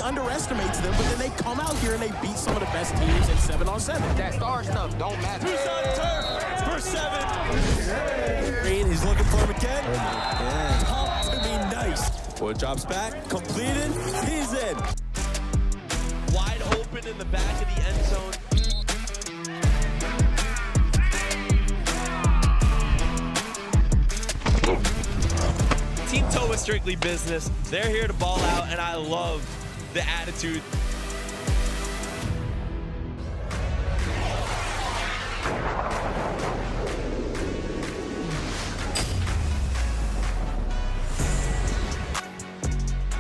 underestimates them, but then they come out here and they beat some of the best teams in 7-on-7. That star stuff don't matter. Tucson turf for 7. Green, he's looking for him again. Pump to be nice. Boy drops back, completed, he's in. Wide open in the back of the end zone. Team TOA is strictly business. They're here to ball out, and I love the attitude.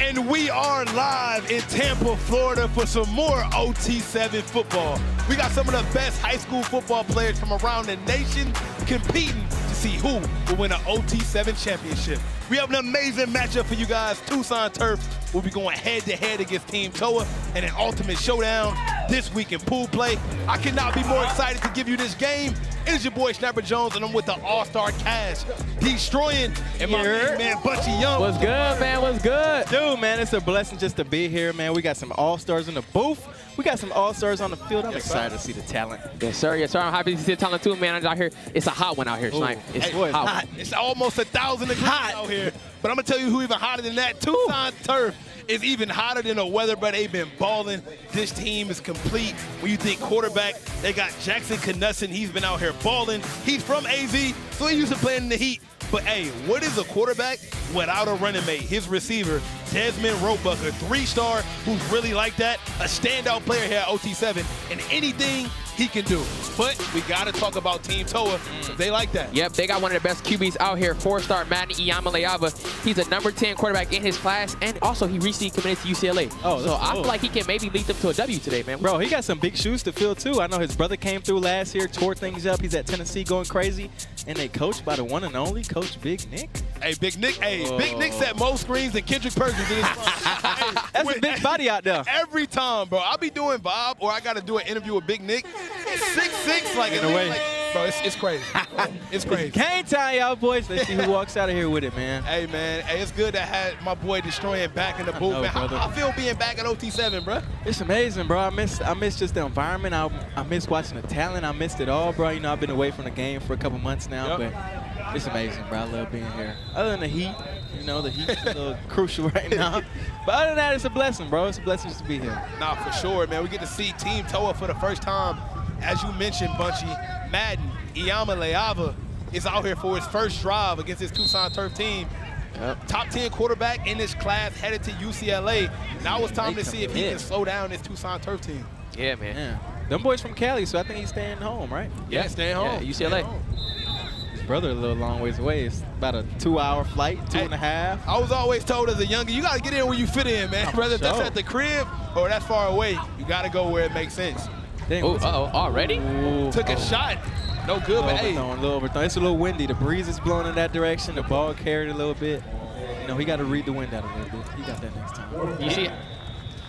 And we are live in Tampa, Florida for some more OT7 football. We got some of the best high school football players from around the nation competing to see who will win an OT7 championship. We have an amazing matchup for you guys. Tucson Turf will be going head-to-head against Team TOA in an ultimate showdown this week in pool play. I cannot be more excited to give you this game. It is your boy Snapper Jones, and I'm with the All-Star Cash, Destroying, and my main man, Bunchy Young. What's good, man? What's good? Dude, man, it's a blessing just to be here, man. We got some All-Stars in the booth. We got some All-Stars on the field. I'm excited to see the talent. Yes, sir. Yes, sir. I'm happy to see the talent, too, man. Out here, it's a hot one out here, Snipe. It's hot. It's almost 1,000 degrees out here. But I'm going to tell you who even hotter than that. Tucson Turf is even hotter than the weather, but they've been balling. This team is complete. When you think quarterback, they got Jackson Knudsen. He's been out here balling. He's from AZ, so he used to playing in the heat. But, hey, what is a quarterback without a running mate? His receiver, Desmond Roebucker, 3-star, who's really like that, a standout player here at OT7, and anything he can do. But we got to talk about Team TOA, because they like that. Yep, they got one of the best QBs out here, 4-star Madden Iyamaleava. He's a number 10 quarterback in his class, and also he recently committed to UCLA. Oh, so I feel like he can maybe lead them to a W today, man. Bro, he got some big shoes to fill, too. I know his brother came through last year, tore things up. He's at Tennessee going crazy. And they coached by the one and only Coach Big Nick. Hey, Big Nick. Hey, Big Nick set more screens than Kendrick Perkins in his hey, That's a big body out there. Every time, bro. I'll be doing Bob, or I got to do an interview with Big Nick. He's 6'6", like, in a way. Like, bro, it's crazy. It's crazy. Can't tell y'all, boys. Let's see who walks out of here with it, man. Hey, man. Hey, it's good to have my boy Destroying back in the booth, man. How I feel being back at OT7, bro? It's amazing, bro. I miss just the environment. I miss watching the talent. I missed it all, bro. You know, I've been away from the game for a couple months now, but it's amazing, bro. I love being here. Other than the heat, you know, the heat's a little crucial right now. But other than that, it's a blessing, bro. It's a blessing just to be here. Nah, for sure, man. We get to see Team TOA for the first time. As you mentioned, Bunchy, Madden Iyamaleava is out here for his first drive against his Tucson Turf team. Yep. Top 10 quarterback in this class, headed to UCLA. Now it's time to see if he can slow down this Tucson Turf team. Yeah, man. Yeah. Them boys from Cali, so I think he's staying home, right? Yeah, staying home. Yeah, UCLA. His brother a little long ways away. It's about a 2-hour flight, 2.5. I was always told as a youngin', you got to get in where you fit in, man. Whether that's at the crib or that's far away, you got to go where it makes sense. Oh, already? Took a shot. No good, but hey. A little overthrown. It's a little windy. The breeze is blowing in that direction. The ball carried a little bit. You know, he got to read the wind out a little bit. He got that next time.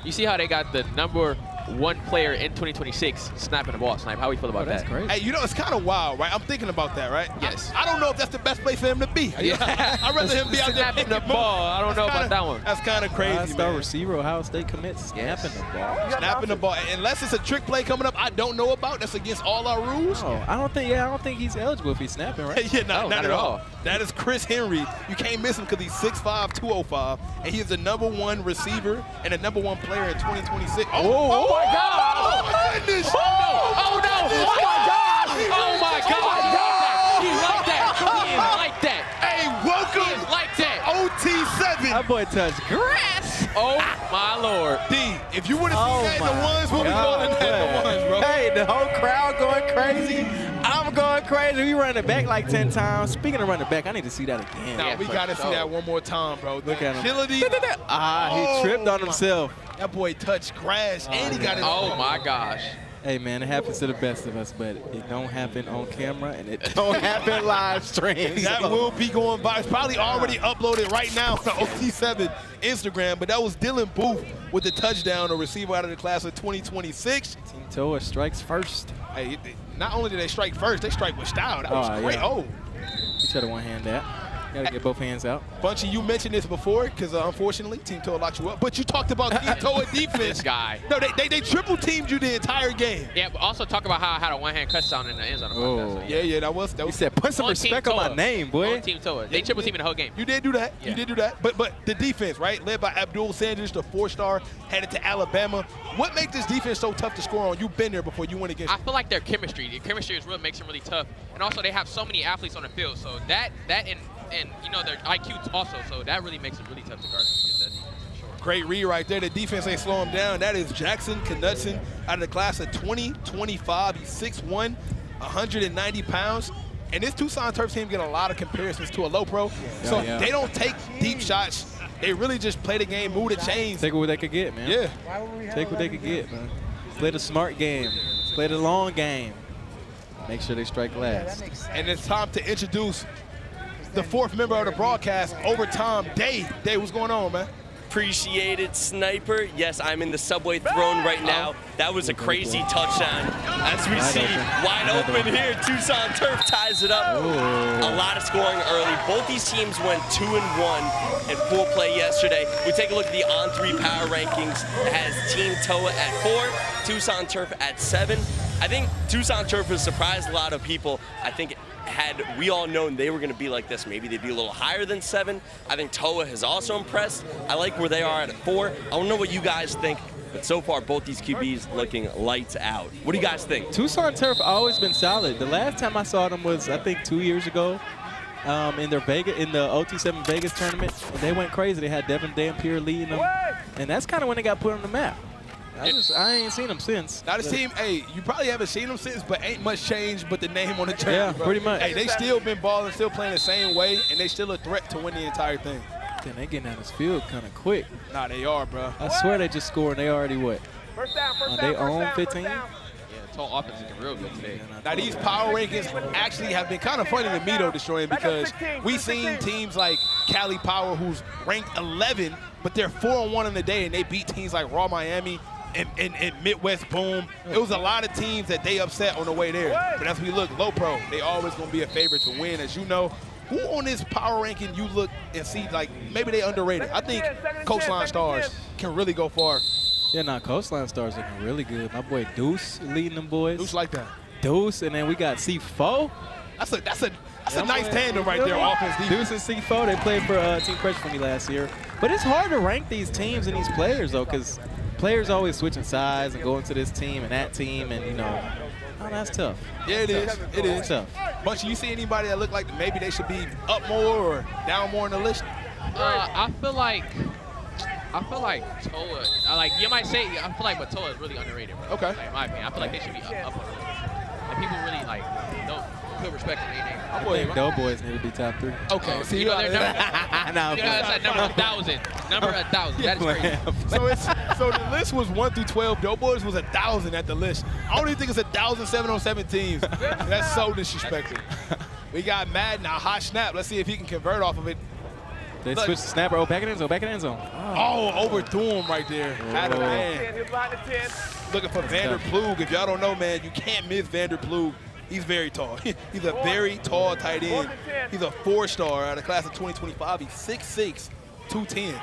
You see how they got the number 1 player in 2026 snapping the ball, Snipe? How we feel about that? That's crazy. Hey, you know, it's kind of wild, right? I'm thinking about that, right? Yes. I don't know if that's the best place for him to be. Yeah. I'd rather him be out there snapping the ball. I don't know about that one. That's kind of crazy, Five-star man. receiver, Ohio State commits, snapping the ball. Snapping the ball. Unless it's a trick play coming up I don't know about, that's against all our rules. Oh, I don't think he's eligible if he's snapping, right? Yeah, not at all. That is Chris Henry. You can't miss him because he's 6'5", 205, and he is the #1 receiver and the #1 player in 2026. Oh my God! Oh my goodness! Oh no! Oh my God! Oh my God! He like that! He is like that! Hey, welcome! He is like that! OT7! That boy touched grass! Oh my Lord! D, if you would have seen that in the ones, what we calling that in the ones, bro? Hey, the whole crowd going crazy. I'm going crazy. We run it back like 10 times. Speaking of running back, I need to see that again. Nah, we got to see that one more time, bro. Look at him. Agility. He tripped on himself. That boy touched grass, and he got it. Oh my gosh! Hey man, it happens to the best of us, but it don't happen on camera and it don't happen live stream. That will be going by. It's probably already uploaded right now on OT7 Instagram, but that was Dylan Booth with the touchdown, a receiver out of the class of 2026. Team TOA strikes first. Hey, not only did they strike first, they strike with style. That was great. Yeah. Oh. He tried to one-hand that. Got to get both hands out. Bunchy, you mentioned this before because unfortunately, Team Toa locked you up. But you talked about Team Toa defense. This guy. No, they triple teamed you the entire game. Yeah, but also talk about how I had a one-hand touchdown in the end zone. Oh. Yeah, that was. You said put some On respect Team on my Toa. name, boy. On Team Toa. They triple team in the whole game. You did do that. Yeah. You did do that. But the defense, right, led by Abdul Sanders, the 4-star, headed to Alabama. What makes this defense so tough to score on? You've been there before. You went against. I feel like their chemistry is what makes them really tough, and also they have so many athletes on the field. So that and you know their IQ also. So that really makes it really tough to guard against that defense. For sure. Great read right there. The defense ain't slowing him down. That is Jackson Knudsen out of the class of 2025. He's 6'1", 190 pounds. And this Tucson Turf team get a lot of comparisons to a low pro. So they don't take deep shots. They really just play the game, move the chains. Take what they could get, man. Yeah. Take what they could get, man. Play the smart game. Play the long game. Make sure they strike last. And it's time to introduce the fourth member of the broadcast, Overtime Dave. Dave, what's going on, man? Appreciated, Sniper. Yes, I'm in the subway throne right now. That was a crazy touchdown. As we see, wide open here. Tucson Turf ties it up. A lot of scoring early. Both these teams went 2-1 in pool play yesterday. We take a look at the on-3 power rankings. It has Team Toa at 4, Tucson Turf at 7. I think Tucson Turf has surprised a lot of people. I think had we all known they were going to be like this, maybe they'd be a little higher than 7. I think Toa has also impressed. I like where they are at 4. I don't know what you guys think, but so far both these QBs looking lights out. What do you guys think? Tucson Turf always been solid. The last time I saw them was, I think, 2 years ago in the OT7 Vegas tournament. They went crazy. They had Devin Dampier leading them, and that's kind of when they got put on the map. I ain't seen them since. Now this team, hey, you probably haven't seen them since, but ain't much changed but the name on the jersey. Yeah, bro. pretty much. Hey, they still been balling, still playing the same way, and they still a threat to win the entire thing. Damn, they getting out of this field kind of quick. Nah, they are, bro. I swear they just scored, and they already what? They own 15? Yeah, Toa offense is real good today. Now these power rankings actually have been kind of funny to me though, Destroying, because we seen teams like Cali Power who's ranked 11, but they're 4-1 in the day, and they beat teams like Raw Miami and Midwest Boom. It was a lot of teams that they upset on the way there. But as we look low pro, they always gonna be a favorite to win. As you know, who on this power ranking you look and see like maybe they underrated? I think Coastline Stars can really go far. Yeah, nah, Coastline Stars looking really good. My boy Deuce leading them boys. Who's like that? Deuce, and then we got C4. That's a nice tandem right there, offense, defense. Deuce and C4, they played for Team Pressure for me last year. But it's hard to rank these teams and these players, though, because players always switching sides and going to this team and that team, and, you know, oh, that's tough. Yeah, it is. It is. Tough. Bunchy, you see anybody that look like maybe they should be up more or down more in the list? I feel like Toa. You might say I feel like, but Toa is really underrated, bro. Okay. Like, in my opinion, I feel like they should be up on the list. And people really don't put respect on their name. I think Doughboys need to be top 3. Okay. See, You know their number. No, You know that's like number 1,000. Number 1,000. That is crazy. So the list was 1 through 12. Doughboys was 1,000 at the list. I don't even think it's 1,707 teams. That's so disrespectful. We got Madden, a hot snap. Let's see if he can convert off of it. They switched the snapper. Oh, back in the end zone. Back in the end zone. Oh, overthrew him right there. Had a man. Looking for Vander Ploeg. If y'all don't know, man, you can't miss Vander Ploeg. He's very tall. He's a very tall tight end. He's a 4-star out of class of 2025. He's 6'6", 210.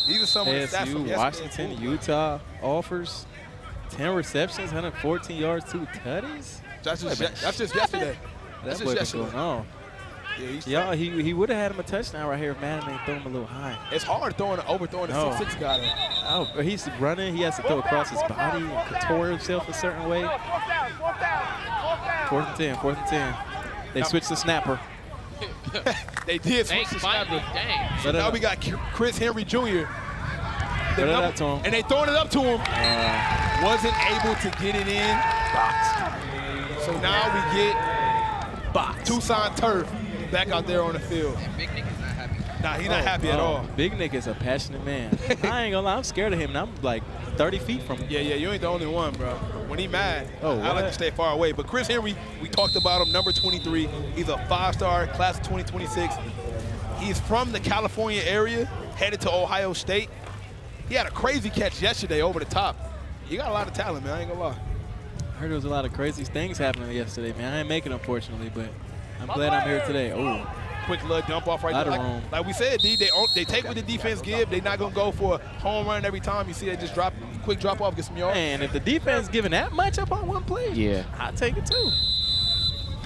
These are some of the stats from ASU, yesterday. Washington, Utah offers 10 receptions, 114 yards, 2 tutties. That's just yesterday. That's That's just what's yesterday. going on. Yeah, Yeah, he would have had him a touchdown right here if Madden ain't throw him a little high. it's hard overthrowing a 6'6" guy. Though. Oh, he's running. He has to throw across his body and contort himself a certain way. 4th and 10, 4th and 10. They switched the snapper. They did switch Thanks, the finally. snapper. Dang. So now we got Chris Henry Jr. Throw it up to him. And they throwing it up to him. Wasn't able to get it in. Boxed. So now we get Tucson Turf back out there on the field. And Big Nick is not happy. Nah, he's not happy at all. Big Nick is a passionate man. I ain't gonna lie, I'm scared of him, and I'm like 30 feet from him. Yeah, you ain't the only one, bro. When he mad, I like what? to stay far away. But Chris Henry, we talked about him, number 23. He's a 5-star, class of 2026. He's from the California area, headed to Ohio State. He had a crazy catch yesterday over the top. You got a lot of talent, man. I ain't gonna lie. I heard there was a lot of crazy things happening yesterday, man. I ain't make it, unfortunately, but I'm glad I'm here today. Oh, quick little dump off right there. Like we said, D, they take what the defense give. They're not going to go for a home run every time. You see they just quick drop off, get some yards. Man, if the defense giving that much up on one play, Yeah. I'll take it too.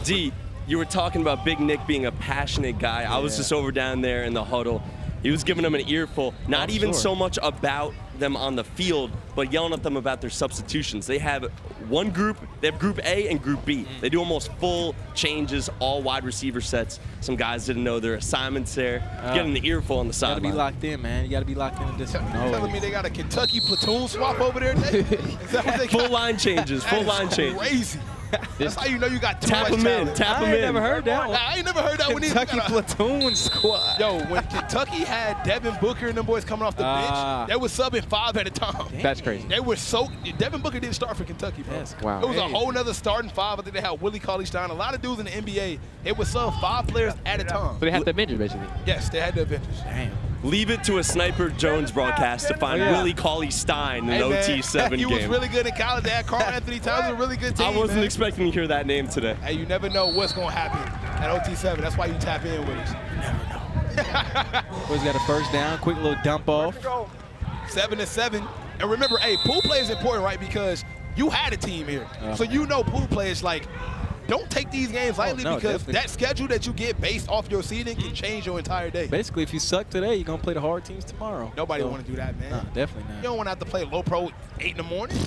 D, you were talking about Big Nick being a passionate guy. I was just over down there in the huddle. He was giving them an earful, not even so much about them on the field, but yelling at them about their substitutions. They have one group, they have Group A and Group B. They do almost full changes, all wide receiver sets. Some guys didn't know their assignments there. Getting the earful on the You gotta sideline. be locked in, man. You gotta be locked into this one. Telling me they got a Kentucky platoon swap over there today? Is that what they got? Full line changes, full line changes. Crazy. That's how you know you got too Tap much them in, talent. tap I them ain't in. never heard that one. I ain't never heard that one either. Kentucky platoon squad. Yo, when Kentucky had Devin Booker and them boys coming off the bench, they were subbing 5 at a time. That's crazy. They were so – Devin Booker didn't start for Kentucky, bro. Wow. It was a whole nother starting 5. I think they had Willie Cauley-Stein. A lot of dudes in the NBA, they would sub 5 players at a time. So they have the Avengers, basically. Yes, they had the Avengers. Damn. Leave it to a Sniper Jones broadcast to find Willie Cauley-Stein in an OT7 he game. was really good in college. They had Carl Anthony Towns, a really good team, I wasn't man. expecting to hear that name today. Hey, you never know what's going to happen at OT7. That's why you tap in with us. Boys got a first down, quick little dump off. 7-7. And remember, hey, pool play is important, right? Because you had a team here. So you know pool play is like, don't take these games lightly because definitely. that schedule that you get based off your seeding can change your entire day. Basically, if you suck today, you're gonna play the hard teams tomorrow. Nobody want to do that, man. Nah, definitely You not. don't want to have to play low pro 8 in the morning.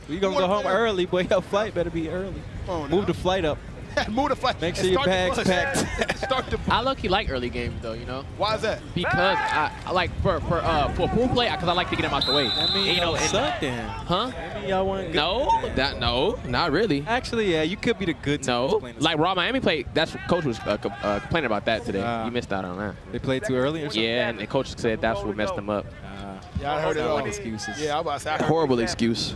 You gonna go home early, boy. Your flight better be early. Move the flight up. Move the flight. Make sure your bag's packed. Start the I low-key like early games, though, you know? Why is that? Because I like for pool play, because I like to get them out the way. I mean, you know, and, suck then. huh? Maybe y'all want No, not really. Actually, yeah, you could be the good team. No, playing this like Raw Miami played. That's what coach was complaining about that today. You missed out on that. They played too early or something? Yeah, and the coach said that's what messed them up. Yeah, I heard it Not all. like excuses. Yeah, I was about to say. I heard Horrible excuse.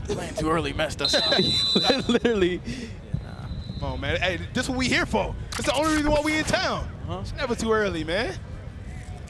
Playing too early messed us up. Literally. Come on, man. Hey, this is what we here for. It's the only reason why we in town. It's never too early, man.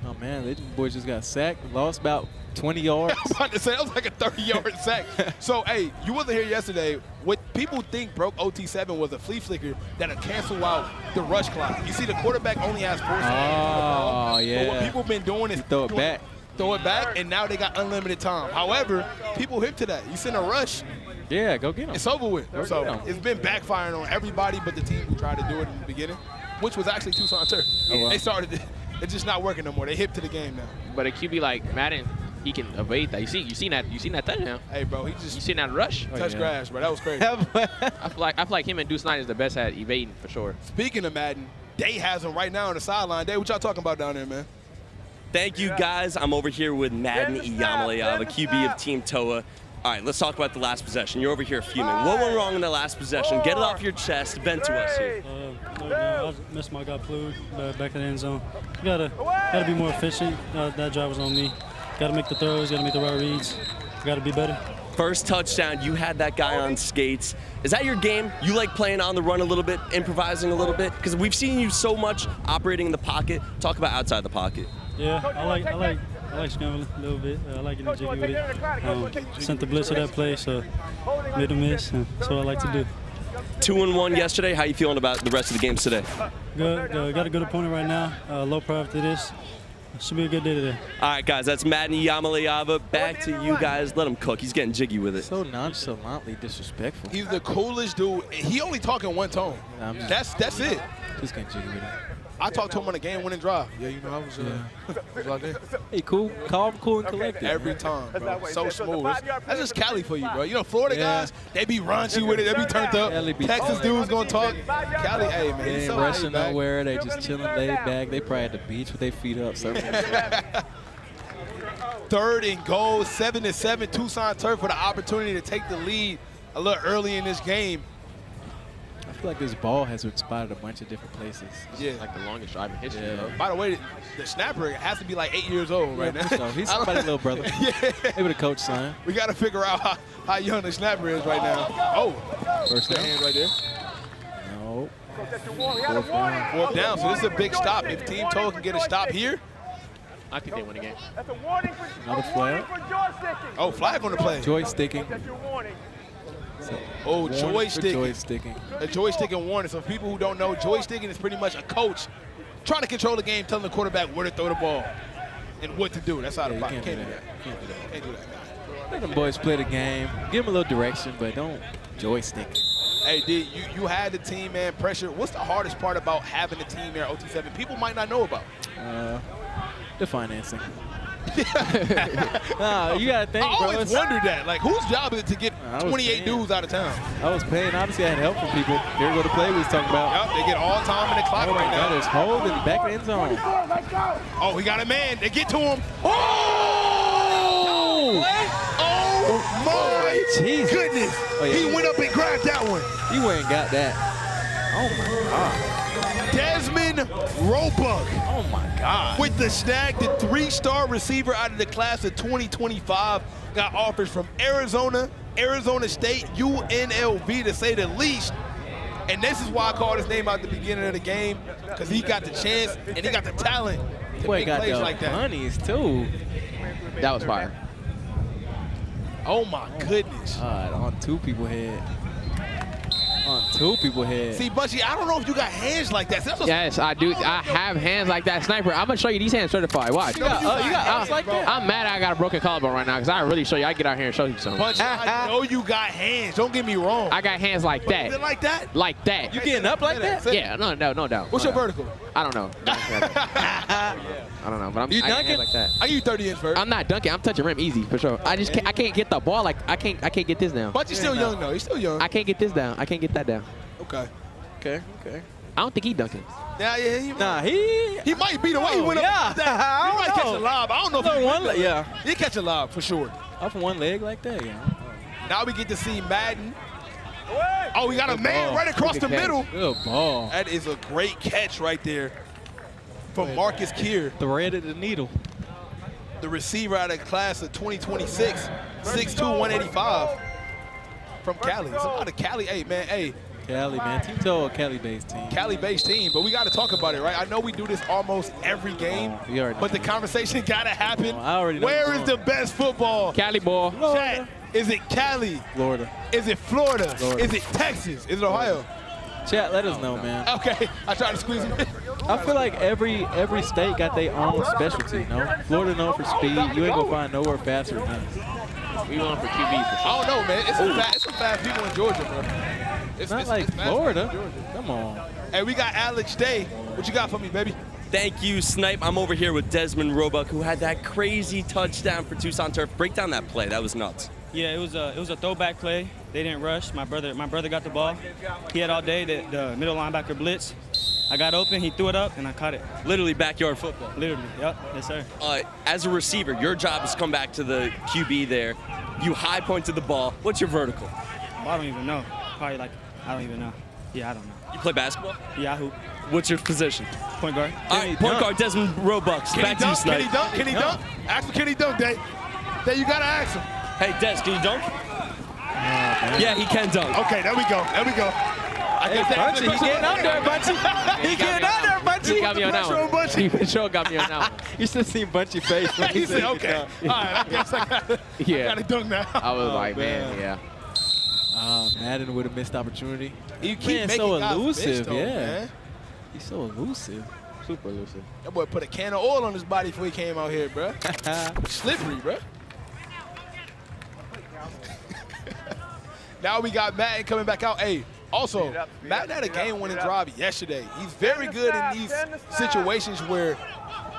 Oh, man, these boys just got sacked, lost about 20 yards. I was about to say, that was like a 30-yard sack. So, hey, you wasn't here yesterday. What people think broke OT7 was a flea flicker that'll cancel out the rush clock. You see, the quarterback only has 4 seconds. Oh, But yeah. what people been doing is Throw it back. Throw it back, and now they got unlimited time. However, people hip to that. You send a rush, Yeah, go get them. it's over with. So get 'em. it's been backfiring on everybody but the team who tried to do it in the beginning, which was actually Tucson Turf. wow. They started it. It's just not working no more. They hip to the game now. But a QB like Madden, he can evade that. You seen that touchdown? Hey, bro, he You just seen that rush? touched grass, bro. That was crazy. I feel like him and Deuce Knight is the best at evading for sure. Speaking of Madden, Day has him right now on the sideline. Day, what y'all talking about down there, man? Thank you, guys. I'm over here with Madden Iyamaleava, the QB of Team TOA. All right, let's talk about the last possession. You're over here fuming. What went wrong in the last possession? Get it off your chest. Vent to us here. I missed my guy FLEAUX back in the end zone. You gotta be more efficient. That drive was on me. Gotta make the throws. Gotta make the right reads. Gotta be better. First touchdown, you had that guy on skates. Is that your game? You like playing on the run a little bit, improvising a little bit? Because we've seen you so much operating in the pocket. Talk about outside the pocket. Yeah, I like scrambling a little bit. I like getting jiggy with it. Sent the blitz to that play, so made a miss. And that's what I like to do. 2-1 yesterday. How you feeling about the rest of the games today? Good. Got a good opponent right now. Low pro after this. Should be a good day today. All right, guys, that's Madden Iyamaleava. Back to you guys. Let him cook. He's getting jiggy with it. So nonchalantly disrespectful. He's the coolest dude. He only talking one tone. That's it. Just getting jiggy with it. I talked to him on a game-winning drive. Yeah, you know, I was out there. Hey, cool, calm, cool, and collected. Every time, bro. So smooth. That's just Cali for you, bro. You know, Florida guys, they be raunchy with it. They be turned up. Texas dudes gonna talk. Cali, hey, man. They he's ain't so rushing laid back. nowhere. They just chilling, laid back. They probably at the beach with their feet up. So 3rd and goal, 7-7. Tucson Turf with an opportunity to take the lead a little early in this game. I feel like this ball has expired a bunch of different places. Yeah. Like the longest drive in history. Yeah. though. By the way, the snapper has to be like 8 years old right now. So he's somebody's little brother. Yeah. Maybe the coach son. We got to figure out how young the snapper is right now. Oh, First the down. hands right there. No. 4th down, so this is a big stop. If Team TOA can get a stop here. I think they win the game. Another flag. Oh, flag on the play. Joysticking. Oh, joystick. Joysticking. A joystick and warning. So for people who don't know, joysticking is pretty much a coach trying to control the game, telling the quarterback where to throw the ball and what to do. That's out of bounds. Can't do that. Can't do that. Let them boys play the game. Give them a little direction, but don't joystick. Hey, D, you had the team, man, pressure. What's the hardest part about having the team here at OT7? People might not know about. The financing. Nah, you gotta think, I bro. always wondered that. Like, whose job is it to get 28 dudes out of town? I was paying. Obviously, I had help from people. Here go the play we was talking about. Yep, they get all time in the clock right now. There's hold in the back of the end zone. Oh, he got a man. They get to him. Oh! Oh, my Jesus. goodness. Oh, yeah. He went up and grabbed that one. He went and got that. Oh, my God. Desmond Roebuck. Oh, my God. With the snag, the 3-star receiver out of the class of 2025 got offers from Arizona, Arizona State, UNLV to say the least. And this is why I called his name out at the beginning of the game, because he got the chance and he got the talent to Boy, make got plays the like that. bunnies, too. That was fire. Oh my goodness. God, on 2 people head. On 2 people head. See, Bunchy, I don't know if you got hands like that. Yes, I do. I have hands like that, Sniper. I'm gonna show you these hands certified. Watch. You got hands like that? I'm mad I got a broken collarbone right now because I really show you. I get out here and show you something. Bunchy, I know you got hands. Don't get me wrong. I got hands like Is it that. like that? Like that. You getting up like that? Yeah, no doubt. What's your vertical? I don't know. I don't know, but I got hands like that. I give you 30 inch vert. I'm not dunking. I'm touching rim easy for sure. I just I can't get the ball. Like I can't get this down. Bunchy's still young though. He's still young. I can't get this down. I can't get that down. Okay. Okay. I don't think he dunking. Yeah, he might be the way he went up. Yeah. He might catch a lob. I don't know if he one leg. Yeah. He catch a lob for sure. Off one leg like that, yeah. Now we get to see Madden. Oh, we got a man ball. right across the Good catch. middle. Good ball. That is a great catch right there from Marcus Keir, Threaded the needle. the receiver out of the class of 2026, 6'2", 185 from Cali. It's out of Cali. Hey, man, hey. Cali, man. Team Toe, Cali-based team. Cali-based team, but we got to talk about it, right? I know we do this almost every game, we already but the know. conversation got to happen. I already know Where what's is the best football? Cali ball. Chat, is it Cali? Florida. Is it Florida? Florida. Is it Texas? Is it Ohio? Chat, let us know, man. Okay, I tried to squeeze him in. I feel like every state got their own specialty, you know? Florida known for speed. You ain't gonna find nowhere faster than us. We going for QB for sure. I don't know, man. It's some fast people in Georgia, bro. It's not like fast Florida. people in Georgia. Come on. Hey, we got Alex Day. What you got for me, baby? Thank you, Snipe. I'm over here with Desmond Roebuck, who had that crazy touchdown for Tucson Turf. Break down that play. That was nuts. Yeah, it was a throwback play. They didn't rush. My brother got the ball. He had all day the middle linebacker blitz. I got open, he threw it up, and I caught it. Literally backyard football. Literally, yep, yes sir. As a receiver, your job is to come back to the QB there. You high pointed the ball. What's your vertical? I don't even know. Probably like, I don't even know. Yeah, I don't know. You play basketball? Yeah, I hoop. What's your position? Point guard. All right, point guard Desmond Roebuck. Back to you, Snipe. Can he dunk? Can he dunk? Ask for can he dunk, Day. Day, you got to ask him. Hey, Des, can you dunk? Yeah, he can dunk. Okay, there we go. There we go. Bunchy, he getting out there, Bunchy. He getting out there, Bunchy. He got me on that one. Bunchy. He for sure got me on that one. You should have seen Bunchy face. when He said, he okay. All right, I guess I got Yeah. to dunk now. I was like, man, yeah. Madden would have missed opportunity. You keep Man, making so guys elusive, miss, though, yeah. man. He's so elusive. Super elusive. That boy put a can of oil on his body before he came out here, bro. Slippery, bro. Now we got Madden coming back out. Hey, also, Madden had a game-winning drive yesterday. He's very good in these situations where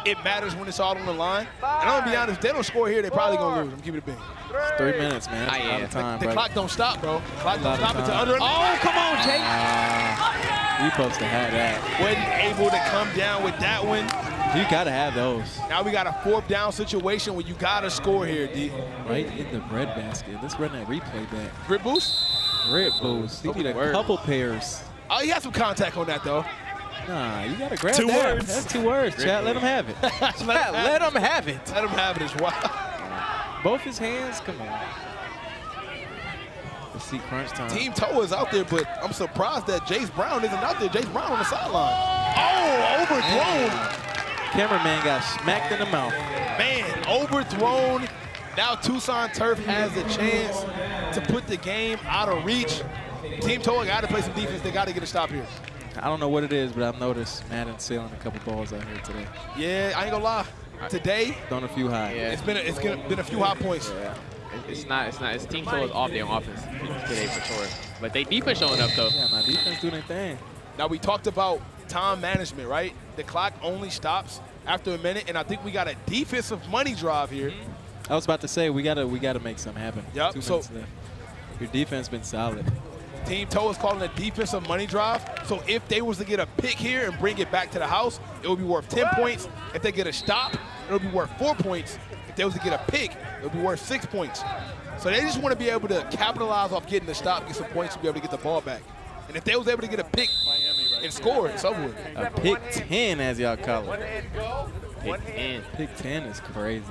it matters when it's all on the line. And I'm going to be honest, if they don't score here, they're probably going to lose. I'm keeping it big. It's 3 minutes, man. That's a lot of time, The bro. clock don't stop, bro. The clock don't Lot of stop until time. under. Oh, come on, Jake. You supposed to have that. Wasn't able to come down with that one. You got to have those. Now we got a 4th down situation where you got to score here, D. Right in the bread basket. Let's run that replay back. Grip boost? Red boost. You need a couple pairs. Oh, he had some contact on that, though. Nah, you got to grab 2 that. words. That's 2 words, chat. Let him have it. Let him have it. Let him have it as well. Both his hands. Come on. Let's see crunch time. Team Toe is out there, but I'm surprised that Jace Brown isn't out there. Jace Brown on the sideline. Oh, overthrown. Cameraman got smacked in the mouth. Man, overthrown. Now Tucson Turf has a chance to put the game out of reach. Team Toe got to play some defense. They got to get a stop here. I don't know what it is, but I've noticed Madden sailing a couple balls out here today. Yeah, I ain't gonna lie. Today, Throwing a few high. Yeah. it's been a few high points. Yeah. It's Team Toa's off day on offense today for sure. But they defense showing up though. Yeah, my defense doing their thing. Now we talked about time management, right? The clock only stops after a minute, and I think we got a defensive money drive here. I was about to say we gotta make something happen. Yep, 2 so- minutes left. Your defense been solid. Team Toe is calling a defensive money drive. So if they was to get a pick here and bring it back to the house, it would be worth 10 points. If they get a stop, it'll be worth 4 points. If they was to get a pick, it'll be worth 6 points. So they just want to be able to capitalize off getting the stop, get some points to be able to get the ball back. And if they was able to get a pick and score, it's over with. A pick 10, as y'all call it. Pick 10. Pick 10 is crazy.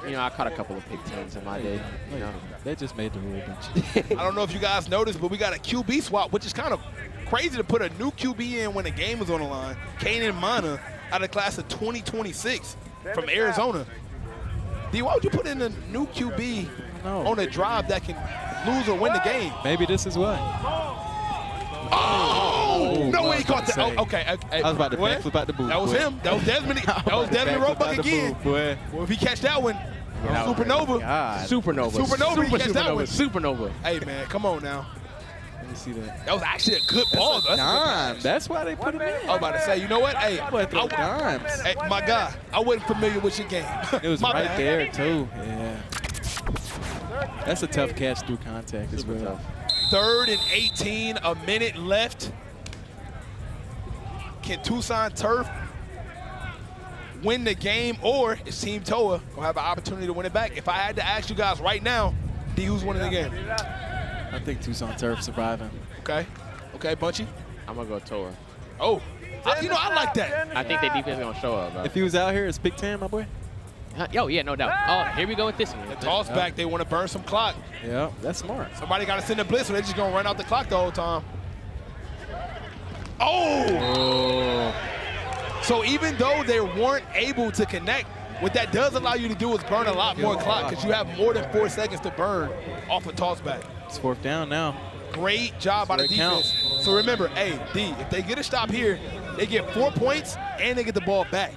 You know, I caught a couple of pick 10s in my day. You know. They just made the rule bench. I don't know if you guys noticed, but we got a QB swap, which is kind of crazy to put a new QB in when the game is on the line. Kanan Mana out of the class of 2026 from Arizona. D, why would you put in a new QB on a drive that can lose or win the game? Maybe this is why. Oh! No way he caught that. Oh, okay. I was about to backflip out the booth. That was boy. him. That was Desmond. That was Desmond Roebuck again. Boy. Well, if he catch that one, Supernova. God. Supernova. Supernova, he catch that one. Supernova. Hey, man, come on now. Let me see that. That was actually a good ball. That's a good Dime. catch. That's why they put him in. I was about to say, you know what? Hey, Boy, throw dimes. hey, my guy, I wasn't familiar with your game. It was My right bad. there, too. Yeah. That's a tough catch through contact as well. 3rd and 18, a minute left. Can Tucson Turf win the game, or is Team Toa going to have an opportunity to win it back? If I had to ask you guys right now, D, who's winning the game? I think Tucson Turf surviving. Okay. Okay, Bunchy. I'm going to go Toa. Oh, you know, I like that. I think their defense is going to show up, bro. If he was out here, it's pick 10, my boy. Yo, yeah, no doubt. Oh, here we go with this one. The toss back, they want to burn some clock. Yeah, that's smart. Somebody got to send a blitz, so they're just going to run out the clock the whole time. Oh! So even though they weren't able to connect, what that does allow you to do is burn a lot more clock because you have more than 4 seconds to burn off a toss back. It's 4th down now. Great job by the defense. So remember, hey, D, if they get a stop here, they get 4 points and they get the ball back.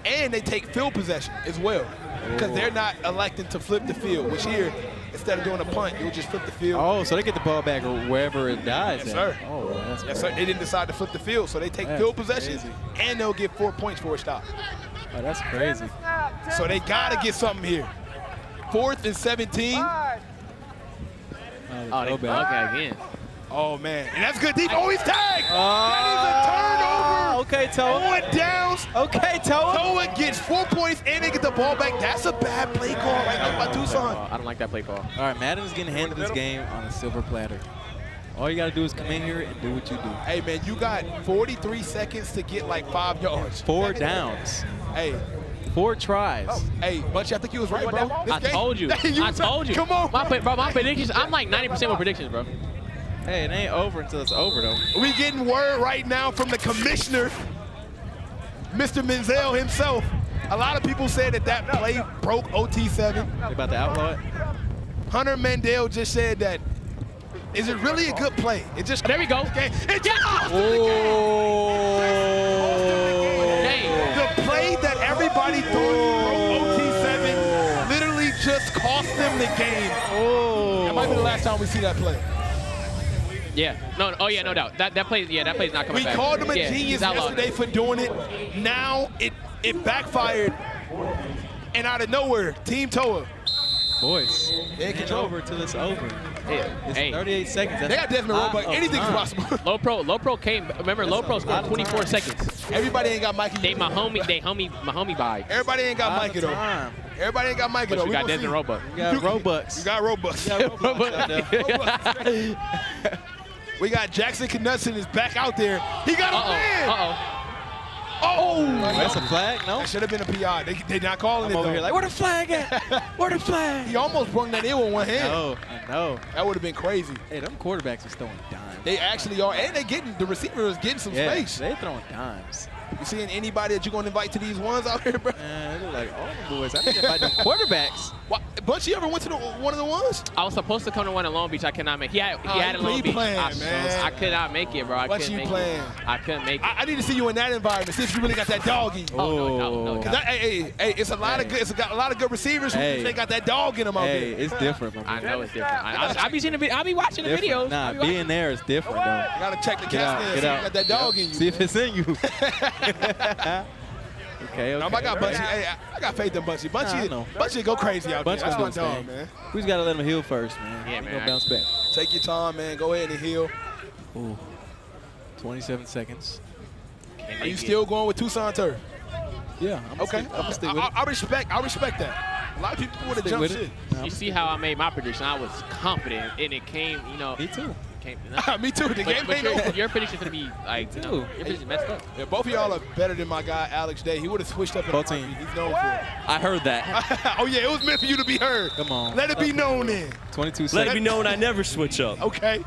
And they take field possession as well because they're not electing to flip the field, which here, instead of doing a punt, you'll just flip the field. Oh, so they get the ball back wherever it dies. Yes, sir. Oh, that's Yes, sir. They didn't decide to flip the field, so they take field possession, crazy. and they'll get 4 points for a stop. Oh, that's crazy. So they got to get something here. 4th and 17. Oh, they back again. Oh, man. And that's good defense. Oh, he's tagged. That is a turnover. Okay, Toa. On downs. Okay, Toa. Toa gets 4 points, and they get the ball back. That's a bad play call right there by Tucson. I don't like that play call. All right, Madden's getting handed this game on a silver platter. All you got to do is come in here and do what you do. Hey, man, you got 43 seconds to get like 5 yards. 4 downs. Hey. 4 tries. Hey, Bunchy, I think you was right, bro. I told you. I told you. Come on, my predictions, I'm like 90% with predictions, bro. Hey, it ain't over until it's over, though. We getting word right now from the commissioner, Mr. Menzel himself. A lot of people said that play broke OT7. They about to outlaw it? Hunter Mandel just said that. Is it really a good play? It just there we go. It just Hey. The play that everybody thought broke OT7 literally just cost them the game. That might be the last time we see that play. Yeah. No. Oh yeah. No doubt. That play's not coming back. We called him a Yeah, genius he's outlawed. yesterday for doing it. Now it backfired, and out of nowhere, Team Toa. Boys, it ain't over until it's over. It's 38 seconds. That's they got Desmond Roebuck. Anything's possible. Low Pro came. Remember, Low Pro scored 24 seconds. Everybody ain't got Mikey. My homie by. Everybody ain't got Mikey though. Everybody ain't got Mikey though. But you got Desmond Roebuck. You got Robux. You got Robux. We got Jackson Knudsen is back out there. He got a win. Oh, that's a flag? No? That should have been a PI. They not calling it over though. here like, where the flag at? Where the flag? He almost brung that in with one hand. I know. That would have been crazy. Hey, them quarterbacks are throwing dimes. They actually are, and the receiver is getting some space. They throwing dimes. You seeing anybody that you're going to invite to these ones out here, bro? Man, they look like all the boys. I think about them quarterbacks. Bunch, you ever went to one of the ones? I was supposed to come to one in Long Beach. I could not make it. He had a Long Beach. I could not make it, bro. I couldn't make it. I couldn't make it. I need to see you in that environment. See if you really got that dog in you. Oh, no. Hey, it's a lot of good. It's got a lot of good receivers who they got that dog in them out there. Hey, it's different, man. I know it's different. I be watching the videos. Nah, being there is different, though. You gotta check the cast in. See if you got that dog in you. See if it's in you. Okay. No, I got Bunchy. Hey, I got faith in Bunchy. Bunchy go crazy out there. That's my dog, man. We just gotta let him heal first, man. Yeah, man. He'll bounce back. Take your time, man. Go ahead and heal. Ooh. 27 seconds. Are you still going with Tucson turf? Yeah. I'm gonna stick with it. I respect that. A lot of people would have jumped shit. You see how I made my prediction? I was confident, and it came, you know. Me too. Me too. The game ain't over. Your prediction's gonna be like, your prediction messed up. Yeah, both of y'all are better than my guy Alex Day. He would have switched up in the team. He's known for it. I heard that. Oh yeah, it was meant for you to be heard. Come on. Let it be known then. 22 seconds. Let it be known I never switch up. Okay.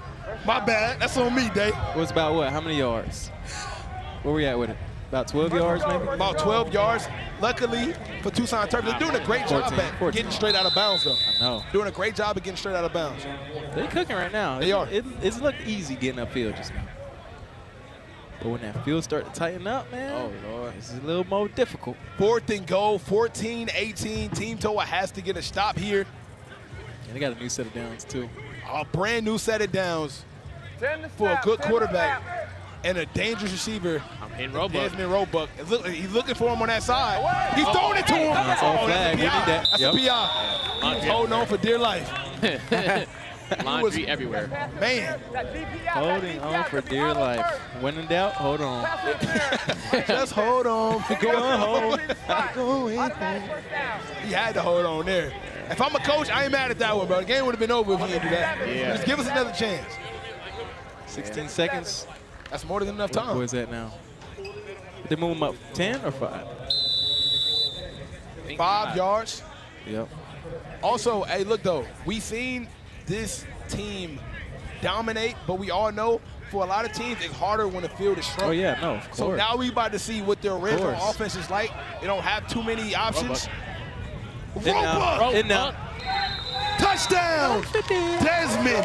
My bad. That's on me, Day. It was about what? How many yards? Where we at with it? About 12 yards, maybe? About 12 yards. Luckily for Tucson Turf, they're doing a great job at getting straight out of bounds, though. I know. Doing a great job at getting straight out of bounds. They're cooking right now. They are. It's looked easy getting upfield just now. But when that field start to tighten up, man, oh Lord, it's a little more difficult. 4th and goal, 14-18. Team Toa has to get a stop here. And they got a new set of downs, too. A brand new set of downs for a good quarterback and a dangerous receiver. In Roebuck. Desmond Roebuck. He's looking for him on that side. He's throwing it to him. That's all flag. We need that. That's a PI. He's holding on for dear life. Laundry everywhere. Man. Holding on for dear life. When in doubt, hold on. Just hold on. Going home. He had to hold on there. If I'm a coach, I ain't mad at that one, bro. The game would have been over if he didn't do that. Yeah. Just give us another chance. 16 seconds. That's more than enough time. Where is that now? Did they move him up 10 or 5? 5 yards. Yep. Also, hey, look, though. We've seen this team dominate, but we all know for a lot of teams, it's harder when the field is shrunk. Oh, yeah, no, of course. So now we about to see what their original offense is like. They don't have too many options. Roebuck. Touchdown! Desmond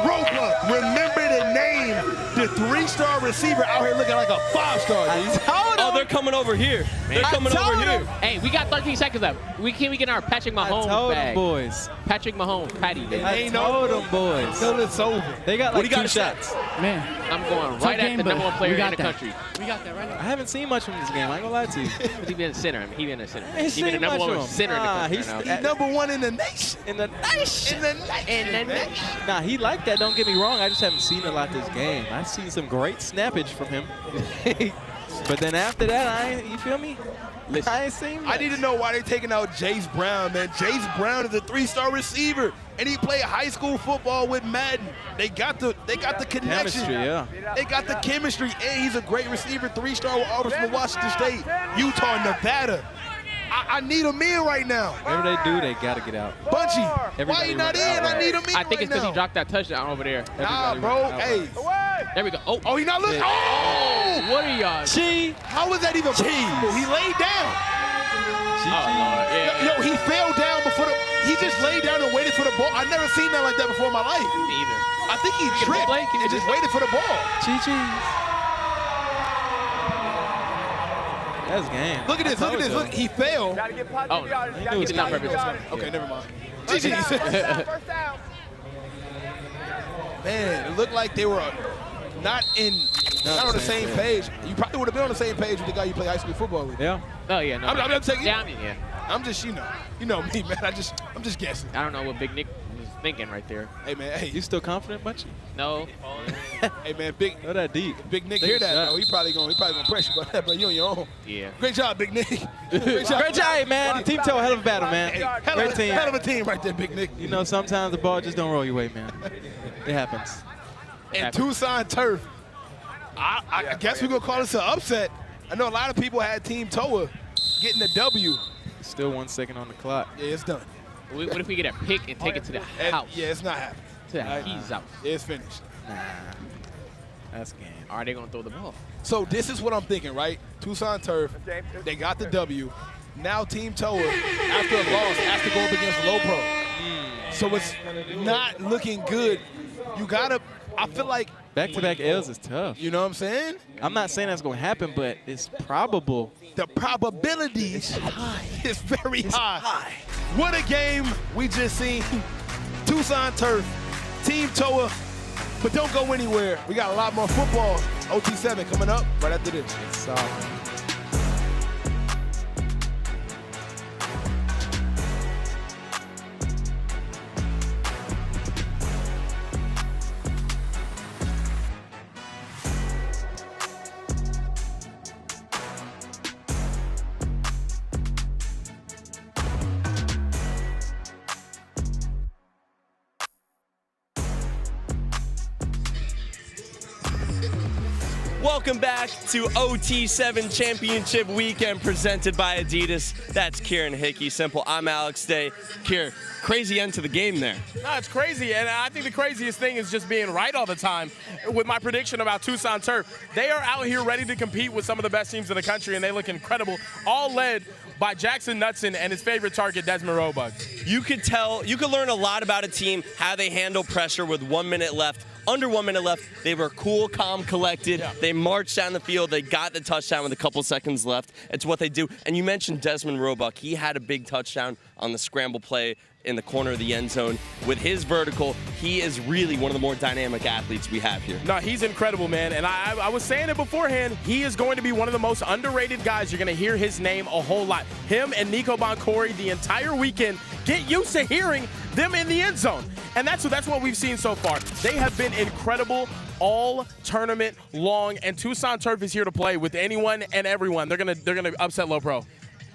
Roebuck. Remember the name. The 3-star receiver out here looking like a 5-star. Oh, they're coming over here. They're coming over here. Hey, we got 13 seconds left. We get our Patrick Mahomes bag. Boys. Patrick Mahomes, Patty. I told them boys. Until it's over. They got like 2 shots. Man, I'm going right at the #1 player in the country. We got that right now. I haven't seen much from this game. I ain't gonna lie to you. He been a center. He been a center. He's He been the #1 center in the country. He's #1 in the nation. In the nation. In the nation. Nah, he like that. Don't get me wrong. I just haven't seen a lot this game. I've seen some great snappage from him. But then after that, you feel me? Listen, I ain't seen much. I need to know why they're taking out Jace Brown, man. Jace Brown is a 3-star receiver, and he played high school football with Madden. They got the connection. Chemistry, yeah. They got the chemistry, and he's a great receiver, 3-star with offers from Washington State, Utah, Nevada. I need him in right now. Whatever they do, they got to get out. Bunchy, why he not in? I need him in I think it's because he dropped that touchdown over there. Nah, bro. Hey. There we go. Oh, he not looking. Oh! What are y'all? How was that even possible? He laid down. Yo, he fell down before he just laid down and waited for the ball. I've never seen that like that before in my life. Me either. I think he tripped and just waited for the ball. That's game. Look at this. Look at this. Look, he fell. Oh, he did not purpose. Okay, never mind. GG's. Man, it looked like they were not on the same page. You probably would have been on the same page with the guy you play high school football with. Yeah. Oh yeah, no. I'm taking. Yeah, I mean, yeah. I'm just, you know me, man. I'm just guessing. I don't know what Big Nick was thinking right there. Hey man, hey. You still confident, Bunchy? No. Hey man, Big. Not that deep. Big Nick hear that? Though. He probably gonna press you about that, but you on your own. Yeah. Great job, Big Nick. Great job, man. Team Toe, hell of a battle, man. Hey, Great team. Hell of a team right there, Big Nick. You know, sometimes the ball just don't roll your way, man. It happens. And Tucson turf. I guess we're gonna call this an upset. I know a lot of people had Team Toa getting the W. Still 1 second on the clock. Yeah, it's done. What if we get a pick and take it to the house? Yeah, it's not happening. To the house. It's finished. Nah. That's game. Are they going to throw the ball? So this is what I'm thinking, right? Tucson Turf, they got the W. Now Team Toa, after a loss, has to go up against Low Pro. So it's not looking good. You gotta, I feel like back-to-back L's is tough. You know what I'm saying? I'm not saying that's going to happen, but it's probable. The probability is high. It's very high. What a game we just seen. Tucson Turf, Team Toa. But don't go anywhere. We got a lot more football. OT7 coming up right after this. Welcome back to OT7 Championship Weekend presented by Adidas. That's Kieran Hickey. Simple. I'm Alex Day. Kieran, crazy end to the game there. No, it's crazy, and I think the craziest thing is just being right all the time with my prediction about Tucson Turf. They are out here ready to compete with some of the best teams in the country, and they look incredible, all led by Jackson Knutson and his favorite target, Desmond Robug. You could learn a lot about a team, how they handle pressure with 1 minute left. Under 1 minute left, they were cool, calm, collected. Yeah. They marched down the field. They got the touchdown with a couple seconds left. It's what they do. And you mentioned Desmond Roebuck. He had a big touchdown on the scramble play in the corner of the end zone. With his vertical, he is really one of the more dynamic athletes we have here. No, he's incredible, man. And I was saying it beforehand, he is going to be one of the most underrated guys. You're going to hear his name a whole lot. Him and Nico Boncory the entire weekend. Get used to hearing them in the end zone. And that's what we've seen so far. They have been incredible all tournament long, and Tucson Turf is here to play with anyone and everyone. They're gonna upset Low Pro.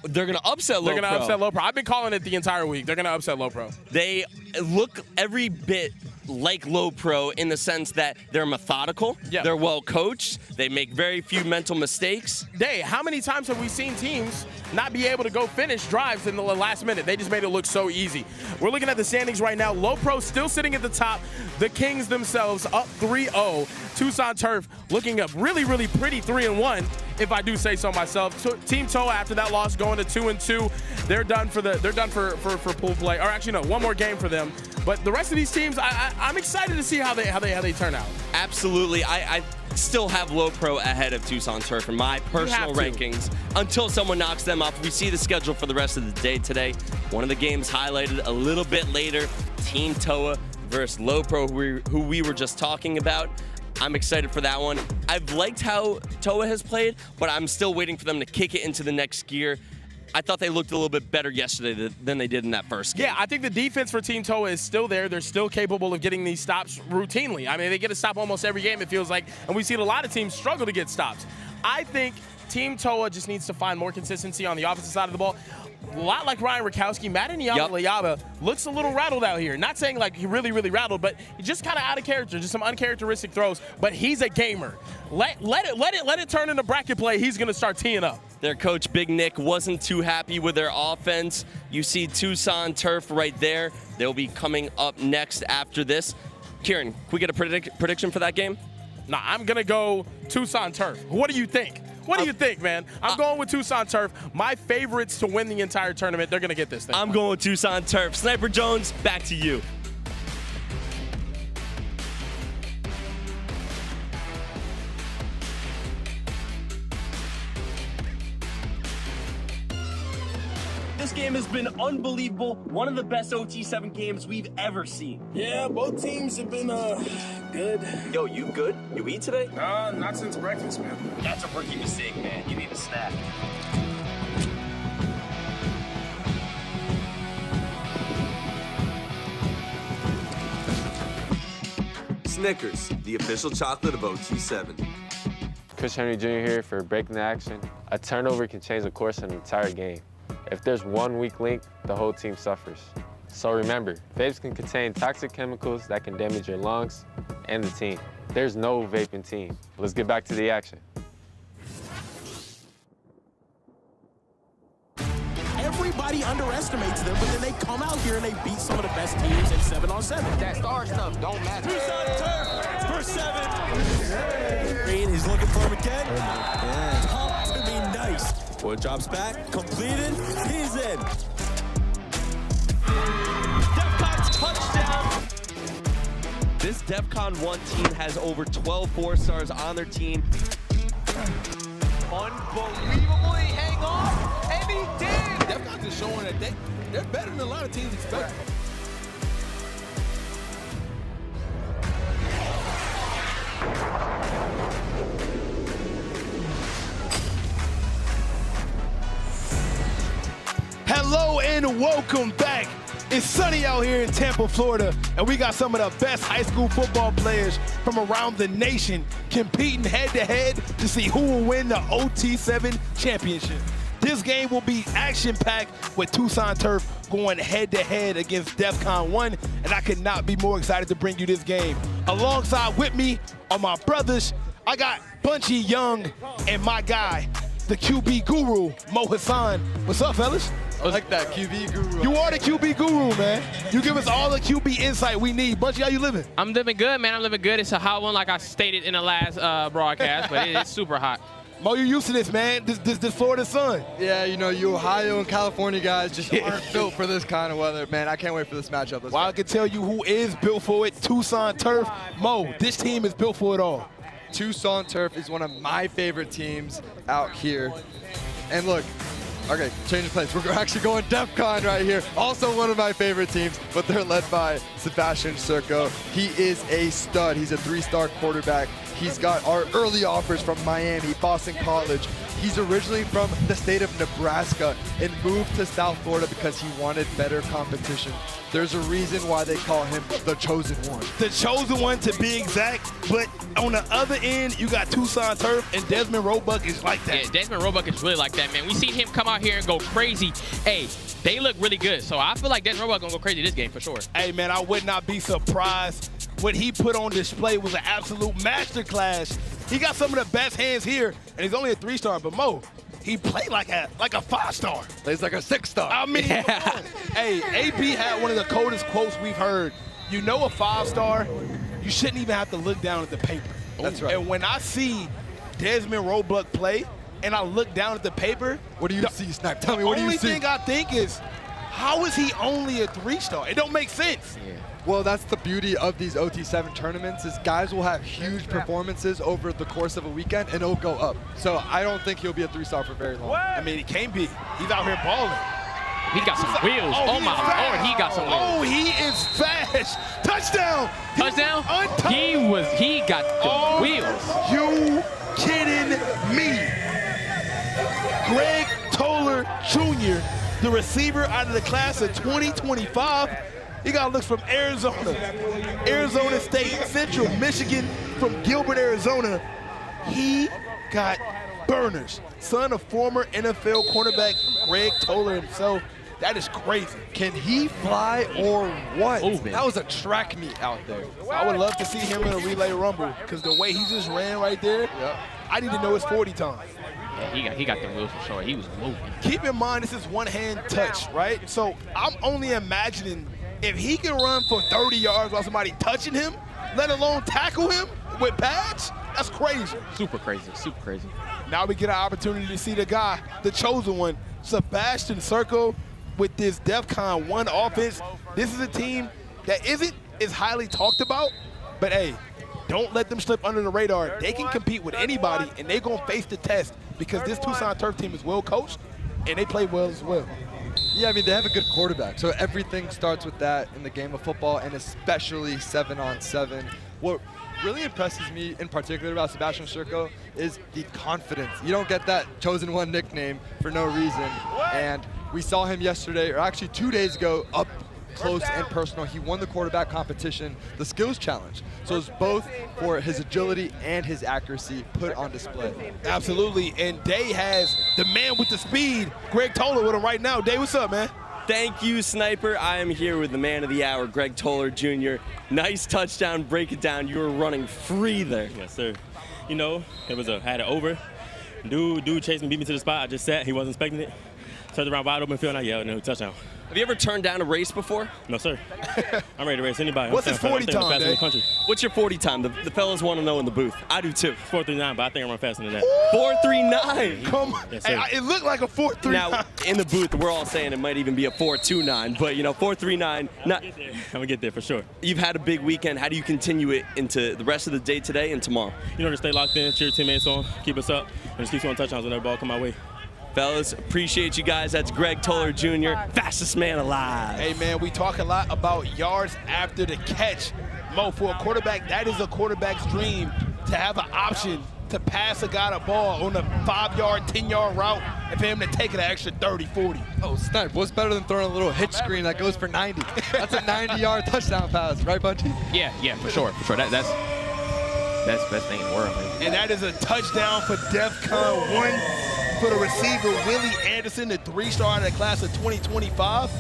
They're going to upset Low Pro. They're going to upset Low Pro. I've been calling it the entire week. They're going to upset Low Pro. They look every bit like Low Pro in the sense that they're methodical, they're well coached, they make very few mental mistakes. Day, how many times have we seen teams not be able to go finish drives in the last minute? They just made it look so easy. We're looking at the standings right now. Low Pro still sitting at the top. The Kings themselves up 3-0. Tucson Turf looking up really, really pretty 3-1, if I do say so myself. Team Toa after that loss going to 2-2. They're done for pool play. Or actually no, one more game for them. But the rest of these teams, I'm excited to see how they turn out. Absolutely. I still have Low Pro ahead of Tucson Turf in my personal rankings until someone knocks them off. We see the schedule for the rest of the day today. One of the games highlighted a little bit later, Team Toa versus Low Pro, who we were just talking about. I'm excited for that one. I've liked how Toa has played, but I'm still waiting for them to kick it into the next gear. I thought they looked a little bit better yesterday than they did in that first game. Yeah, I think the defense for Team Toa is still there. They're still capable of getting these stops routinely. I mean, they get a stop almost every game, it feels like, and we've seen a lot of teams struggle to get stops. I think Team Toa just needs to find more consistency on the offensive side of the ball. A lot like Ryan Rakowski, Madden Layaba looks a little rattled out here. Not saying like he really, really rattled, but just kind of out of character, just some uncharacteristic throws. But he's a gamer. Let it turn into bracket play. He's gonna start teeing up. Their coach, Big Nick, wasn't too happy with their offense. You see Tucson Turf right there. They'll be coming up next after this. Kieran, can we get a prediction for that game? Nah, I'm gonna go Tucson Turf. What do you think? What do you think, man? I'm going with Tucson Turf. My favorites to win the entire tournament. They're going to get this thing. I'm going with Tucson Turf. Sniper Jones, back to you. This game has been unbelievable. One of the best OT7 games we've ever seen. Yeah, both teams have been good. Yo, you good? You eat today? Not since breakfast, man. That's a rookie mistake, man. You need a snack. Snickers, the official chocolate of OT7. Chris Henry Jr. here for Breaking the Action. A turnover can change the course of an entire game. If there's one weak link, the whole team suffers. So remember, vapes can contain toxic chemicals that can damage your lungs and the team. There's no vaping team. Let's get back to the action. Everybody underestimates them, but then they come out here and they beat some of the best teams in 7-on-7. That star stuff don't matter. Tucson Turf for 7. Green, he's looking for him again. And pump to me nice. Boy drops back, completed, he's in. Defcon's touchdown. This Defcon 1 team has over 12 4-stars on their team. Unbelievably hang on, and he did. Defcon's is showing that they're better than a lot of teams expect. Hello and welcome back. It's sunny out here in Tampa, Florida, and we got some of the best high school football players from around the nation competing head-to-head to see who will win the OT7 championship. This game will be action-packed with Tucson Turf going head-to-head against Defcon 1, and I could not be more excited to bring you this game. Alongside with me are my brothers. I got Bunchy Young and my guy, the QB guru, Mo Hassan. What's up, fellas? I like that, QB guru. You are the QB guru, man. You give us all the QB insight we need. Bunchy, how you living? I'm living good, man. I'm living good. It's a hot one, like I stated in the last broadcast, but it's super hot. Mo, you used to this, man. This Florida sun. Yeah, you know, you Ohio and California guys just aren't built for this kind of weather. Man, I can't wait for this matchup. Well, I can tell you who is built for it, Tucson Turf. Mo, this team is built for it all. Tucson Turf is one of my favorite teams out here. And look, okay, change of place. We're actually going Defcon right here. Also one of my favorite teams, but they're led by Sebastian Serco. He is a stud. He's a 3-star quarterback. He's got our early offers from Miami, Boston College. He's originally from the state of Nebraska and moved to South Florida because he wanted better competition. There's a reason why they call him the chosen one. The chosen one, to be exact, but on the other end, you got Tucson Turf, and Desmond Roebuck is like that. Yeah, Desmond Roebuck is really like that, man. We seen him come out here and go crazy. Hey, they look really good, so I feel like Desmond Roebuck gonna go crazy this game for sure. Hey, man, I would not be surprised. What he put on display was an absolute masterclass. He got some of the best hands here, and he's only a 3-star, but Mo, he played like a 5-star. Plays like a 6-star. I mean, hey, AB had one of the coldest quotes we've heard. You know, a 5-star, you shouldn't even have to look down at the paper. That's right. And when I see Desmond Roebuck play, and I look down at the paper, what do you see, Snipe? Tell me, what do you see? The only thing I think is, how is he only a 3-star? It don't make sense. Yeah. Well, that's the beauty of these OT7 tournaments is guys will have huge performances over the course of a weekend, and it'll go up. So I don't think he'll be a 3-star for very long. I mean, he can't be. He's out here balling. He got some wheels. Oh my Lord, he got some wheels. Oh, he is fast. Touchdown. Touchdown? He got the wheels. You kidding me? Greg Toller Jr., the receiver out of the class of 2025. He got looks from Arizona, Arizona State, Central Michigan, from Gilbert, Arizona. He got burners. Son of former NFL cornerback Greg Toller himself. That is crazy. Can he fly or what? Oh, that was a track meet out there. I would love to see him in a relay rumble because the way he just ran right there, I need to know his 40 time. Yeah, he got the wheels for sure. He was moving. Keep in mind, this is one-hand touch, right? So I'm only imagining if he can run for 30 yards while somebody touching him, let alone tackle him with pads, that's crazy. Super crazy, super crazy. Now we get an opportunity to see the guy, the chosen one, Sebastian Serco, with this Defcon 1 offense. This is a team that isn't as highly talked about, but hey, don't let them slip under the radar. They can compete with anybody, and they're going to face the test because this Tucson Turf team is well coached, and they play well as well. Yeah, I mean, they have a good quarterback, so everything starts with that in the game of football, and especially 7-on-7. What really impresses me in particular about Sebastian Serco is the confidence. You don't get that chosen one nickname for no reason, and we saw him yesterday, or actually 2 days ago, up close and personal. He won the quarterback competition, the skills challenge. So it's both for his agility and his accuracy put on display. Absolutely, and Day has the man with the speed, Greg Toller, with him right now. Day, what's up, man? Thank you, Sniper. I am here with the man of the hour, Greg Toller Jr. Nice touchdown, break it down. You were running free there. Yes, sir. You know, I had it over. Dude chased me, beat me to the spot. I just sat. He wasn't expecting it. turned around wide open field, and I yelled, no, touchdown. Have you ever turned down a race before? No, sir. I'm ready to race anybody. What's his 40 time, fastest in the country. What's your 40 time? The fellas want to know in the booth. I do too. 4.39, but I think I run faster than that. 4.39. Come on. Yes, sir. Hey, it looked like a 4.39. Now, in the booth, we're all saying it might even be a 4.29, but, 4.39. I'm going to get there for sure. You've had a big weekend. How do you continue it into the rest of the day today and tomorrow? Just stay locked in, cheer your teammates on, keep us up, and just keep scoring touchdowns whenever the ball come my way. Fellas, appreciate you guys. That's Greg Toller Jr., fastest man alive. Hey, man, we talk a lot about yards after the catch. Mo, for a quarterback, that is a quarterback's dream to have an option to pass a guy the ball on a 5-yard, 10-yard route and for him to take it an extra 30, 40. Oh, Snipe, what's better than throwing a little hitch screen that goes for 90? That's a 90-yard touchdown pass, right, Bunchy? Yeah, for sure. That's the best thing in the world, man. And that is a touchdown for Defcon 1 for the receiver, Willie Anderson, the 3-star out of the class of 2025.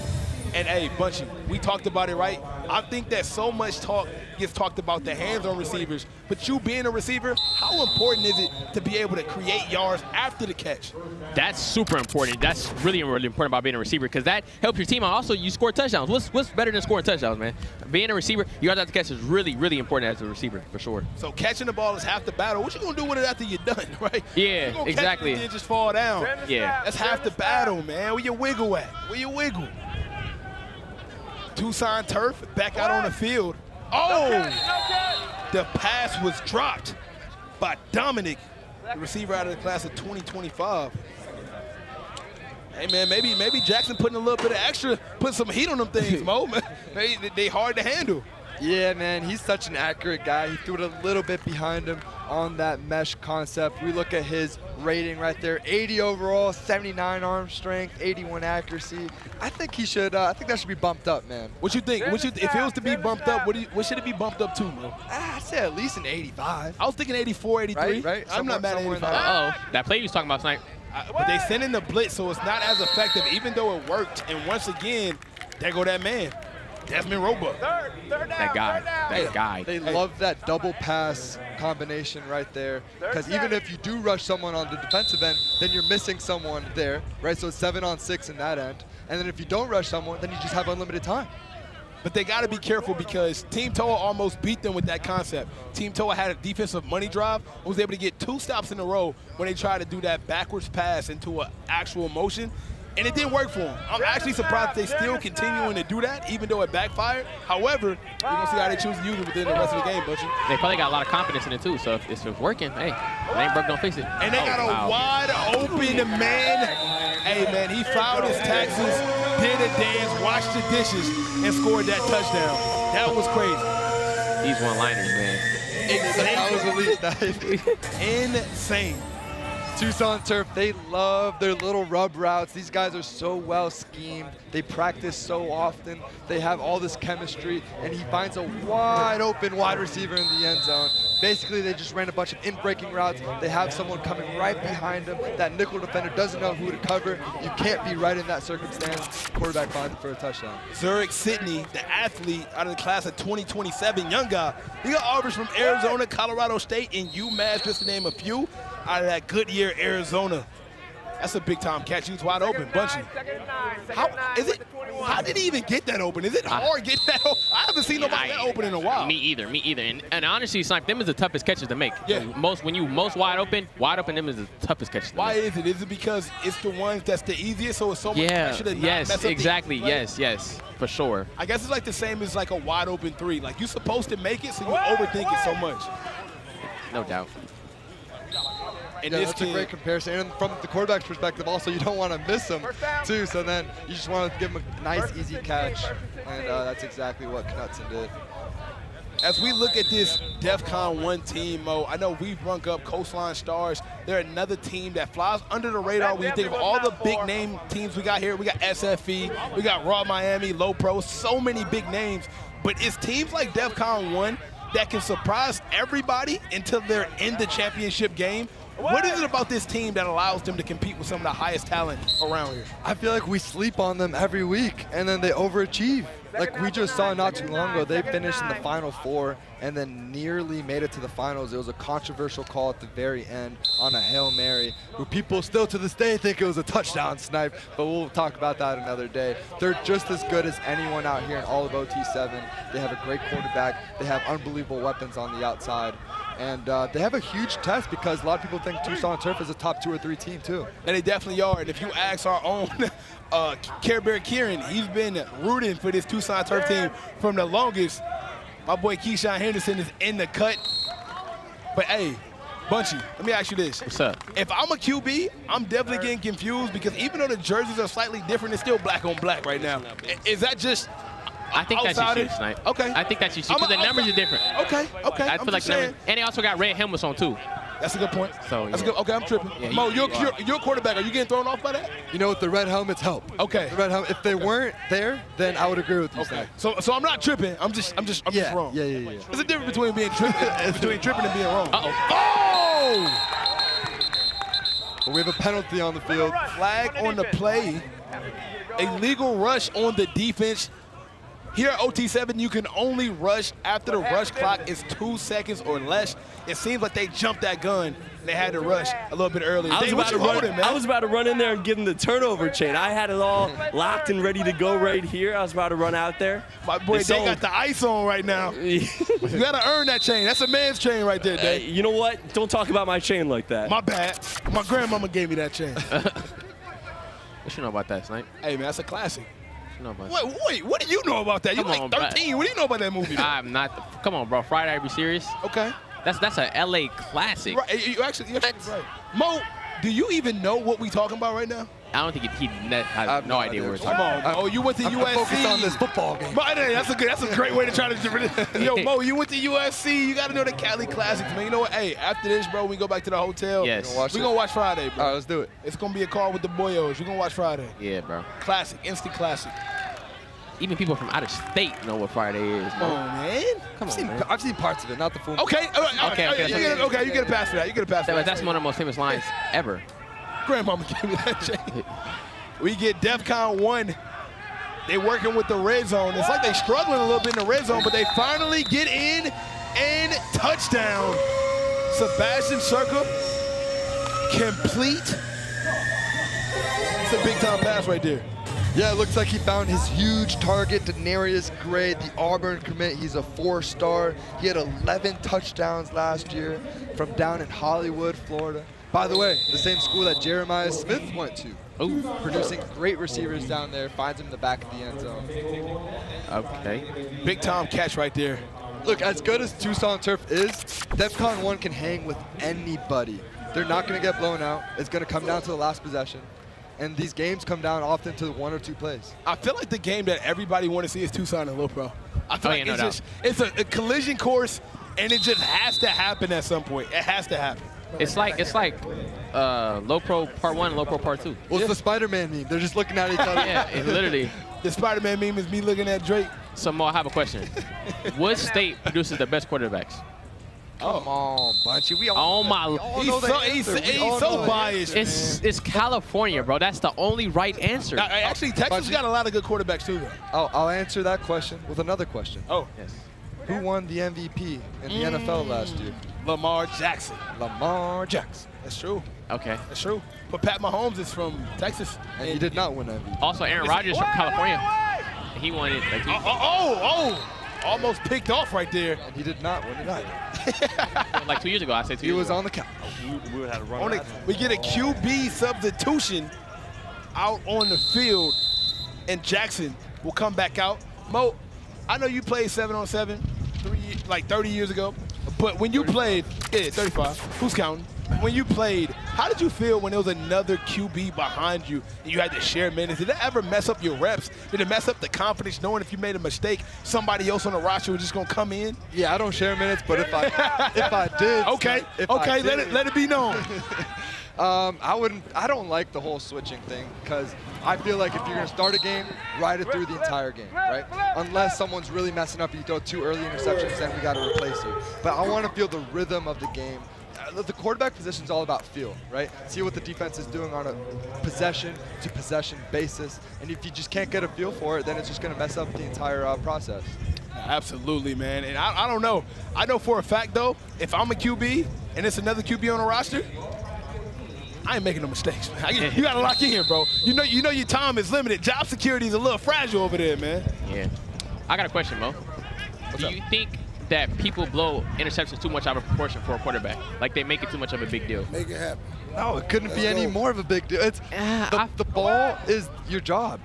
And hey, Bunchy, we talked about it, right? I think that so much talk gets talked about the hands-on receivers, but you being a receiver, how important is it to be able to create yards after the catch? That's super important. That's really, really important about being a receiver because that helps your team out. Also, you score touchdowns. What's better than scoring touchdowns, man? Being a receiver, yards after the catch is really, really important as a receiver, for sure. So catching the ball is half the battle. What you gonna do with it after you're done, right? Yeah, you exactly. Catch it and just fall down. Yeah. That's half the battle, man. Where you wiggle at? Where you wiggle? Tucson turf back out on the field. Oh! The pass was dropped by Dominic, the receiver out of the class of 2025. Hey, man, maybe Jackson putting a little bit of extra, put some heat on them things, Mo. They hard to handle. Yeah, man, he's such an accurate guy. He threw it a little bit behind him on that mesh concept. We look at his rating right there, 80 overall, 79 arm strength, 81 accuracy. I think he should. I think that should be bumped up, man. What you think? If it was to be bumped up, what should it be bumped up to, Mo? I'd say at least an 85. I was thinking 84, 83. Right? I'm not mad at 85. Uh-oh, that play you was talking about, Snipe. But they sent in the blitz, so it's not as effective, even though it worked. And once again, there go that man, Desmond Roebuck. That guy. They love that double pass combination right there. Because even if you do rush someone on the defensive end, then you're missing someone there, right? So it's 7-on-6 in that end. And then if you don't rush someone, then you just have unlimited time. But they got to be careful because Team Toa almost beat them with that concept. Team Toa had a defensive money drive and was able to get 2 stops in a row when they tried to do that backwards pass into an actual motion. And it didn't work for them. I'm actually surprised they still continuing to do that, even though it backfired. However, we're going to see how they choose to use it within the rest of the game, Butchie. They probably got a lot of confidence in it, too. So if it's working, hey, it ain't broke, don't fix it. And they got a wide open man. Hey, man, he filed his taxes, did a dance, washed the dishes, and scored that touchdown. That was crazy. These one-liners, man. That was elite night. Insane. Tucson turf, they love their little rub routes. These guys are so well schemed. They practice so often. They have all this chemistry, and he finds a wide open wide receiver in the end zone. Basically, they just ran a bunch of in-breaking routes. They have someone coming right behind them. That nickel defender doesn't know who to cover. You can't be right in that circumstance. Quarterback finds it for a touchdown. Zurich Sidney, the athlete out of the class of 2027, young guy. He got offers from Arizona, Colorado State, and UMass, just to name a few, out of that Goodyear, Arizona. That's a big-time catch. He was wide open. Bunchy. How did he even get that open? Is it hard getting that open? I haven't seen nobody that open in a while. Me either. And honestly, Snipe, them is the toughest catches to make. Yeah. When you most wide open, them is the toughest catches to make. Why is it? Is it because it's the ones that's the easiest, so it's so much pressure to not mess up exactly. Yes, for sure. I guess it's like the same as like a wide open 3. Like, you're supposed to make it, so you overthink it so much. No doubt. And that's a great comparison. And from the quarterback's perspective, also, you don't want to miss him, too. So then you just want to give him a nice, easy catch. And that's exactly what Knutson did. As we look at this Defcon 1 team, Mo, I know we've rung up Coastline Stars. They're another team that flies under the radar when you think of all the big-name teams we got here. We got SFE, we got Raw Miami, Low Pro, so many big names. But it's teams like Defcon 1 that can surprise everybody until they're in the championship game. What is it about this team that allows them to compete with some of the highest talent around here? I feel like we sleep on them every week, and then they overachieve. like we just saw not too long ago, they finished in the Final Four and then nearly made it to the finals. It was a controversial call at the very end on a Hail Mary, where people still to this day think it was a touchdown snipe, but we'll talk about that another day. They're just as good as anyone out here in all of OT7. They have a great quarterback. They have unbelievable weapons on the outside. And they have a huge test because a lot of people think Tucson Turf is a top 2 or 3 team too. And they definitely are. And if you ask our own Care Bear Kieran, he's been rooting for this Tucson Turf team from the longest. My boy Keyshawn Henderson is in the cut. But hey, Bunchy, let me ask you this. What's up? If I'm a QB, I'm definitely getting confused because even though the jerseys are slightly different, it's still black on black right now. Is that just I think that's your shoe, Snipe. Okay. I think that's your shoe because the numbers are different. Okay, okay. I feel like the numbers, and they also got red helmets on too. That's a good point. So that's a good. Okay, I'm tripping. Yeah, Mo, you're a quarterback. Are you getting thrown off by that? You know what? The red helmets help. Okay. The red helmet. If they weren't there, then I would agree with you. Okay. So I'm not tripping. I'm just wrong. Yeah. There's a difference between being tripping and being wrong. Oh! But we have a penalty on the field. Flag on the play. Illegal rush on the defense. Here at OT7, you can only rush after the rush clock is 2 seconds or less. It seems like they jumped that gun. They had to rush a little bit earlier. I was about to run in there and give them the turnover chain. I had it all locked and ready to go right here. I was about to run out there. My boy, they got the ice on right now. You got to earn that chain. That's a man's chain right there, Dave. You know what? Don't talk about my chain like that. My bad. My grandmama gave me that chain. What you know about that, Snipe? Hey, man, that's a classic. Wait, what do you know about that? You're like 13. Bro. What do you know about that movie? I'm not. Come on, bro. Friday, be serious. Okay. That's a LA classic. Right. You're actually right. Mo, do you even know what we talking about right now? I don't think he has no idea what we're talking about. Come on, Mo. You went to USC. Focus on this football game. But that's a great way to try to. Yo, Mo, you went to USC. You got to know the Cali Classics, man. You know what? Hey, after this, bro, we go back to the hotel. Yes. We're going to watch Friday, bro. All right, let's do it. It's going to be a call with the boyos. We're going to watch Friday. Yeah, bro. Classic. Instant classic. Even people from out of state know what Friday is. Come on, man. I've seen parts of it, not the full. Okay. Okay. You get a pass for that. You get a pass for that. That's one of the most famous lines ever. Grandmama gave me that chain. We get Defcon 1. They working with the red zone. It's like they struggling a little bit in the red zone, but they finally get in and touchdown. Sebastian Circa complete. It's a big time pass right there. Yeah, it looks like he found his huge target, Denarius Gray, the Auburn commit. He's a 4-star. He had 11 touchdowns last year from down in Hollywood, Florida. By the way, the same school that Jeremiah Smith went to. Ooh. Producing great receivers down there, finds him in the back of the end zone. Okay. Big time catch right there. Look, as good as Tucson Turf is, Defcon 1 can hang with anybody. They're not going to get blown out. It's going to come down to the last possession. And these games come down often to 1 or 2 plays. I feel like the game that everybody want to see is Tucson and Low Pro. I feel like it's a collision course, and it just has to happen at some point. It has to happen. It's like Low Pro Part 1 and Low Pro Part 2. Well, it's the Spider-Man meme. They're just looking at each other. Yeah, it's literally. The Spider-Man meme is me looking at Drake. So, Mo, I have a question. What state produces the best quarterbacks? Come on, Bunchy. We all He's so biased. It's California, bro. That's the only right answer. Actually, Texas got a lot of good quarterbacks, too, though. I'll answer that question with another question. Oh. Yes. Who won the MVP in the NFL last year? Lamar Jackson. Lamar Jackson. That's true. Okay. That's true. But Pat Mahomes is from Texas. And he did not win MVP. Also, Aaron Rodgers from California. He won it like 2 years ago. Almost picked off right there. And he did not win it either. Like 2 years ago, I said 2 years ago. He was on the couch. We would have to run we get a QB substitution out on the field, and Jackson will come back out. Mo, I know you played 7-on-7 30 years ago, but when you played, 35, who's counting? When you played, how did you feel when there was another QB behind you and you had to share minutes? Did that ever mess up your reps? Did it mess up the confidence knowing if you made a mistake, somebody else on the roster was just gonna come in? Yeah, I don't share minutes, but if I did, let it be known. I don't like the whole switching thing because I feel like if you're going to start a game, ride it through the entire game, right? Unless someone's really messing up and you throw 2 early interceptions, then we got to replace you. But I want to feel the rhythm of the game. the quarterback position is all about feel, right? See what the defense is doing on a possession-to-possession basis, and if you just can't get a feel for it, then it's just going to mess up the entire process. Absolutely, man. And I don't know. I know for a fact, though, if I'm a QB and it's another QB on the roster, I ain't making no mistakes, man. You got to lock in, bro. You know your time is limited. Job security is a little fragile over there, man. Yeah. I got a question, Mo. Do you think that people blow interceptions too much out of proportion for a quarterback? Like they make it too much of a big deal? Make it happen. No, it couldn't be any more of a big deal. It's the ball is your job.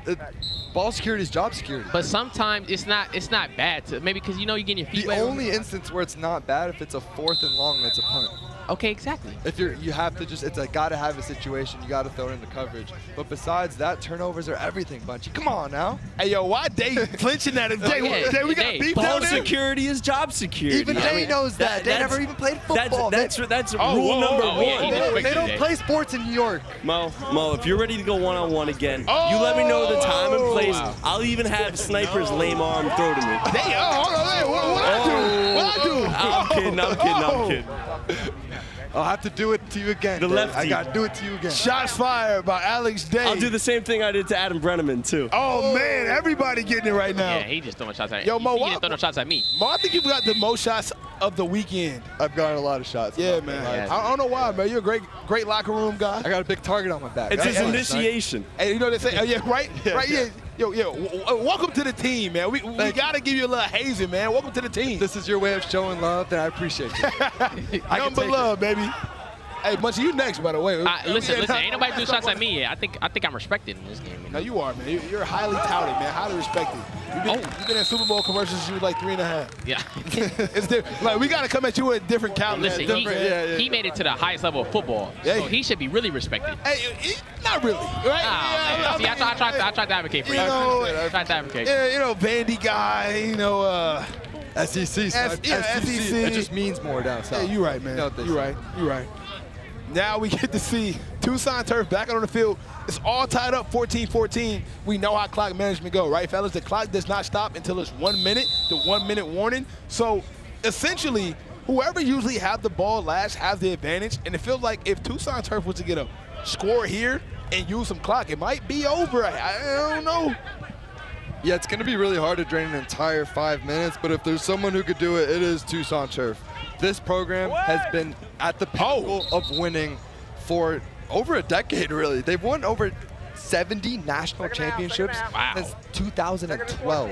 Ball security is job security. But sometimes it's not bad to maybe because you're getting your feet wet. The only instance where it's not bad if it's a 4th and long and it's a punt. Okay, exactly. If you have to it's a gotta have a situation, you gotta throw it into coverage. But besides that, turnovers are everything, Bunchy. Come on now. Hey yo, why Day clinching that? Day, we got beef down there. Ball security is job security. Even Day knows that. They never even played football. That's rule number one. Yeah, they don't play sports in New York. Mo, if you're ready to go one-on-one again, you let me know the time and place. I'll even have Sniper's lame arm throw to me. Hey, hold on, hey, what I do? I'm kidding. I'll have to do it to you again. The lefty. I got to do it to you again. Shots fired by Alex Day. I'll do the same thing I did to Adam Brenneman, too. Oh, man, everybody getting it right now. Yeah, he just throwing shots at Yo, Mo, he just throwing shots at me. Mo, I think you've got the most shots of the weekend. I've gotten a lot of shots. Yeah, man. I don't know why, man. You're a great locker room guy. I got a big target on my back. It's his initiation. Hey, you know what they say? Oh, yeah, right? Yeah. Yo, welcome to the team, man. We got to give you a little hazing, man. Welcome to the team. This is your way of showing love, then I appreciate you. Nothing but love, baby. Hey, Bunchy, you next, by the way. Listen, ain't nobody doing shots at me yet. I think I'm respected in this game. No, you are, man. You're highly touted, man. Highly respected. You've been in Super Bowl commercials since you were like 3.5. Yeah. It's different. Like, we got to come at you with a different caliber. Listen, he made it to the highest level of football, so he should be really respected. Hey, not really, right? I tried to advocate for you. I tried to advocate. Yeah, Vandy guy, SEC. SEC. It just means more down south. Yeah, you're right, man. You're right. Now we get to see Tucson Turf back out on the field. It's all tied up 14-14. We know how clock management go, right, fellas? The clock does not stop until it's 1 minute, the 1 minute warning. So essentially, whoever usually have the ball last has the advantage. And it feels like if Tucson Turf was to get a score here and use some clock, it might be over. I don't know. Yeah, it's going to be really hard to drain an entire 5 minutes, but if there's someone who could do it, it is Tucson Turf. This program has been at the pinnacle of winning for over a decade, really. They've won over 70 national championships since 2012.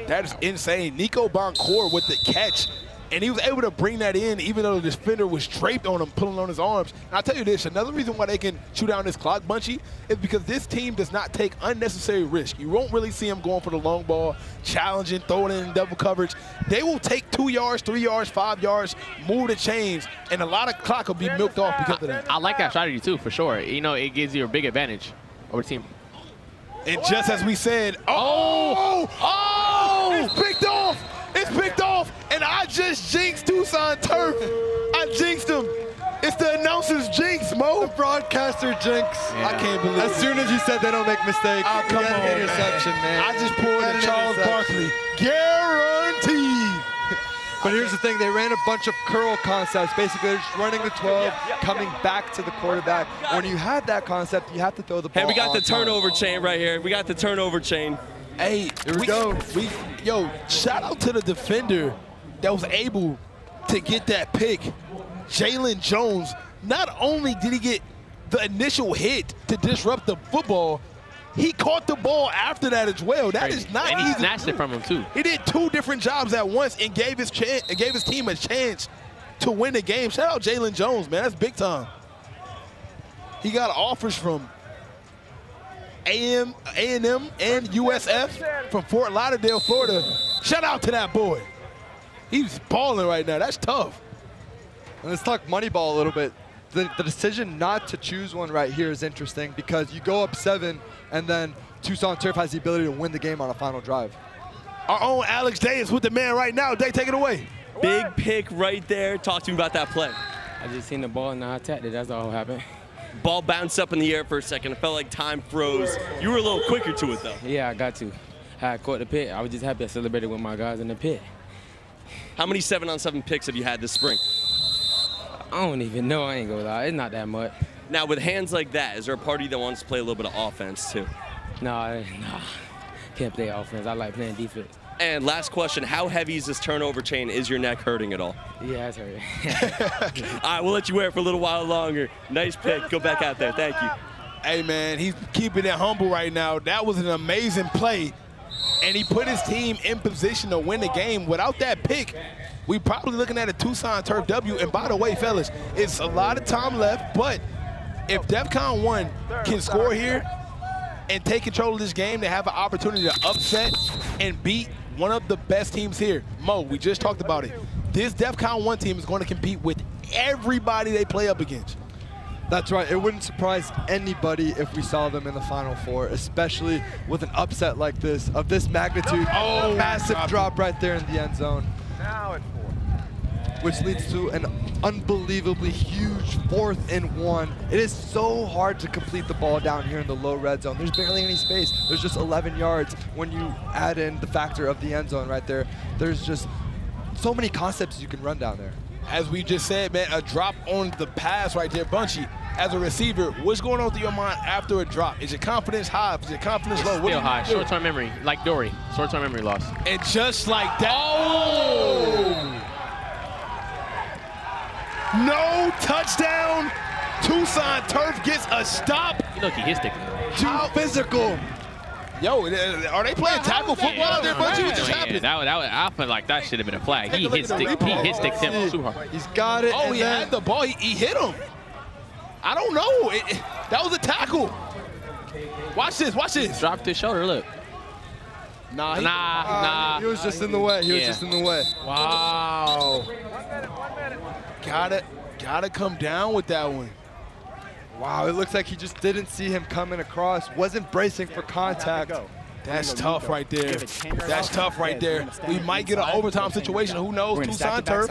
That is insane. Nico Boncourt with the catch, and he was able to bring that in even though the defender was draped on him, pulling on his arms. And I'll tell you this, another reason why they can chew down this clock, Bunchy, is because this team does not take unnecessary risk. You won't really see them going for the long ball, challenging, throwing it in double coverage. They will take 2 yards, 3 yards, 5 yards, move the chains, and a lot of clock will be milked off because of that. I like that strategy too, for sure. It gives you a big advantage over the team. And just as we said, it's picked off! It's picked off, and I just jinxed Tucson Turf. I jinxed him. It's the announcer's jinx, Mo. The broadcaster jinx. Yeah. I can't believe it. As soon as you said they don't make mistakes, come on, interception, man. I just pulled a Charles Barkley. Guaranteed. But here's the thing, they ran a bunch of curl concepts. Basically, they're just running the 12, coming back to the quarterback. When you have that concept, you have to throw the ball. Hey, we got the turnover chain right here. We got the turnover chain. Hey, here we go. Yo, shout out to the defender that was able to get that pick. Jalen Jones, not only did he get the initial hit to disrupt the football, he caught the ball after that as well. That is not easy. And he snatched it from him too. He did 2 different jobs at once and gave his team a chance to win the game. Shout out Jalen Jones, man. That's big time. He got offers from A&M and USF from Fort Lauderdale, Florida. Shout out to that boy. He's balling right now. That's tough. And let's talk Moneyball a little bit. The decision not to choose one right here is interesting because you go up 7 and then Tucson Turf has the ability to win the game on a final drive. Our own Alex Day is with the man right now. Day, take it away. Big pick right there. Talk to me about that play. I just seen the ball and I attacked it. That's all happened. Ball bounced up in the air for a second. It felt like time froze. You were a little quicker to it, though. Yeah, I got to. I caught the pit. I was just happy I celebrated with my guys in the pit. How many 7-on-7 picks have you had this spring? I don't even know. I ain't gonna lie. It's not that much. Now, with hands like that, is there a party that wants to play a little bit of offense, too? Nah. Can't play offense. I like playing defense. And last question, how heavy is this turnover chain? Is your neck hurting at all? Yeah, it's hurting. All right, we'll let you wear it for a little while longer. Nice pick. Go back out there. Thank you. Hey, man, he's keeping it humble right now. That was an amazing play, and he put his team in position to win the game. Without that pick, we probably looking at a Tucson Turf W. And by the way, fellas, it's a lot of time left, but if Defcon 1 can score here and take control of this game, they have an opportunity to upset and beat one of the best teams here. Mo, we just talked about it. This Defcon 1 team is going to compete with everybody they play up against. That's right. It wouldn't surprise anybody if we saw them in the Final Four, especially with an upset like this, of this magnitude. Oh, massive drop right there in the end zone. Now it's 4. Which leads to an unbelievably huge 4th and 1. It is so hard to complete the ball down here in the low red zone. There's barely any space. There's just 11 yards when you add in the factor of the end zone right there. There's just so many concepts you can run down there. As we just said, man, a drop on the pass right there. Bunchy, as a receiver, what's going on through your mind after a drop? Is your confidence high? Is your confidence low? Still high. Short-term memory, like Dory. Short-term memory loss. And just like that. Oh! No touchdown. Tucson Turf gets a stop. You look, he hit stick. Too physical. Yo, are they playing tackle football out there, Bunchy? What just happened? I feel like that should have been a flag. He hit sticked him too hard. He's got it. Oh, he had the ball. He hit him. I don't know. That was a tackle. Watch this. Watch this. Dropped his shoulder. Look. Nah. He was just in the way. He was just in the way. Wow. 1 minute. Gotta come down with that one. Wow, it looks like he just didn't see him coming across. Wasn't bracing for contact. That's tough right there. That's tough right there. We might get an overtime situation. Who knows? Tucson Turf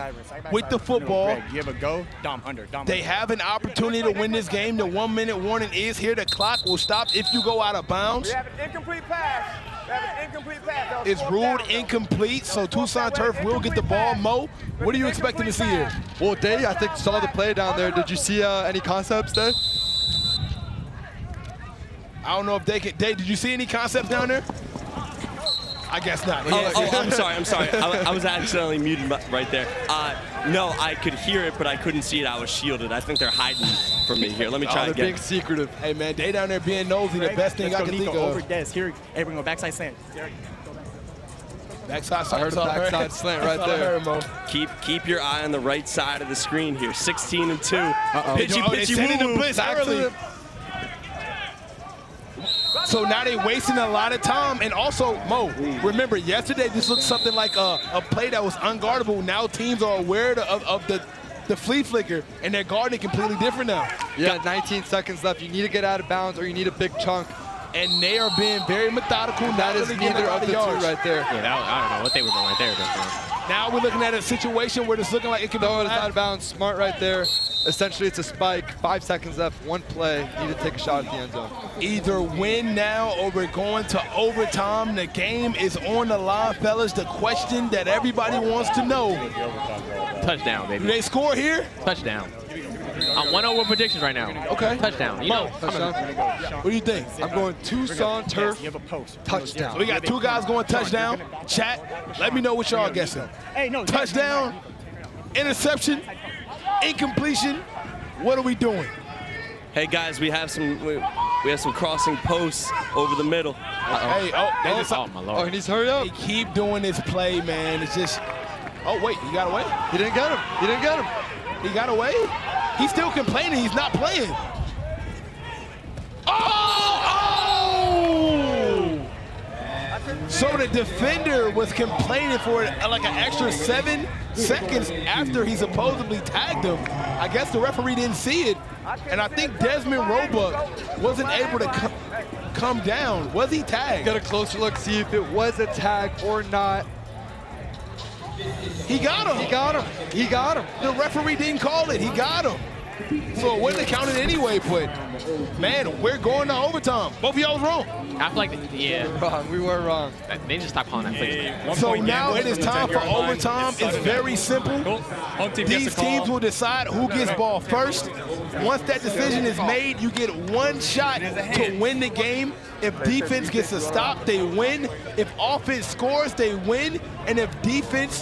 with the football. Give a go. Dom under. They have an opportunity to win this game. The 1-minute warning is here. The clock will stop if you go out of bounds. We have an incomplete pass. It's ruled incomplete, so Tucson Turf will get the ball. Mo, what are you expecting to see here? Well, Day, I think, saw the play down there. Did you see any concepts, Day? I don't know if Day, did you see any concepts down there? I guess not. I'm sorry. I was accidentally muted right there. No, I could hear it, but I couldn't see it. I was shielded. I think they're hiding from me here. Let me try they're again. being secretive. Hey, man, they down there being nosy. The best thing I can think of. Over Des. Here, everyone go backside slant. Backside slant. I heard a backside slant right there. Keep your eye on the right side of the screen here. 16 and 2. Pitchy, sending the blitz early. So now they're wasting a lot of time. And also, Mo, remember, yesterday this looked something like a play that was unguardable. Now teams are aware of the flea flicker, and they're guarding it completely different now. Yeah, 19 seconds left. You need to get out of bounds or you need a big chunk. And they are being very methodical. That is neither of the two right there. Yeah, I don't know what they were doing right there. Now we're looking at a situation where it's looking like it could be out of bounds. Smart right there. Essentially, it's a spike. 5 seconds left. 1 play. Need to take a shot at the end zone. Either win now or we're going to overtime. The game is on the line, fellas. The question that everybody wants to know. Touchdown, baby. Do they score here? Touchdown. I'm 1-0 predictions right now. Okay. Touchdown. You know. What do you think? I'm going Tucson Turf touchdown. So we got 2 guys going touchdown. Chat, let me know what y'all guessing. Touchdown, interception, incompletion. What are we doing? Hey guys, we have some crossing posts over the middle. Hey, my Lord. Oh, he needs to hurry up. They keep doing this play, man. It's just, oh wait, he got away? He didn't get him. He didn't get him. He got away? He's still complaining he's not playing. Oh! So the defender was complaining for like an extra 7 seconds after he supposedly tagged him. I guess the referee didn't see it. And I think Desmond Roebuck wasn't able to come down. Was he tagged? Get a closer look, see if it was a tag or not. He got him. He got him. He got him. The referee didn't call it. He got him. So it wouldn't have counted anyway, but man, we're going to overtime. Both of y'all was wrong. I feel like, yeah. Wrong. We were wrong. They just stopped calling that flick. So now it is time for overtime. It's very simple. These teams will decide who gets ball first. Once that decision is made, you get one shot to win the game. If defense gets a stop, they win. If offense scores, they win. And if defense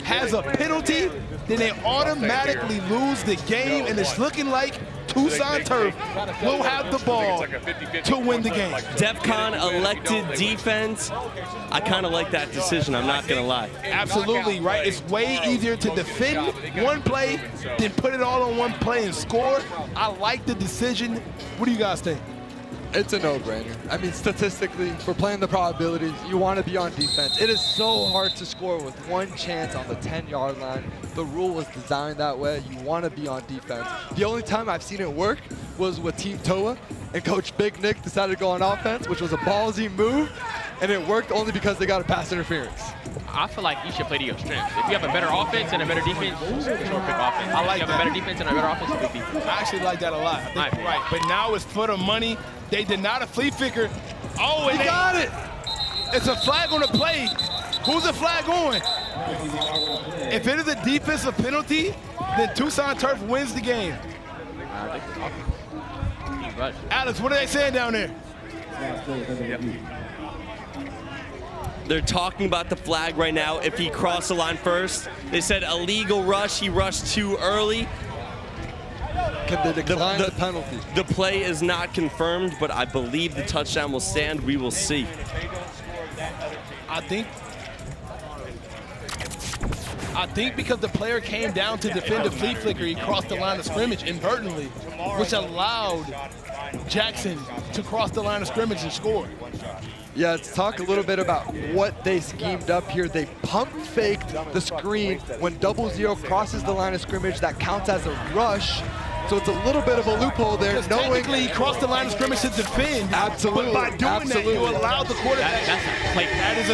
has a penalty, then they automatically lose the game. And it's looking like Tucson Turf will have the ball to win the game. Defcon elected defense. I kind of like that decision, I'm not going to lie. Absolutely, right? It's way easier to defend one play than put it all on one play and score. I like the decision. What do you guys think? It's a no-brainer. I mean, statistically, for playing the probabilities, you want to be on defense. It is so hard to score with one chance on the 10-yard line. The rule was designed that way. You want to be on defense. The only time I've seen it work was with Team TOA, and Coach Big Nick decided to go on offense, which was a ballsy move, and it worked only because they got a pass interference. I feel like you should play to your strengths. If you have a better offense and a better defense, you should pick offense. I like if you have a better defense and a better offense, you pick defense. I actually like that a lot. I think you're right. But now it's for the money. They did not a flea flicker. Oh, and he got it. It's a flag on the play. Who's the flag on? If it is a defensive penalty, then Tucson Turf wins the game. Alex, what are they saying down there? They're talking about the flag right now. If he crossed the line first, they said illegal rush. He rushed too early. Can they decline the penalty? The play is not confirmed, but I believe the touchdown will stand. We will see. I think because the player came down to defend a flea flicker, he crossed the line of scrimmage inadvertently, which allowed Jackson to cross the line of scrimmage and score. Yeah, let's talk a little bit about what they schemed up here. They pump faked the screen. When 00 crosses the line of scrimmage, that counts as a rush. So it's a little bit of a loophole there. Technically, he crossed the line of scrimmage to defend. Absolutely. But by doing that, you allow the quarterback. That's a play. That is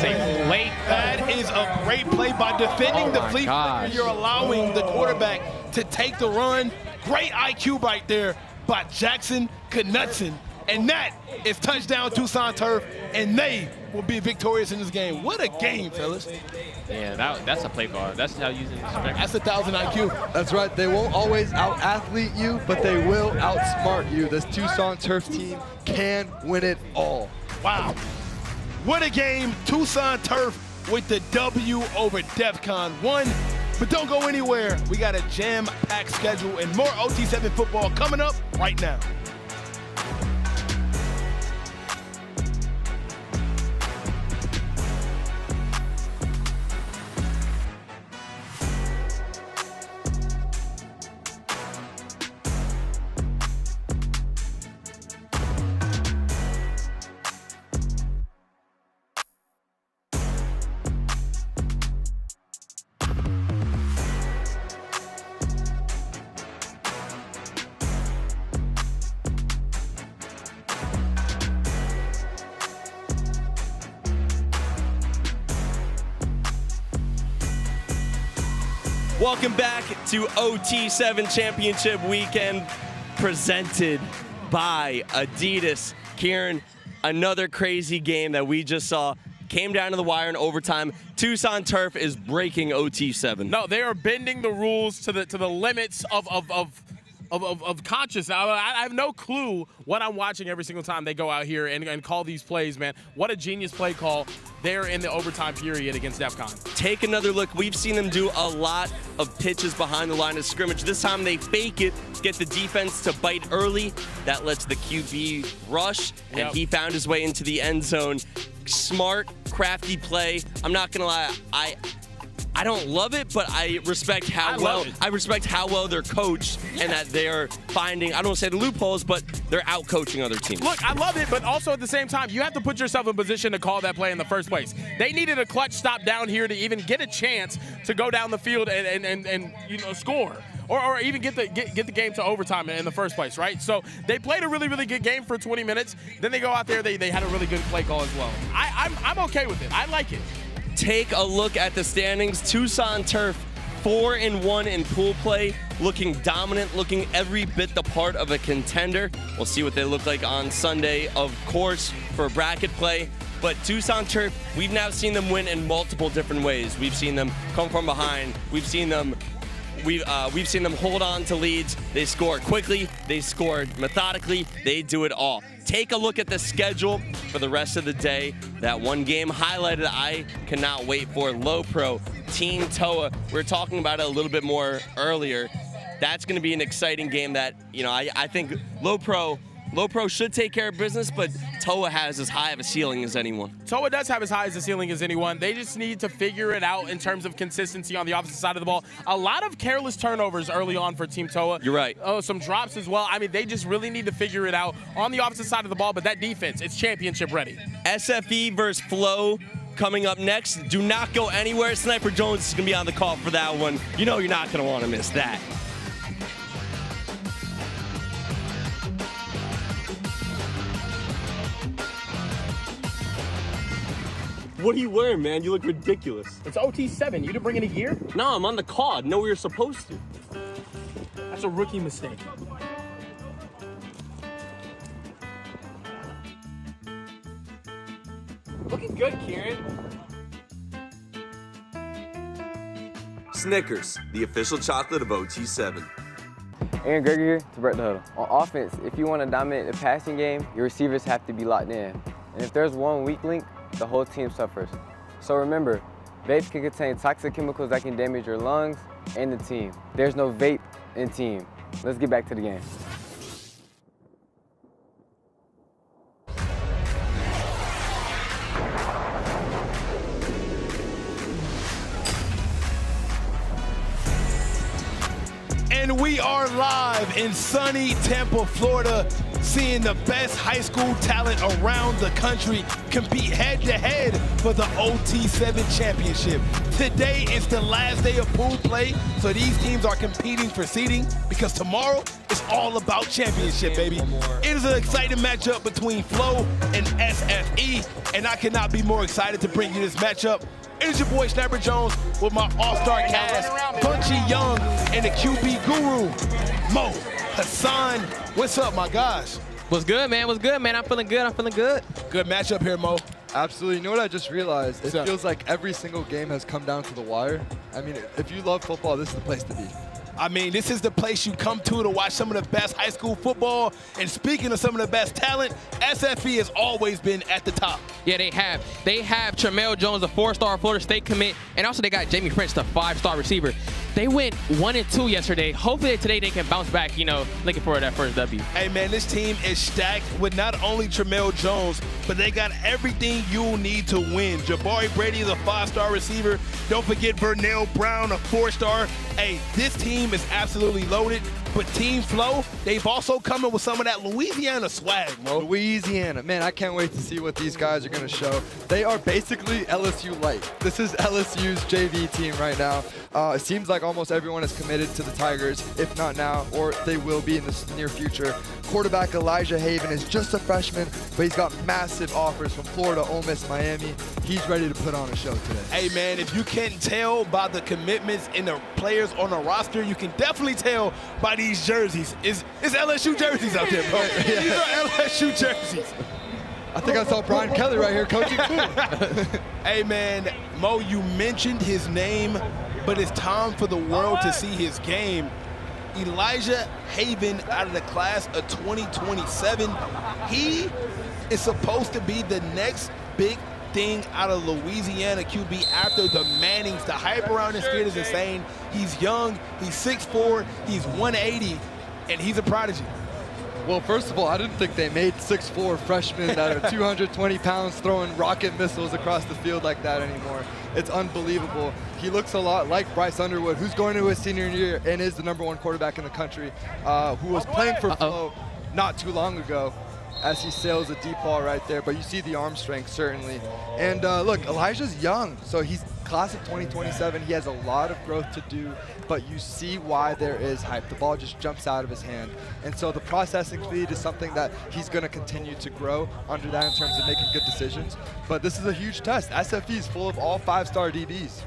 a play. That is a great play by defending the flea flicker. You're allowing the quarterback to take the run. Great IQ right there by Jackson Knudsen. And that is touchdown Tucson Turf, and they will be victorious in this game. What a game, fellas. Yeah, that's a play call. That's how using the strength. That's 1,000 IQ. That's right. They won't always out-athlete you, but they will outsmart you. This Tucson Turf team can win it all. Wow. What a game. Tucson Turf with the W over Defcon 1. But don't go anywhere. We got a jam-packed schedule and more OT7 football coming up right now. Welcome back to OT7 Championship Weekend, presented by Adidas. Kieran, another crazy game that we just saw. Came down to the wire in overtime. Tucson Turf is breaking OT7. No, they are bending the rules to the limits of conscious. I have no clue what I'm watching every single time they go out here and call these plays, man. What a genius play call there in the overtime period against Defcon. Take another look. We've seen them do a lot of pitches behind the line of scrimmage. This time they fake it, get the defense to bite early. That lets the QB rush, and he found his way into the end zone. Smart, crafty play. I'm not gonna lie, I don't love it, but I respect how well they're coached and that they're finding, I don't want to say the loopholes, but they're out coaching other teams. Look, I love it, but also at the same time, you have to put yourself in position to call that play in the first place. They needed a clutch stop down here to even get a chance to go down the field and you know, score. Or even get the game to overtime in the first place, right? So they played a really, really good game for 20 minutes. Then they go out there, they had a really good play call as well. I'm okay with it. I like it. Take a look at the standings. Tucson Turf 4-1 in pool play, looking dominant, looking every bit the part of a contender. We'll see what they look like on Sunday, of course, for bracket play. But Tucson Turf, we've now seen them win in multiple different ways. We've seen them come from behind. We've seen them hold on to leads. They score quickly. They score methodically. They do it all. Take a look at the schedule for the rest of the day. That one game highlighted I cannot wait for. Low Pro, Team TOA. We were talking about it a little bit more earlier. That's going to be an exciting game that, you know, I think Low Pro should take care of business, but TOA has as high of a ceiling as anyone. TOA does have as high as a ceiling as anyone. They just need to figure it out in terms of consistency on the opposite side of the ball. A lot of careless turnovers early on for Team TOA. You're right. Oh, some drops as well. I mean, they just really need to figure it out on the opposite side of the ball, but that defense, it's championship ready. SFE versus FLEAUX coming up next. Do not go anywhere. Sniper Jones is going to be on the call for that one. You know you're not going to want to miss that. What are you wearing, man? You look ridiculous. It's OT7. You didn't bring any gear? No, I'm on the call. No, we were supposed to. That's a rookie mistake. Looking good, Kieran. Snickers, the official chocolate of OT7. Aaron Gregory here to break the huddle. On offense, if you want to dominate the passing game, your receivers have to be locked in. And if there's one weak link, the whole team suffers. So remember, vapes can contain toxic chemicals that can damage your lungs and the team. There's no vape in team. Let's get back to the game. And we are live in sunny Tampa, Florida, seeing the best high school talent around the country compete head-to-head for the OT7 championship. Today is the last day of pool play, so these teams are competing for seeding, because tomorrow is all about championship, baby. It is an exciting matchup between FLEAUX and SFE, and I cannot be more excited to bring you this matchup. It is your boy Sniper Jones with my all-star cast, Punchy Young, and the QB guru, Mo Hassan. What's up, my guys? What's good, man? What's good, man? I'm feeling good. I'm feeling good. Good matchup here, Mo. Absolutely. You know what I just realized? It feels like every single game has come down to the wire. I mean, if you love football, this is the place to be. I mean, this is the place you come to watch some of the best high school football. And speaking of some of the best talent, SFE has always been at the top. Yeah, they have. They have Tremel Jones, a 4-star Florida State commit, and also they got Jamie Prince, the 5-star receiver. They went 1-2 yesterday. Hopefully today they can bounce back, you know, looking for that first W. Hey, man, this team is stacked with not only Tremel Jones, but they got everything you'll need to win. Jabari Brady is a 5-star receiver. Don't forget Vernell Brown, a 4-star. Hey, this team is absolutely loaded. But Team FLEAUX, they've also come in with some of that Louisiana swag, Mo. Louisiana. Man, I can't wait to see what these guys are going to show. They are basically LSU light. This is LSU's JV team right now. It seems like almost everyone is committed to the Tigers, if not now, or they will be in the near future. Quarterback Elijah Haven is just a freshman, but he's got massive offers from Florida, Ole Miss, Miami. He's ready to put on a show today. Hey, man, if you can't tell by the commitments in the players on the roster, you can definitely tell by these jerseys. It's LSU jerseys out there, bro. Yeah. These are LSU jerseys. I think I saw Brian Kelly right here coaching too. Hey, man, Mo, you mentioned his name, but it's time for the world to see his game. Elijah Haven out of the class of 2027. He is supposed to be the next big thing out of Louisiana QB after the Mannings. The hype around this kid is insane. He's young, he's 6'4", he's 180, and he's a prodigy. Well, first of all, I didn't think they made 6'4" freshmen that are 220 pounds throwing rocket missiles across the field like that anymore. It's unbelievable. He looks a lot like Bryce Underwood, who's going to his senior year and is the #1 quarterback in the country, who was playing for FLEAUX not too long ago, as he sails a deep ball right there. But you see the arm strength, certainly. And look, Elijah's young, so he's class of 2027. He has a lot of growth to do, but you see why there is hype. The ball just jumps out of his hand. And so the processing speed is something that he's going to continue to grow under that in terms of making good decisions. But this is a huge test. SFE is full of all 5-star DBs.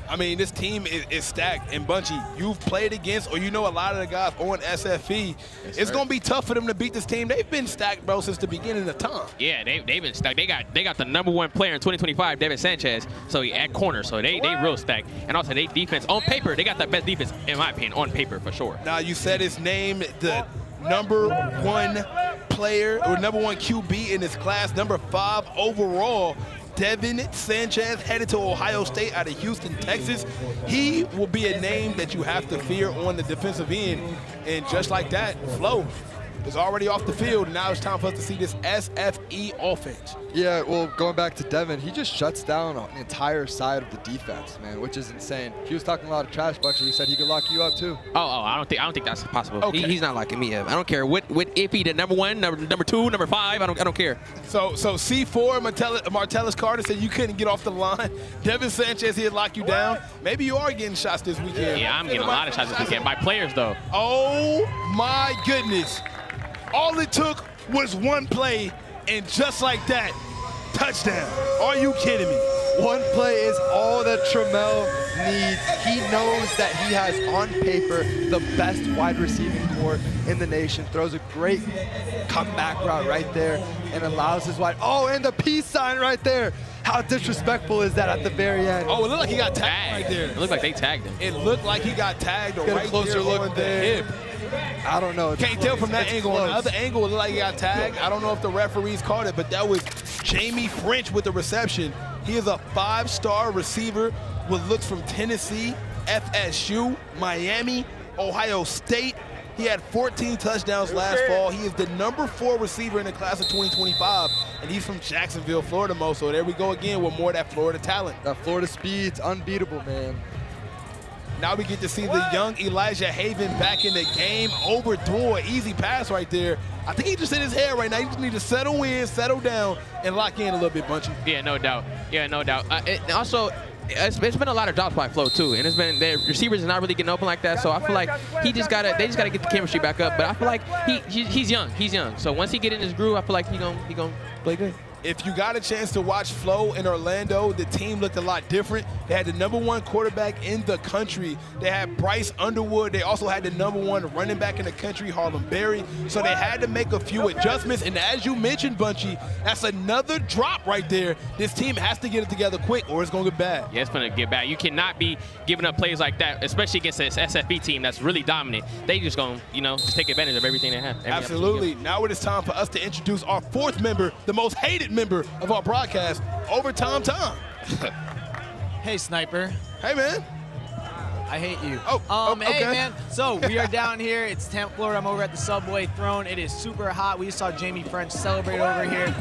I mean, this team is stacked. And Bunchy, you've played against, or you know a lot of the guys on SFE. It's going to be tough for them to beat this team. They've been stacked, bro, since the beginning of time. Yeah, they've been stacked. They got the #1 player in 2025, David Sanchez, so he at corner. So they real stacked. And also, they defense, on paper, they got the best defense, in my opinion, on paper for sure. Now, you said his name, the #1 player, or #1 QB in his class, #5 overall. Devin Sanchez headed to Ohio State out of Houston, Texas. He will be a name that you have to fear on the defensive end. And just like that, FLEAUX is already off the field. Now it's time for us to see this SFE offense. Yeah, well, going back to Devin, he just shuts down the entire side of the defense, man, which is insane. He was talking a lot of trash, Bunchy. He said he could lock you up too. I don't think that's possible. Okay. He's not locking me up. I don't care what if he the #1, number 2, #5. I don't care. So C4 Martellus Carter said you couldn't get off the line. Devin Sanchez, he'd lock you down. Maybe you are getting shots this weekend. Yeah, I'm getting a lot of shots this weekend by players though. Oh my goodness. All it took was one play, and just like that, touchdown. Are you kidding me? One play is all that Trammell needs. He knows that he has, on paper, the best wide receiving core in the nation. Throws a great comeback route right there and allows his wide. Oh, and the peace sign right there. How disrespectful is that at the very end? Oh, it looked like he got tagged right there. It looked like they tagged him. It looked like he got tagged Get a right closer there look on the there. hip. I don't know. Can't tell from that It's angle. On close. the other angle, it looked like he got tagged. I don't know if the referees caught it, but that was Jamie French with the reception. He is a 5-star receiver with looks from Tennessee, FSU, Miami, Ohio State. He had 14 touchdowns last fall. He is the #4 receiver in the class of 2025, and he's from Jacksonville, Florida, Mo. So there we go again with more of that Florida talent. That Florida speed's unbeatable, man. Now we get to see the young Elijah Haven back in the game. Overthrew an easy pass right there. I think he just hit his head right now. He just need to settle in, settle down, and lock in a little bit, Bunchy. Yeah, no doubt. Yeah, no doubt. It's been a lot of drops by FLEAUX too, and it's been the receivers are not really getting open like that. So I feel like they just gotta get the chemistry back up. But I feel like he's young. He's young. So once he get in his groove, I feel like he gonna play good. If you got a chance to watch FLEAUX in Orlando, the team looked a lot different. They had the #1 quarterback in the country. They had Bryce Underwood. They also had the #1 running back in the country, Harlem Berry. So they had to make a few adjustments. And as you mentioned, Bunchy, that's another drop right there. This team has to get it together quick or it's going to get bad. Yeah, it's going to get bad. You cannot be giving up plays like that, especially against this SFB team that's really dominant. They just going to, just take advantage of everything they have. Absolutely. Now it is time for us to introduce our 4th member, the most hated member of our broadcast, Overtime Tom. Hey, Sniper. Hey, man. I hate you. Okay. Hey, man. So we are down here. It's Tampa, Florida. I'm over at the Subway Throne. It is super hot. We saw Jamie French celebrate over here.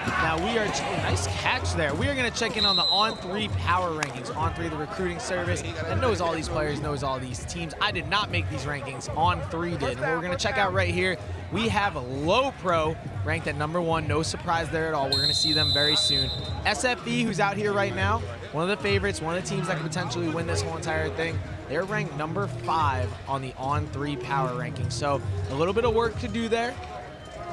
Now we are, nice catch there. We are going to check in on the On3 Power Rankings. On3, the recruiting service that knows all these players, knows all these teams. I did not make these rankings. On3 did. And what we're going to check out right here, we have Low Pro ranked at #1. No surprise there at all. We're going to see them very soon. SFE, who's out here right now, one of the favorites, one of the teams that could potentially win this whole entire thing. They're ranked #5 on the On3 Power Rankings. So a little bit of work to do there.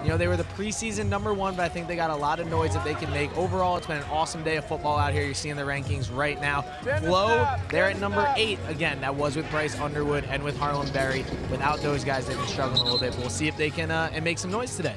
They were the preseason #1, but I think they got a lot of noise that they can make. Overall, it's been an awesome day of football out here. You're seeing the rankings right now. FLEAUX, they're at #8. Again, that was with Bryce Underwood and with Harlem Berry. Without those guys, they've been struggling a little bit. But we'll see if they can and make some noise today.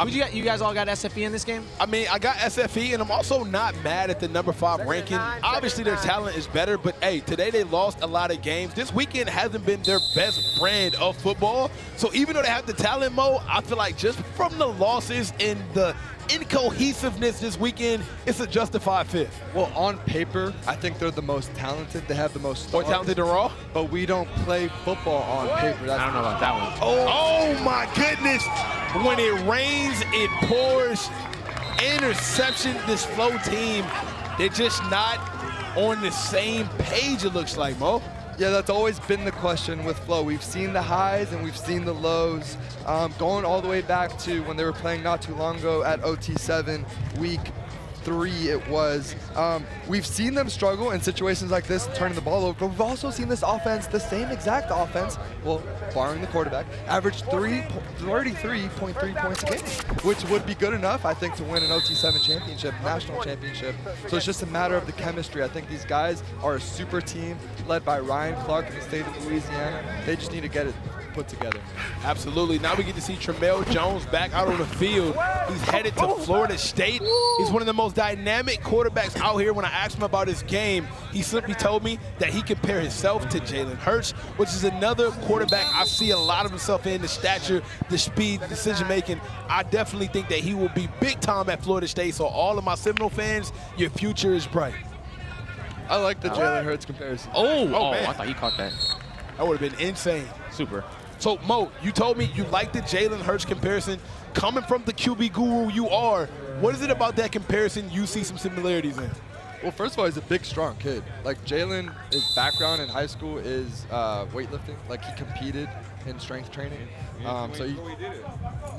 You guys all got SFE in this game? I mean, I got SFE, and I'm also not mad at the #5 ranking. Obviously, their talent is better, but hey, today they lost a lot of games. This weekend hasn't been their best brand of football. So even though they have the talent, Mo, I feel like just from the losses and the incohesiveness this weekend, it's a justified 5th. Well, on paper, I think they're the most talented. They have the most more talented than Raw, but we don't play football on paper. I don't know about that one. Oh my goodness! When it rains, it pours. Interception. This FLEAUX team, they're just not on the same page. It looks like, Mo. Yeah, that's always been the question with FLEAUX. We've seen the highs and we've seen the lows. Going all the way back to when they were playing not too long ago at OT7 week 3 it was. We've seen them struggle in situations like this, turning the ball over, but we've also seen this offense, the same exact offense, well, barring the quarterback, average 33.3 points a game, which would be good enough, I think, to win an OT7 championship, national championship. So it's just a matter of the chemistry. I think these guys are a super team led by Ryan Clark in the state of Louisiana. They just need to get it put together. Absolutely. Now we get to see Tremel Jones back out on the field. He's headed to Florida State. He's one of the most dynamic quarterbacks out here. When I asked him about his game, he simply told me that he compared himself to Jalen Hurts, which is another quarterback I see a lot of himself in, the stature, the speed, the decision-making. I definitely think that he will be big time at Florida State. So all of my Seminole fans, your future is bright. I like the Jalen Hurts comparison. Oh, man. I thought he caught that. That would have been insane. Super. So, Mo, you told me you like the Jalen Hurts comparison. Coming from the QB guru you are, what is it about that comparison you see some similarities in? Well, first of all, he's a big, strong kid. Like, Jalen, his background in high school is weightlifting. Like, he competed in strength training. So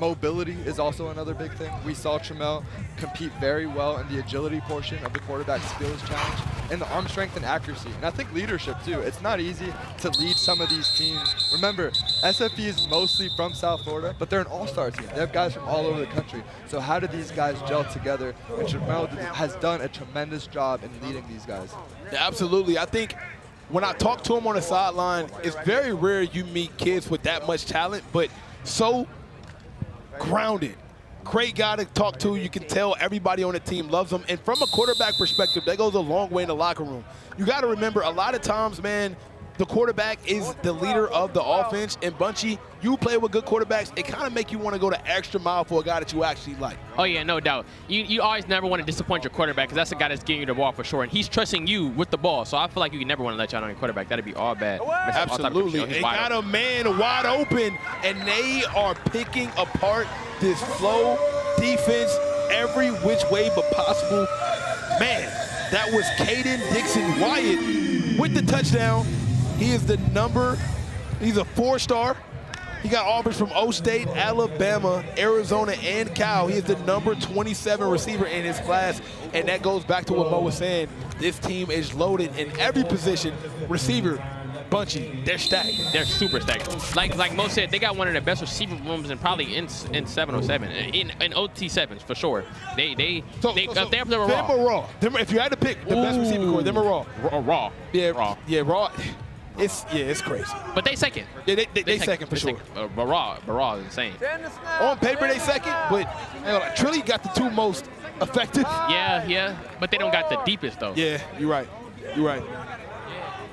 mobility is also another big thing. We saw Tremel compete very well in the agility portion of the quarterback skills challenge and the arm strength and accuracy. And I think leadership, too. It's not easy to lead some of these teams. Remember, SFE is mostly from South Florida, but they're an all-star team. They have guys from all over the country. So how do these guys gel together? And Tremel has done a tremendous job in leading these guys. Yeah, absolutely. I think when I talk to him on the sideline, it's very rare you meet kids with that much talent, but so grounded. Great guy to talk to. You can tell everybody on the team loves him. And from a quarterback perspective, that goes a long way in the locker room. You got to remember, a lot of times, man, the quarterback is the leader of the offense. And Bunchy, you play with good quarterbacks, it kind of make you want to go the extra mile for a guy that you actually like. Oh, yeah, no doubt. You always never want to disappoint your quarterback because that's the guy that's getting you the ball for sure. And he's trusting you with the ball. So I feel like you can never want to let you out on your quarterback. That'd be all bad. Absolutely. They got a man wide open, and they are picking apart this flow defense every which way but possible. Man, that was Caden Dixon Wyatt with the touchdown. He is he's a 4-star. He got offers from O State, Alabama, Arizona, and Cal. He is the number 27 receiver in his class, and that goes back to what Mo was saying. This team is loaded in every position. Receiver, Bunchy, they're stacked. They're super stacked. Like Mo said, they got one of the best receiver rooms and probably in 707, in OT7s for sure. They were raw. If you had to pick the best receiver core, them are raw. Raw. Yeah, raw. It's crazy. But they second. Yeah, they second for sure. But raw is insane. On paper, they second, but Trilly got the 2 most effective. Yeah, but they don't got the deepest though. Yeah, you're right.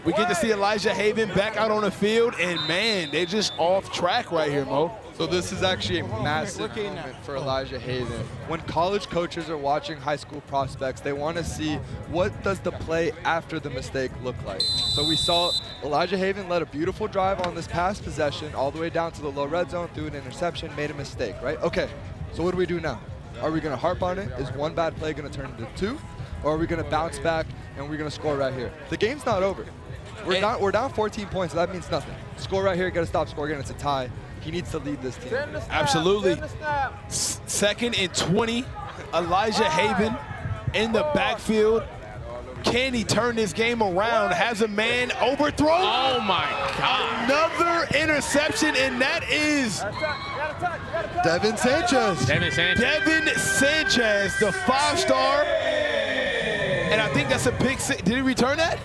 We get to see Elijah Haven back out on the field, and man, they're just off track right here, Mo. So this is actually a massive moment for Elijah Haven. When college coaches are watching high school prospects, they want to see what does the play after the mistake look like. So we saw Elijah Haven led a beautiful drive on this past possession all the way down to the low red zone, threw an interception, made a mistake, right? Okay, so what do we do now? Are we going to harp on it? Is one bad play going to turn into 2? Or are we going to bounce back and we're going to score right here? The game's not over. We're down 14 points, so that means nothing. Score right here, get a stop score again, it's a tie. He needs to lead this team. Absolutely. 2nd and 20, Elijah Haven in the backfield. Can he turn this game around? Has a man overthrown. Oh my God. Another interception, and that is Devin Sanchez. Devin Sanchez, the 5-star. And I think that's a pick 6. Did he return that?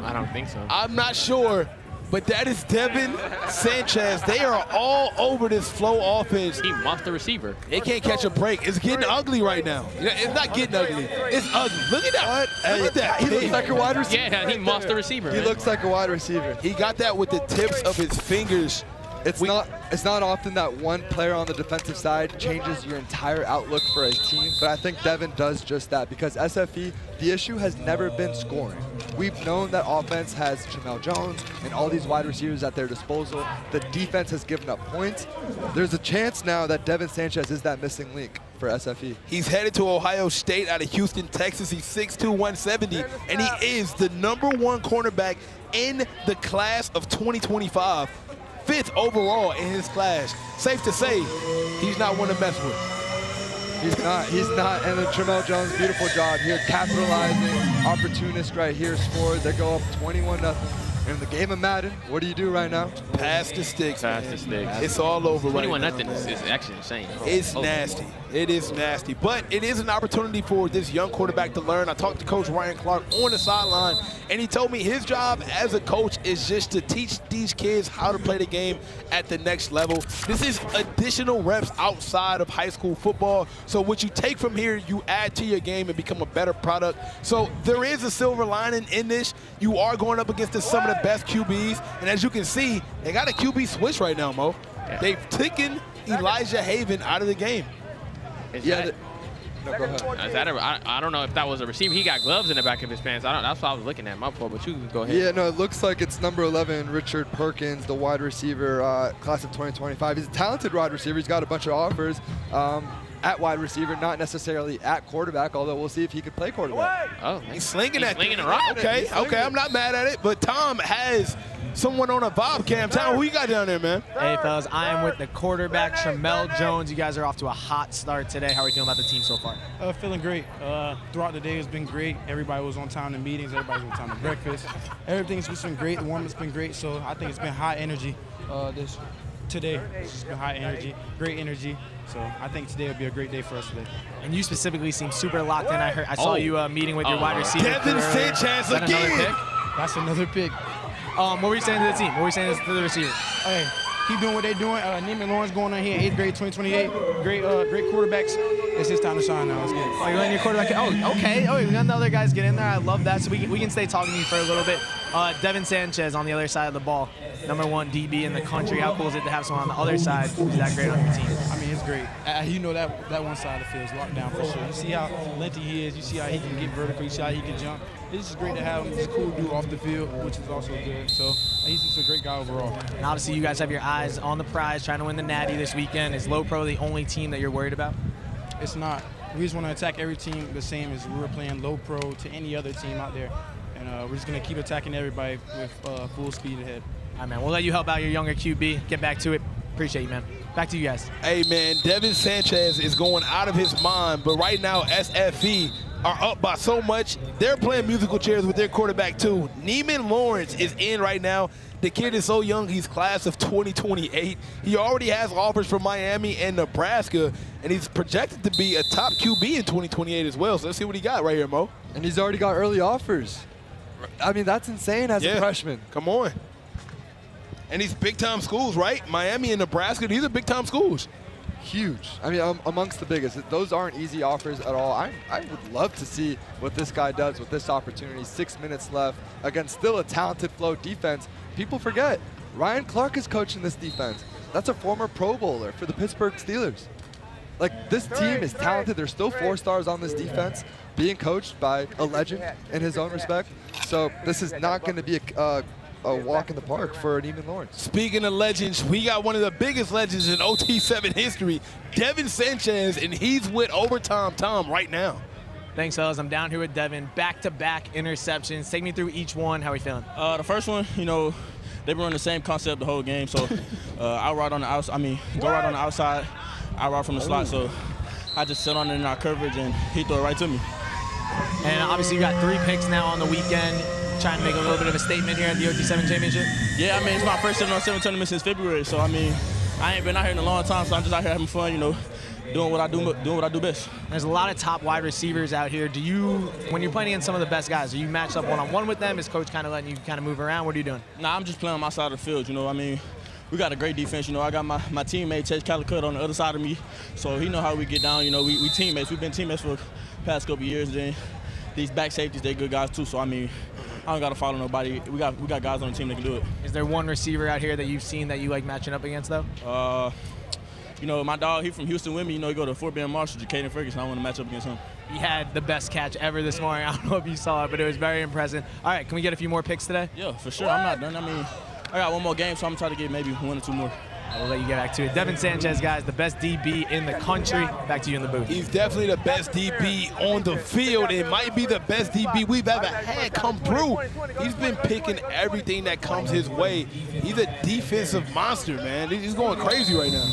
I don't think so. I'm not sure, but that is Devin Sanchez. They are all over this flow offense. He muffed the receiver. They can't catch a break. It's getting ugly right now. It's not getting ugly. It's ugly. Look at that. Look at that. He looks like a wide receiver. Yeah, he muffed the receiver. He looks like a wide receiver. He got that with the tips of his fingers. It's not often that one player on the defensive side changes your entire outlook for a team, but I think Devin does just that because SFE, the issue has never been scoring. We've known that offense has Tremel Jones and all these wide receivers at their disposal. The defense has given up points. There's a chance now that Devin Sanchez is that missing link for SFE. He's headed to Ohio State out of Houston, Texas. He's 6'2", 170, and he is the #1 cornerback in the class of 2025. 5th overall in his class. Safe to say, he's not one to mess with. He's not. And then Tramel Jones, beautiful job here, capitalizing. Opportunist right here scored. They go up 21-0. In the game of Madden, what do you do right now? Pass the sticks, Pass man. the sticks. It's all over right now. 21-0 is actually insane. It's nasty. It is nasty. But it is an opportunity for this young quarterback to learn. I talked to Coach Ryan Clark on the sideline, and he told me his job as a coach is just to teach these kids how to play the game at the next level. This is additional reps outside of high school football. So what you take from here, you add to your game and become a better product. So there is a silver lining in this. You are going up against some of the best QBs, and as you can see, they got a QB switch right now, Mo. Yeah. They've taken Elijah Haven out of the game. No, go ahead. I don't know if that was a receiver. He got gloves in the back of his pants. That's what I was looking at, my fault, but you can go ahead. Yeah, no, it looks like it's number 11, Richard Perkins, the wide receiver, class of 2025. He's a talented wide receiver. He's got a bunch of offers at wide receiver, not necessarily at quarterback, although we'll see if he could play quarterback. Oh, he's slinging that. Slinging it right. Okay, I'm not mad at it, but Tom has someone on a Bob cam. Tom, who you got down there, man? Hey, fellas, I am with the quarterback, Tramel Jones. You guys are off to a hot start today. How are you feeling about the team so far? Feeling great. Throughout the day, it's been great. Everybody was on time to meetings. Everybody's on time to breakfast. Everything's just been great. The warm-up's been great. So I think it's been high energy today. It's just been high energy, great energy. So I think today will be a great day for us today. And you specifically seem super locked in. I saw you meeting with your wide receiver. Devin Sanchez again. That's another pick. What were you saying to the team? What were you saying to the receiver? Hey, keep doing what they're doing. Neiman Lawrence going on here, 8th grade, 2028. Great quarterbacks. It's his time to shine now. Let's get it. Oh, you're letting your quarterback. Oh, okay. Oh, we got the other guys get in there. I love that. So we can stay talking to you for a little bit. Devin Sanchez on the other side of the ball, #1 DB in the country. How cool is it to have someone on the other side who's that great on your team? I mean, it's great. You know that one side of the field is locked down for sure. You see how lengthy he is. You see how he can get vertical. You see how he can jump. It's just great to have him. He's a cool dude off the field, which is also good. So he's just a great guy overall. And obviously, you guys have your eyes on the prize, trying to win the Natty this weekend. Is Low Pro the only team that you're worried about? It's not. We just want to attack every team the same as we were playing Low Pro to any other team out there. And we're just going to keep attacking everybody with full speed ahead. All right, man. We'll let you help out your younger QB. Get back to it. Appreciate you, man. Back to you guys. Hey, man, Devin Sanchez is going out of his mind, but right now SFE are up by so much. They're playing musical chairs with their quarterback, too. Neiman Lawrence is in right now. The kid is so young. He's class of 2028. He already has offers from Miami and Nebraska, and he's projected to be a top QB in 2028 as well. So let's see what he got right here, Mo. And he's already got early offers. I mean, that's insane as a freshman. Come on. And these big-time schools, right? Miami and Nebraska, these are big-time schools. Huge. I mean, amongst the biggest. Those aren't easy offers at all. I would love to see what this guy does with this opportunity. 6 minutes left against still a talented FLEAUX defense. People forget, Ryan Clark is coaching this defense. That's a former Pro Bowler for the Pittsburgh Steelers. Like, this team is talented. There's still 4 stars on this defense being coached by a legend in his own respect. So this is not going to be a walk in the park for Neiman Lawrence. Speaking of legends, we got one of the biggest legends in OT7 history, Devin Sanchez, and he's with Overtime Tom right now. Thanks, fellas. I'm down here with Devin. Back-to-back interceptions. Take me through each one. How are we feeling? The first one, you know, they've been running the same concept the whole game. So I ride on the outside. I mean, go right on the outside. I ride from the slot. So I just sit on it in our coverage, and he threw it right to me. And obviously, you got 3 picks now on the weekend. Trying to make a little bit of a statement here at the OT7 Championship? Yeah, I mean, it's my first 7-on-7 tournament since February. So, I mean, I ain't been out here in a long time, so I'm just out here having fun, you know, doing what I do best. There's a lot of top wide receivers out here. Do you, when you're playing against some of the best guys, are you matched up one-on-one with them? Is coach kind of letting you kind of move around? What are you doing? Nah, I'm just playing on my side of the field, you know. I mean, we got a great defense, you know. I got my teammate, Chase Calicut, on the other side of me. So he know how we get down, you know. We teammates. We've been teammates for the past couple of years. Then these back safeties, they're good guys, too. So, I mean, I don't got to follow nobody. We got guys on the team that can do it. Is there one receiver out here that you've seen that you like matching up against, though? You know, my dog, he from Houston with me. You know, he go to Fort Bend Marshall, Jacaden Ferguson. I want to match up against him. He had the best catch ever this morning. I don't know if you saw it, but it was very impressive. All right, can we get a few more picks today? Yeah, for sure. I'm not done. I mean, I got one more game, so I'm going to try to get maybe 1 or 2 more. We'll let you get back to it. Devin Sanchez, guys, the best DB in the country. Back to you in the booth. He's definitely the best DB on the field. It might be the best DB we've ever had come through. He's been picking everything that comes his way. He's a defensive monster, man. He's going crazy right now.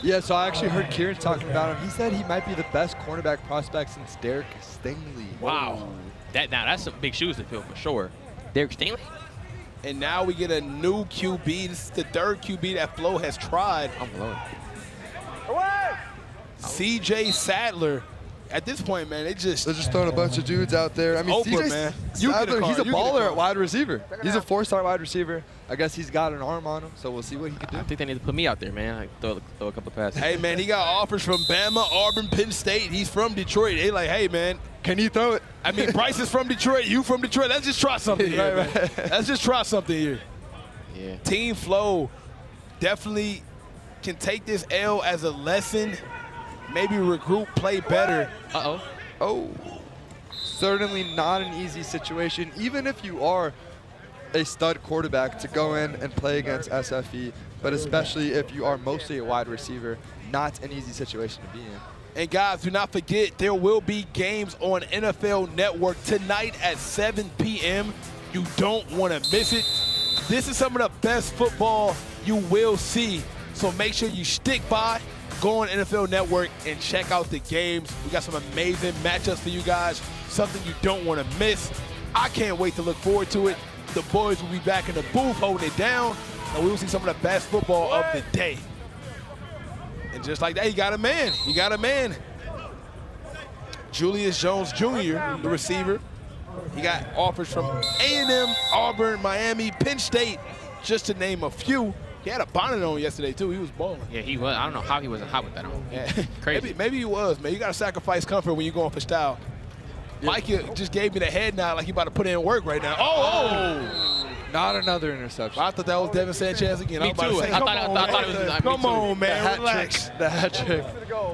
Yeah, so I actually heard Kieran talking about him. He said he might be the best cornerback prospect since Derek Stingley. Wow. That's some big shoes to fill for sure. Derek Stingley? And now we get a new QB. This is the third QB that FLEAUX has tried. CJ Sadler. At this point, man, they're just throwing a bunch of dudes out there. I mean, Oprah, CJ man. Sadler, he's a baller at wide receiver. He's a 4-star wide receiver. I guess he's got an arm on him, so we'll see what he can do. I think they need to put me out there, man. I throw a couple of passes. Hey, man, he got offers from Bama, Auburn, Penn State. He's from Detroit. They like, hey, man. Can you throw it? I mean, Bryce is from Detroit. You from Detroit. Let's just try something here. Right. Let's just try something here. Yeah. Team FLEAUX definitely can take this L as a lesson. Maybe regroup, play better. Uh-oh. Oh, certainly not an easy situation, even if you are a stud quarterback, to go in and play against SFE, but especially if you are mostly a wide receiver, not an easy situation to be in. And guys, do not forget, there will be games on NFL Network tonight at 7 p.m. You don't want to miss it. This is some of the best football you will see, so make sure you stick by. Go on NFL Network and check out the games. We got some amazing matchups for you guys, something you don't want to miss. I can't wait to look forward to it. The boys will be back in the booth holding it down, and we will see some of the best football of the day. And just like that, he got a man. He got a man. Julius Jones Jr., the receiver. He got offers from A&M, Auburn, Miami, Penn State, just to name a few. He had a bonnet on yesterday, too. He was balling. Yeah, he was. I don't know how he wasn't hot with that on. Yeah. Crazy. Maybe he was, man. You got to sacrifice comfort when you're going for style. Yeah. Mike just gave me the head nod like he about to put in work right now. Oh! Not another interception. I thought that was Devin Sanchez again. Me too. I thought it was. Come on, man. Relax. The hat trick.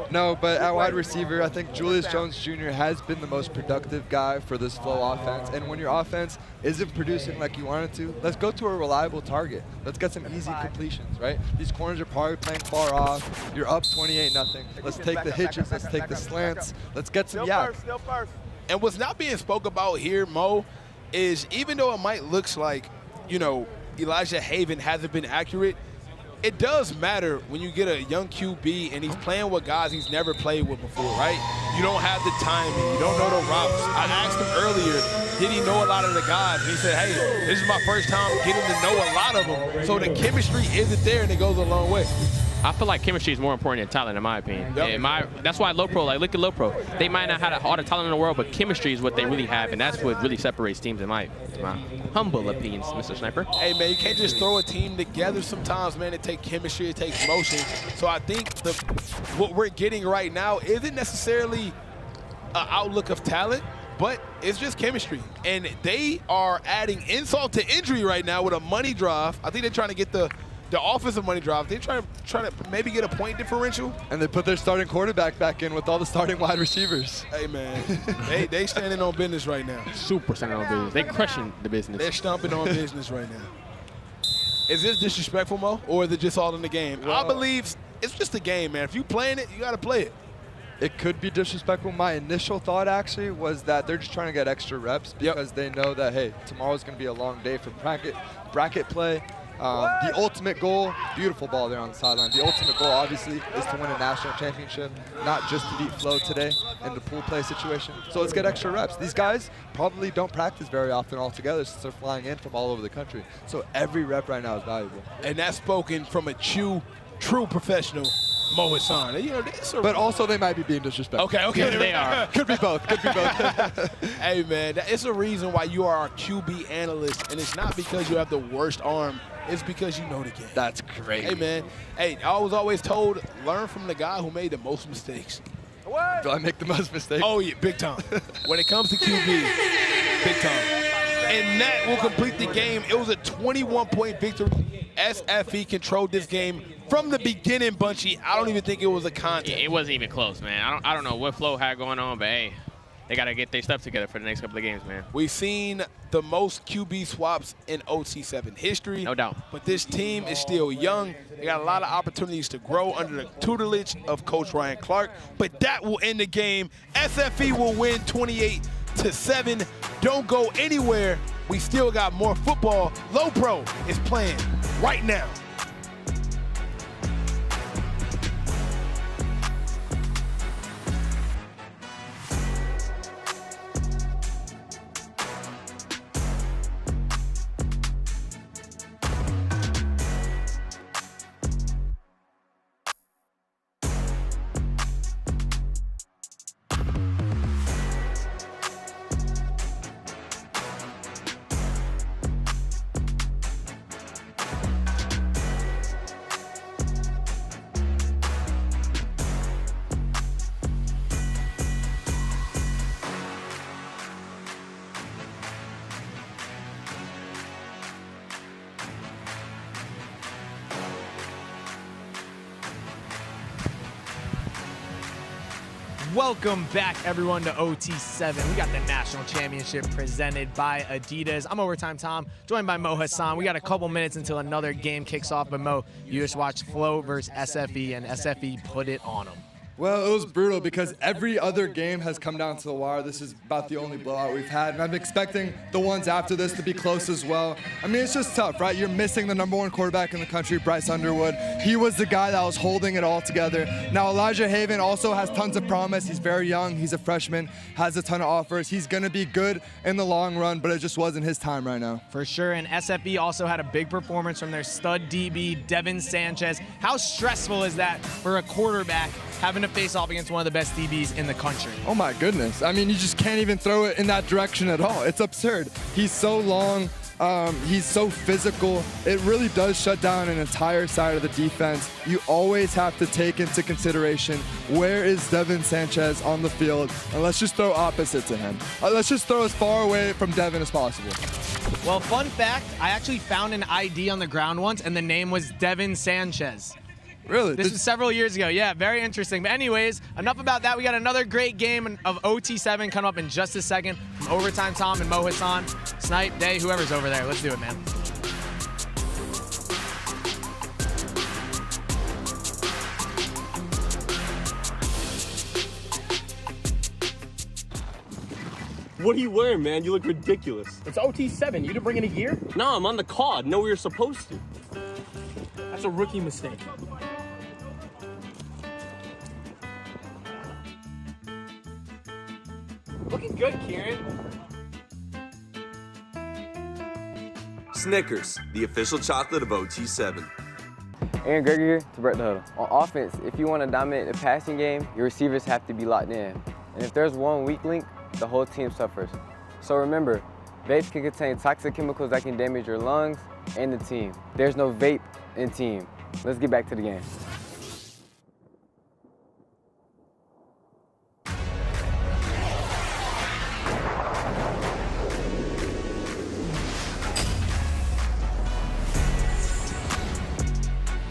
No, but at wide receiver, I think Julius Jones Jr. has been the most productive guy for this FLEAUX offense. And when your offense isn't producing like you want it to, let's go to a reliable target. Let's get some easy completions, right? These corners are probably playing far off. You're up 28-0. Let's take the hitches. Let's take the slants. Let's get some yak. And what's not being spoke about here, Mo, is even though it might look like, you know, Elijah Haven hasn't been accurate, it does matter when you get a young QB and he's playing with guys he's never played with before, right? You don't have the timing. You don't know the routes. I asked him earlier, did he know a lot of the guys? And he said, hey, this is my first time getting to know a lot of them. So the chemistry isn't there, and it goes a long way. I feel like chemistry is more important than talent, in my opinion. Yep. That's why low pro, like look at low pro. They might not have all the talent in the world, but chemistry is what they really have, and that's what really separates teams, in my humble opinions, Mr. Sniper. Hey, man, you can't just throw a team together. Sometimes, man, it takes chemistry, it takes motion. So I think what we're getting right now isn't necessarily an outlook of talent, but it's just chemistry. And they are adding insult to injury right now with a money drive. I think they're trying to get the offensive money drive. They're trying to maybe get a point differential. And they put their starting quarterback back in with all the starting wide receivers. Hey, man, they standing on business right now. Super standing on business. They crushing the business. They're stomping on business right now. Is this disrespectful, Mo, or is it just all in the game? Well, I believe it's just a game, man. If you're playing it, you got to play it. It could be disrespectful. My initial thought, actually, was that they're just trying to get extra reps because they know that, hey, tomorrow's going to be a long day for bracket play. The ultimate goal, beautiful ball there on the sideline. The ultimate goal, obviously, is to win a national championship, not just to beat FLEAUX today in the pool play situation. So let's get extra reps. These guys probably don't practice very often altogether since they're flying in from all over the country. So every rep right now is valuable. And that's spoken from a true professional, Mo Hassan. You know, but also they might be being disrespectful. Okay. They are. Could be both. Could be both. Hey, man, it's a reason why you are our QB analyst, and it's not because you have the worst arm. It's because you know the game. That's great. Hey, man. Hey, I was always told, learn from the guy who made the most mistakes. Do I make the most mistakes? Oh, yeah, big time. When it comes to QB, big time. And that will complete the game. It was a 21-point victory. SFE controlled this game from the beginning, Bunchy. I don't even think it was a contest. It wasn't even close, man. I don't know what FLEAUX had going on, but hey, they got to get their stuff together for the next couple of games, man. We've seen the most QB swaps in OT7 history. No doubt. But this team is still young. They got a lot of opportunities to grow under the tutelage of Coach Ryan Clark. But that will end the game. SFE will win 28-7. Don't go anywhere. We still got more football. Low Pro is playing right now. Welcome back, everyone, to OT7. We got the national championship presented by Adidas. I'm Overtime Tom, joined by Mo Hassan. We got a couple minutes until another game kicks off, but Mo, you just watched FLEAUX versus SFE, and SFE put it on them. Well, it was brutal because every other game has come down to the wire. This is about the only blowout we've had, and I'm expecting the ones after this to be close as well. I mean, it's just tough, right? You're missing the #1 quarterback in the country, Bryce Underwood. He was the guy that was holding it all together. Now, Elijah Haven also has tons of promise. He's very young. He's a freshman, has a ton of offers. He's going to be good in the long run, but it just wasn't his time right now. For sure, and SFE also had a big performance from their stud DB, Devin Sanchez. How stressful is that for a quarterback having to face off against one of the best DBs in the country? Oh my goodness. I mean, you just can't even throw it in that direction at all. It's absurd. He's so long. He's so physical. It really does shut down an entire side of the defense. You always have to take into consideration, where is Devin Sanchez on the field? And let's just throw opposite to him. Let's just throw as far away from Devin as possible. Well, fun fact, I actually found an ID on the ground once, and the name was Devin Sanchez. Really? This was several years ago. Yeah, very interesting. But anyways, enough about that. We got another great game of OT7 coming up in just a second from Overtime Tom and Mo Hassan. Snipe, Day, whoever's over there. Let's do it, man. What are you wearing, man? You look ridiculous. It's OT7. You didn't bring any gear? No, I'm on the card. No, we were supposed to. That's a rookie mistake. Looking good, Kieran. Snickers, the official chocolate of OT7. Aaron Gregory here to break the huddle. On offense, if you want to dominate the passing game, your receivers have to be locked in. And if there's one weak link, the whole team suffers. So remember, vapes can contain toxic chemicals that can damage your lungs and the team. There's no vape in team. Let's get back to the game.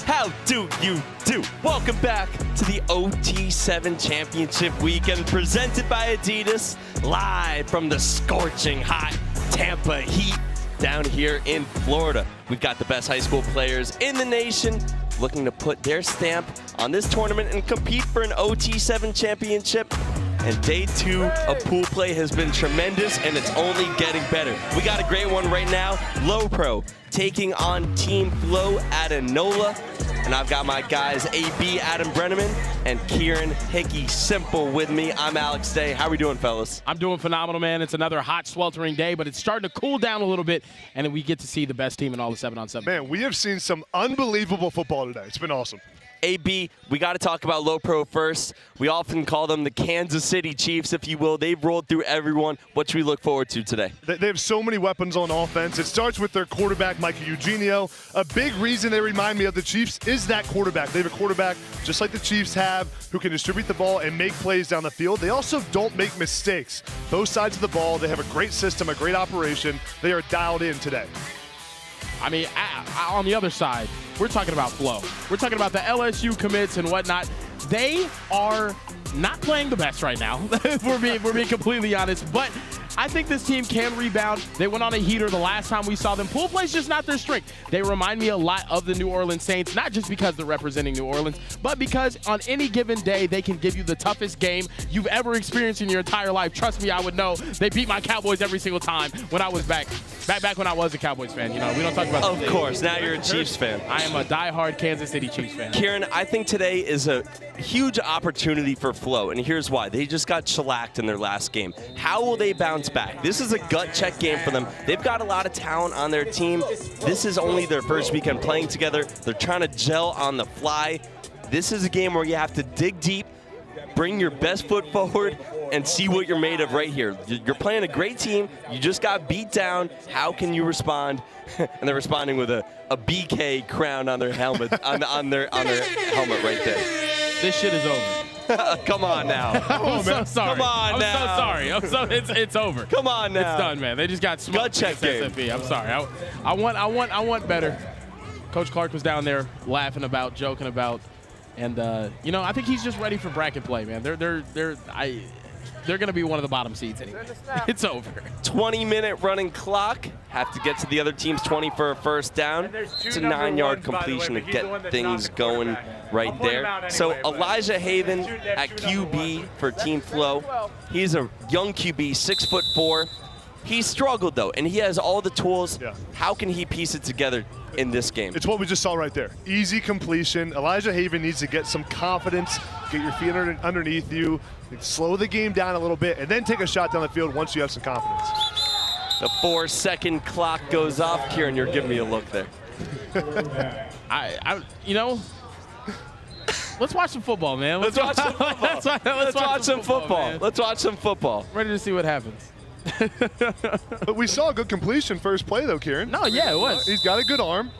How do you do? Welcome back to the OT7 Championship Weekend presented by Adidas, live from the scorching hot Tampa Heat down here in Florida. We've got the best high school players in the nation looking to put their stamp on this tournament and compete for an OT7 championship. And day 2 of pool play has been tremendous, and it's only getting better. We got a great one right now. Low Pro taking on Team FLEAUX at Enola. And I've got my guys, AB Adam Brenneman and Kieran Hickey Simple with me. I'm Alex Day. How are we doing, fellas? I'm doing phenomenal, man. It's another hot, sweltering day, but it's starting to cool down a little bit, and then we get to see the best team in all the 7-on-7. Man, we have seen some unbelievable football today. It's been awesome. AB, we got to talk about Low Pro first. We often call them the Kansas City Chiefs, if you will. They've rolled through everyone. What should we look forward to today? They have so many weapons on offense. It starts with their quarterback, Michael Eugenio. A big reason they remind me of the Chiefs is that quarterback. They have a quarterback just like the Chiefs have who can distribute the ball and make plays down the field. They also don't make mistakes. Both sides of the ball, they have a great system, a great operation. They are dialed in today. I mean, on the other side, we're talking about FLEAUX. We're talking about the LSU commits and whatnot. They are not playing the best right now, if we're being completely honest. But I think this team can rebound. They went on a heater the last time we saw them. Pool play's just not their strength. They remind me a lot of the New Orleans Saints, not just because they're representing New Orleans, but because on any given day, they can give you the toughest game you've ever experienced in your entire life. Trust me, I would know. They beat my Cowboys every single time when I was back when I was a Cowboys fan. You know, we don't talk about Of course, now you're a Chiefs fan. I am a diehard Kansas City Chiefs fan. Kieran, I think today is a huge opportunity for FLEAUX, and here's why. They just got shellacked in their last game. How will they bounce back? This is a gut check game for them. They've got a lot of talent on their team. This is only their first weekend playing together. They're trying to gel on the fly. This is a game where you have to dig deep, bring your best foot forward, and see what you're made of right here. You're playing a great team. You just got beat down. How can you respond? And they're responding with a BK crown on their helmet, on their helmet right there. This shit is over. Come on now. I'm so sorry. Come on now. I'm so sorry. It's over. Come on now. It's done, man. They just got smoked. Gut check game. SFE. I'm sorry. I want better. Coach Clark was down there laughing about, joking about, And you know, I think he's just ready for bracket play, man. They're going to be one of the bottom seeds anyway. It's over. 20-minute running clock. Have to get to the other team's 20 for a first down. It's a 9-yard completion to get things going right there. So Elijah Haven at QB for Team FLEAUX. He's a young QB, 6'4". He struggled though, and he has all the tools. Yeah. How can he piece it together in this game? It's what we just saw right there. Easy completion. Elijah Haven needs to get some confidence, get your feet underneath you, slow the game down a little bit, and then take a shot down the field once you have some confidence. The 4-second clock goes off. Kieran, you're giving me a look there. You know, let's watch some football, man. Let's watch some football. Let's watch some football. Man. Let's watch some football. Ready to see what happens. But we saw a good completion first play, though, Kieran. No, yeah, it was. He's got a good arm.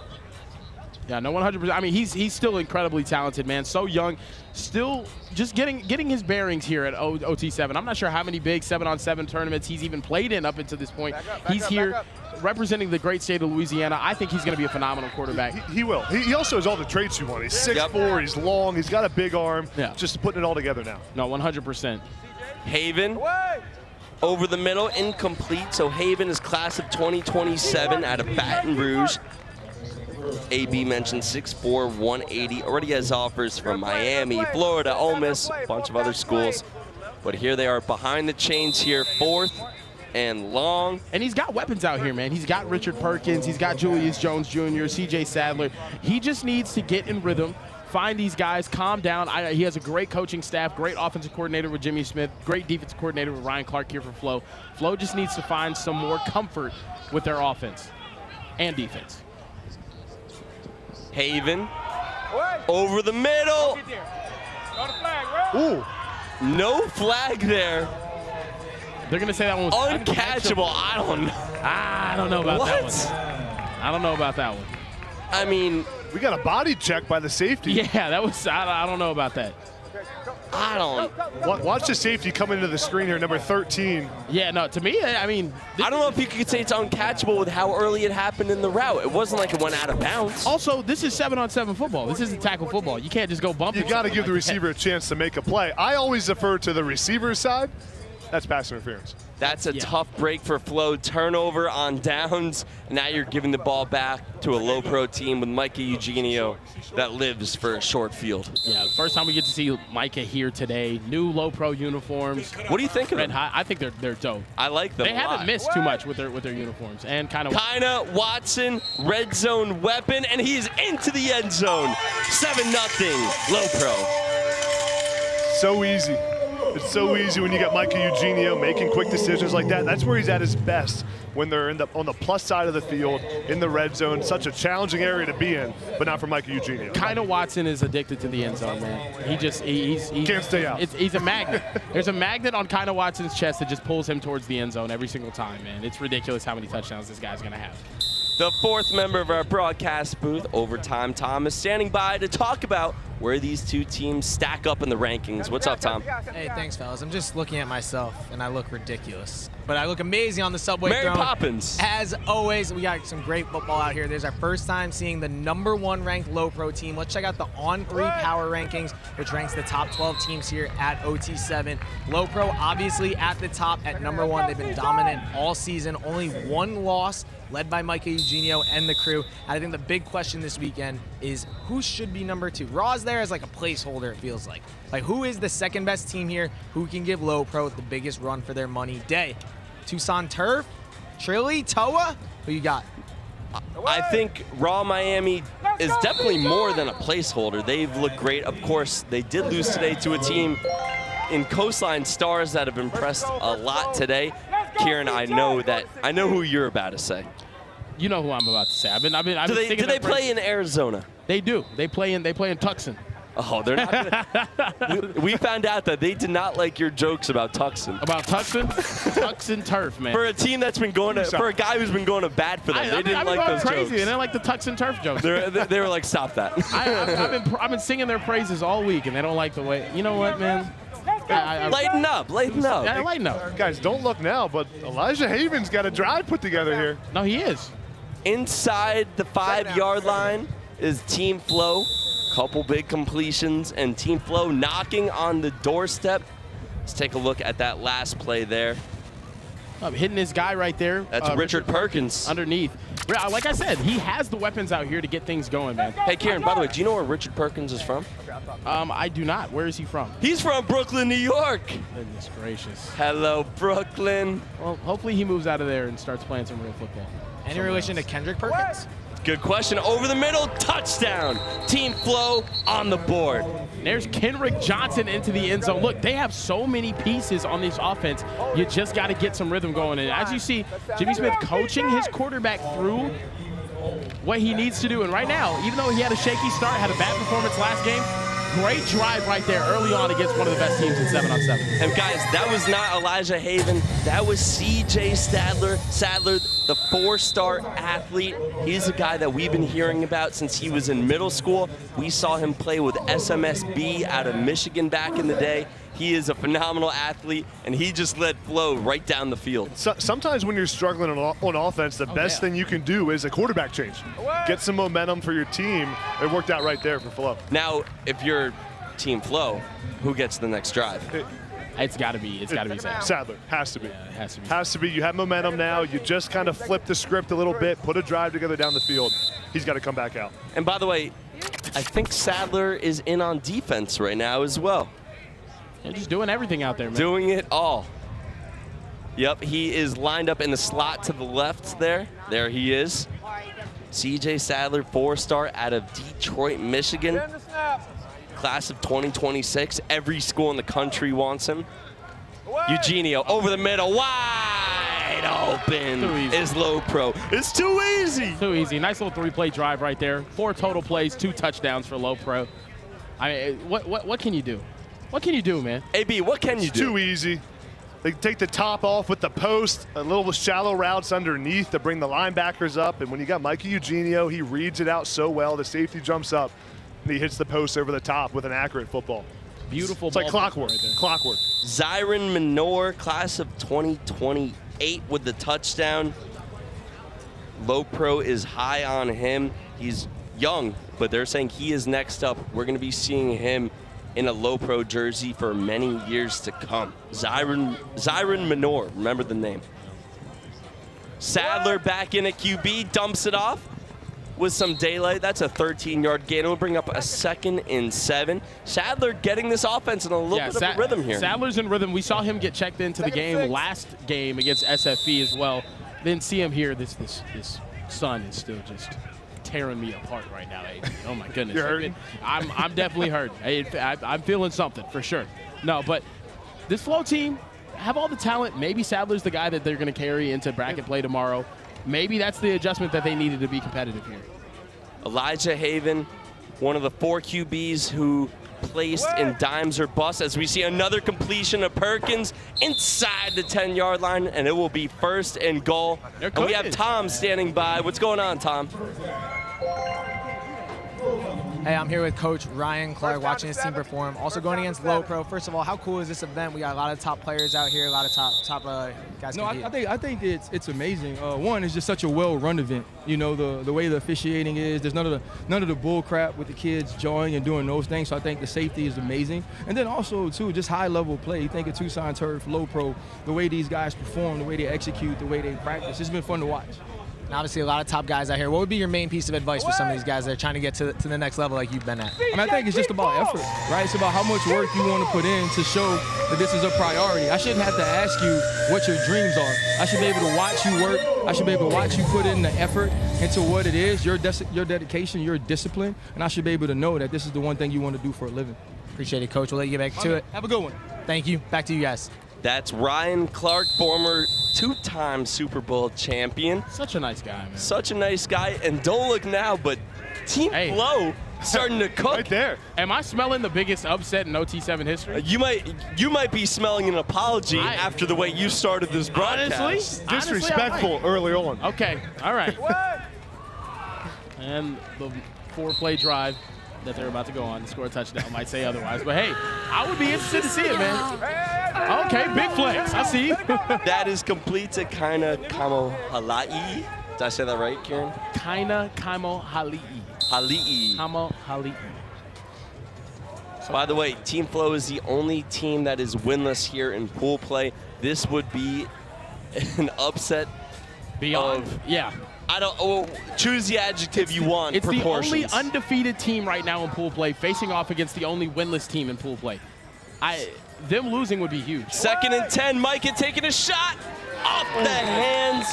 Yeah, no, 100%. I mean, he's still incredibly talented, man. So young, still just getting his bearings here at OT7. I'm not sure how many big 7-on-7 tournaments he's even played in up until this point. He's here representing the great state of Louisiana. I think he's going to be a phenomenal quarterback. He will. He also has all the traits you want. He's 6'4", he's long, he's got a big arm. Yeah. Just putting it all together now. No, 100%. Haven over the middle, incomplete. So Haven is class of 2027 out of Baton Rouge. AB mentioned 6'4", 180. Already has offers from Miami, Florida, Ole Miss, a bunch of other schools. But here they are behind the chains here, 4th and long. And he's got weapons out here, man. He's got Richard Perkins. He's got Julius Jones Jr., C.J. Sadler. He just needs to get in rhythm, find these guys, calm down. He has a great coaching staff, great offensive coordinator with Jimmy Smith, great defensive coordinator with Ryan Clark here for FLEAUX. FLEAUX just needs to find some more comfort with their offense and defense. Haven over the middle. Ooh. No flag there. They're going to say that one was uncatchable. I don't know about that one. I don't know about that one. I mean, we got a body check by the safety. Yeah, that was, I don't know about that. I don't. Watch the safety come into the screen here, number 13. Yeah, no, to me, I mean. I don't know if you could say it's uncatchable with how early it happened in the route. It wasn't like it went out of bounds. Also, this is 7-on-7 football. This isn't tackle football. You can't just go bump. You got to give the receiver a chance to make a play. I always defer to the receiver's side. That's pass interference. That's a tough break for FLEAUX. Turnover on downs. Now you're giving the ball back to a low pro team with Micah Eugenio that lives for a short field. Yeah, first time we get to see Micah here today. New low pro uniforms. What do you think of them? I think they're dope. I like them. They haven't missed too much with their uniforms. And kind of Watson, red zone weapon, and he's into the end zone. 7-0, low pro. So easy. It's so easy when you get Micah Eugenio making quick decisions like that. That's where he's at his best, when they're on the plus side of the field, in the red zone. Such a challenging area to be in, but not for Micah Eugenio. Kind of Watson is addicted to the end zone, man. He can't stay out. He's a magnet. There's a magnet on Kind of Watson's chest that just pulls him towards the end zone every single time, man. It's ridiculous how many touchdowns this guy's going to have. The 4th member of our broadcast booth, Overtime Tom, is standing by to talk about where these two teams stack up in the rankings. What's up, Tom? Hey, thanks, fellas. I'm just looking at myself, and I look ridiculous. But I look amazing on the subway Mary throne. Poppins. As always, we got some great football out here. There's our first time seeing the #1 ranked low pro team. Let's check out the On3 Power Rankings, which ranks the top 12 teams here at OT7. Low pro, obviously, at the top at #1. They've been dominant all season. Only one loss, led by Micah Eugenio and the crew. I think the big question this weekend is who should be #2? Raw's there as like a placeholder, it feels like. Like, who is the second best team here? Who can give low pro the biggest run for their money day? Tucson Turf? Trilly? Toa? Who you got? I think Raw Miami is definitely more than a placeholder. They've looked great. Of course, they did lose today to a team in Coastline Stars that have impressed a lot today. Kieran, I know who you're about to say. You know who I'm about to say. I've been do they play in Arizona? They do. They play in Tucson. Oh, they're not gonna, we found out that they did not like your jokes about Tucson. About Tucson? Tucson Turf, man. For a team that's been going to, for a guy who's been going to bat for them, they didn't like those crazy, jokes. And they like the Tucson Turf jokes. They were like, stop that. I've been singing their praises all week, and they don't like the way. You know what, man? Lighten up. Yeah, lighten up. Guys, don't look now, but Elijah Haven's got a drive put together here. No, he is. Inside the 5-yard line is Team FLEAUX. Couple big completions, and Team FLEAUX knocking on the doorstep. Let's take a look at that last play there. Hitting his guy right there. That's Richard Perkins. Underneath. Like I said, he has the weapons out here to get things going, man. Hey, Kieran, by the way, do you know where Richard Perkins is from? I do not. Where is he from? He's from Brooklyn, New York. Goodness gracious. Hello, Brooklyn. Well, hopefully he moves out of there and starts playing some real football. Any relation to Kendrick Perkins? Good question. Over the middle, touchdown. Team FLEAUX on the board. There's Kenrick Johnson into the end zone. Look, they have so many pieces on this offense. You just got to get some rhythm going. And as you see, Jimmy Smith coaching his quarterback through what he needs to do. And right now, even though he had a shaky start, had a bad performance last game, great drive right there early on against one of the best teams in 7-on-7. And guys, that was not Elijah Haven. That was C.J. Sadler. Sadler, the 4-star athlete. He's a guy that we've been hearing about since he was in middle school. We saw him play with SMSB out of Michigan back in the day. He is a phenomenal athlete, and he just led FLEAUX right down the field. Sometimes when you're struggling on offense, the best thing you can do is a quarterback change. Get some momentum for your team. It worked out right there for FLEAUX. Now, if you're Team FLEAUX, who gets the next drive? It's got to be Sadler. Sadler. Has to be. Yeah, it has to be. Has to be. You have momentum now. You just kind of flip the script a little bit, put a drive together down the field. He's got to come back out. And by the way, I think Sadler is in on defense right now as well. They're just doing everything out there, man. Doing it all. Yep, he is lined up in the slot to the left there. There he is. C.J. Sadler, 4-star out of Detroit, Michigan. Class of 2026. Every school in the country wants him. Eugenio over the middle, wide open is Low Pro. It's too easy. Too easy. Nice little 3-play drive right there. 4 total plays, 2 touchdowns for Low Pro. I mean, what can you do? What can you do, man? AB, what can you do? It's too easy. They take the top off with the post, a little shallow routes underneath to bring the linebackers up. And when you got Mikey Eugenio, he reads it out so well. The safety jumps up, and he hits the post over the top with an accurate football. Beautiful. It's like clockwork. Right there. Clockwork. Zyron Minor, class of 2028 with the touchdown. Low Pro is high on him. He's young, but they're saying he is next up. We're going to be seeing him in a Low Pro jersey for many years to come. Zyron Minor, remember the name. Sadler back in at QB, dumps it off with some daylight. That's a 13-yard gain. It'll bring up a 2nd and 7. Sadler getting this offense in a little bit of a rhythm here. Sadler's in rhythm. We saw him get checked into the game last game against SFE as well. Then see him here. This sun is still just tearing me apart right now. Oh my goodness. You're hurting? I'm definitely hurt. I'm feeling something for sure. No, but this FLEAUX team have all the talent. Maybe Sadler's the guy that they're going to carry into bracket play tomorrow. Maybe that's the adjustment that they needed to be competitive here. Elijah Haven, one of the 4 QBs who placed in dimes or bust, as we see another completion of Perkins inside the 10-yard line, and it will be 1st and goal. And we have Tom standing by. What's going on, Tom? Hey, I'm here with Coach Ryan Clark, watching his team perform. Also going against Low Pro. First of all, how cool is this event? We got a lot of top players out here, a lot of top guys. No, I think it's amazing. One, it's just such a well-run event. You know, the way the officiating is. There's none of the bull crap with the kids jawing and doing those things. So I think the safety is amazing. And then also too, just high-level play. You think of Tucson Turf, Low Pro, the way these guys perform, the way they execute, the way they practice. It's been fun to watch. And obviously, a lot of top guys out here. What would be your main piece of advice for some of these guys that are trying to get to the next level like you've been at? I mean, I think it's just about effort, right? It's about how much work you want to put in to show that this is a priority. I shouldn't have to ask you what your dreams are. I should be able to watch you work. I should be able to watch you put in the effort into what it is, your dedication, your discipline, and I should be able to know that this is the one thing you want to do for a living. Appreciate it, Coach. We'll let you get back to it. Have a good one. Thank you. Back to you guys. That's Ryan Clark, former 2-time Super Bowl champion. Such a nice guy, man. Such a nice guy. And don't look now, but Team FLEAUX starting to cook. Right there. Am I smelling the biggest upset in OT7 history? You might be smelling an apology after the way you started this broadcast. Honestly, disrespectful early on. Okay, all right. And the 4-play drive that they're about to go on to score a touchdown might say otherwise. But hey, I would be interested to see it, man. Okay, big flex. I see. That is complete to Kaina Kamo Halai. Did I say that right, Kieran? Kaina Kamo Halii. Halii. Kamo Halii. By the way, Team FLEAUX is the only team that is winless here in pool play. This would be an upset yeah. I don't. Choose the adjective you want. It's the only proportions. undefeated team right now in pool play, facing off against the only winless team in pool play. Them losing would be huge. 2nd and 10. Micah taking a shot off the hands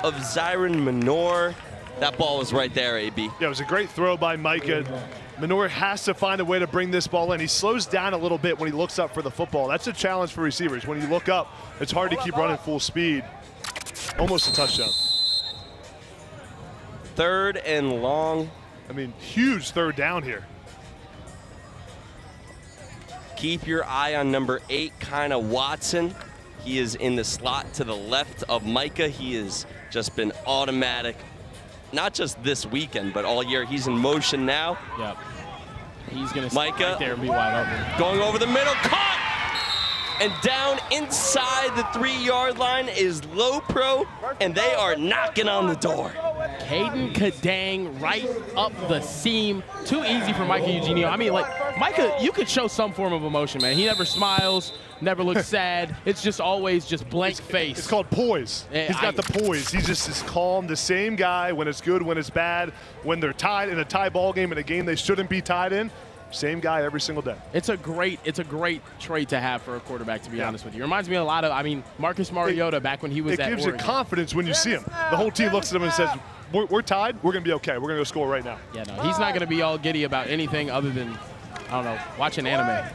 of Zyron Minor. That ball was right there, AB. Yeah, it was a great throw by Micah. Minor has to find a way to bring this ball in. He slows down a little bit when he looks up for the football. That's a challenge for receivers. When you look up, it's hard to keep running full speed. Almost a touchdown. 3rd and long. I mean, huge 3rd down here. Keep your eye on number 8, Kinda Watson. He is in the slot to the left of Micah. He has just been automatic, not just this weekend, but all year. He's in motion now. Yep. He's going to Micah right there and be wide open. Going over the middle, caught! And down inside the 3-yard line is Low Pro, and they are knocking on the door. Caden Kadang right up the seam. Too easy for Micah Eugenio. I mean, like, Micah, you could show some form of emotion, man. He never smiles, never looks sad. It's just always just blank face. It's called poise. He's got the poise. He's just as calm, the same guy when it's good, when it's bad, when they're tied in a tie ball game, in a game they shouldn't be tied in. Same guy every single day. It's a great trait to have for a quarterback, to be honest with you. It reminds me a lot of, I mean, Marcus Mariota back when he was at Oregon. It gives you confidence when you see him. The whole team looks at him and says, we're tied, we're going to be okay. We're going to go score right now. Yeah, no, he's not going to be all giddy about anything other than, I don't know, watching anime.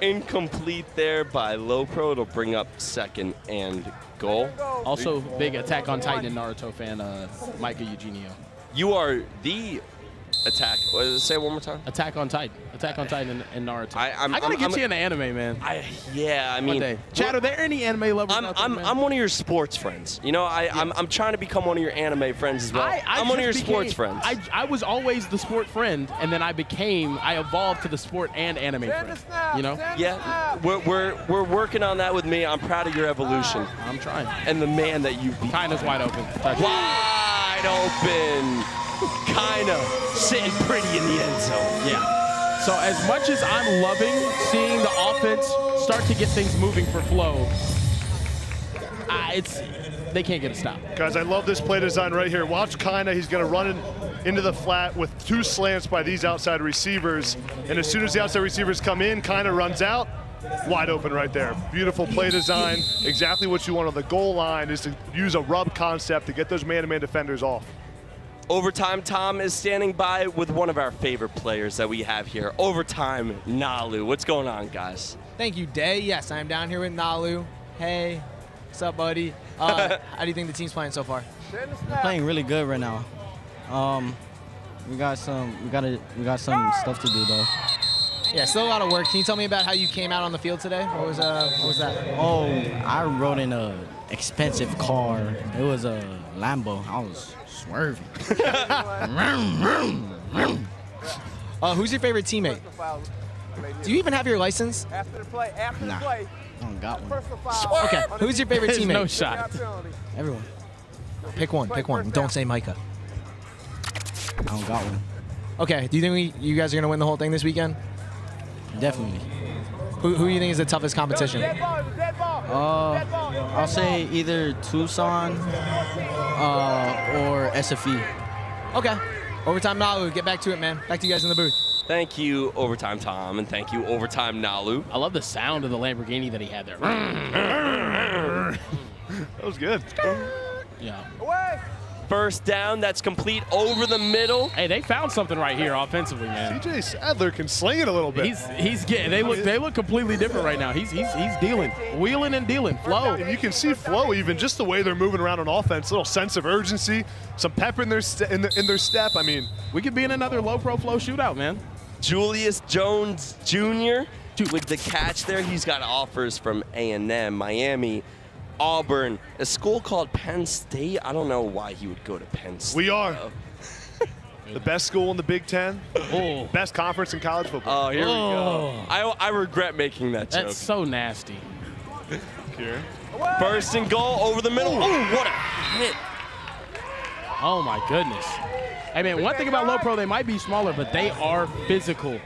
Incomplete there by Low Pro. It'll bring up 2nd and goal. Also, big Attack on Titan and Naruto fan, Micah Eugenio. You are the Attack. Say it one more time. Attack on Titan. Attack on Titan and Naruto. I I'm gotta get you into anime, man. Yeah, I mean, one day. Chad, are there any anime lovers out there, man? I'm one of your sports friends. You know, I'm trying to become one of your anime friends as well. I'm one of your sports friends. I was always the sport friend, and then I evolved to the sport and anime friend. You know? Yeah, we're working on that with me. I'm proud of your evolution. I'm trying. And the man that you beat. Kinda's wide open. Wide open. Kinda sitting pretty in the end zone. Yeah. So as much as I'm loving seeing the offense start to get things moving for FLEAUX, they can't get a stop. Guys, I love this play design right here. Watch Kinda. He's going to run into the flat with 2 slants by these outside receivers. And as soon as the outside receivers come in, Kinda runs out. Wide open right there. Beautiful play design. Exactly what you want on the goal line is to use a rub concept to get those man-to-man defenders off. Overtime Tom is standing by with one of our favorite players that we have here. Overtime Nalu. What's going on, guys? Thank you, Day. Yes, I'm down here with Nalu. Hey, what's up, buddy? How do you think the team's playing so far? We're playing really good right now. We got some stuff to do though. Yeah, still a lot of work. Can you tell me about how you came out on the field today? What was that? Oh, I rode in a expensive car. It was a Lambo. I was swerving. Who's your favorite teammate? Do you even have your license? Nah, I don't got one. Okay, who's your favorite teammate? No shot. Everyone. Pick one. Don't say Micah. I don't got one. Okay, do you think you guys are going to win the whole thing this weekend? Definitely. Who do you think is the toughest competition? I'll say either Tucson or SFE. Okay. Overtime Nalu, get back to it, man. Back to you guys in the booth. Thank you, Overtime Tom, and thank you, Overtime Nalu. I love the sound of the Lamborghini that he had there. That was good. Yeah. First down, that's complete over the middle. Hey, they found something right here offensively, man. CJ Sadler can sling it a little bit. He's getting. They look completely different right now. He's dealing, wheeling and dealing. FLEAUX. And you can see FLEAUX even just the way they're moving around on offense. Little sense of urgency, some pep in their step. I mean, we could be in another low pro FLEAUX shootout, man. Julius Jones Jr. with the catch there. He's got offers from A&M, Miami, Auburn, a school called Penn State. I don't know why he would go to Penn State. We are. The best school in the Big Ten. Oh. Best conference in college football. Oh, here we go. I regret making that joke. That's so nasty. Here. First and goal over the middle. Oh, what a hit. Oh, my goodness. Hey, man, one thing about Low Pro, they might be smaller, but they are physical.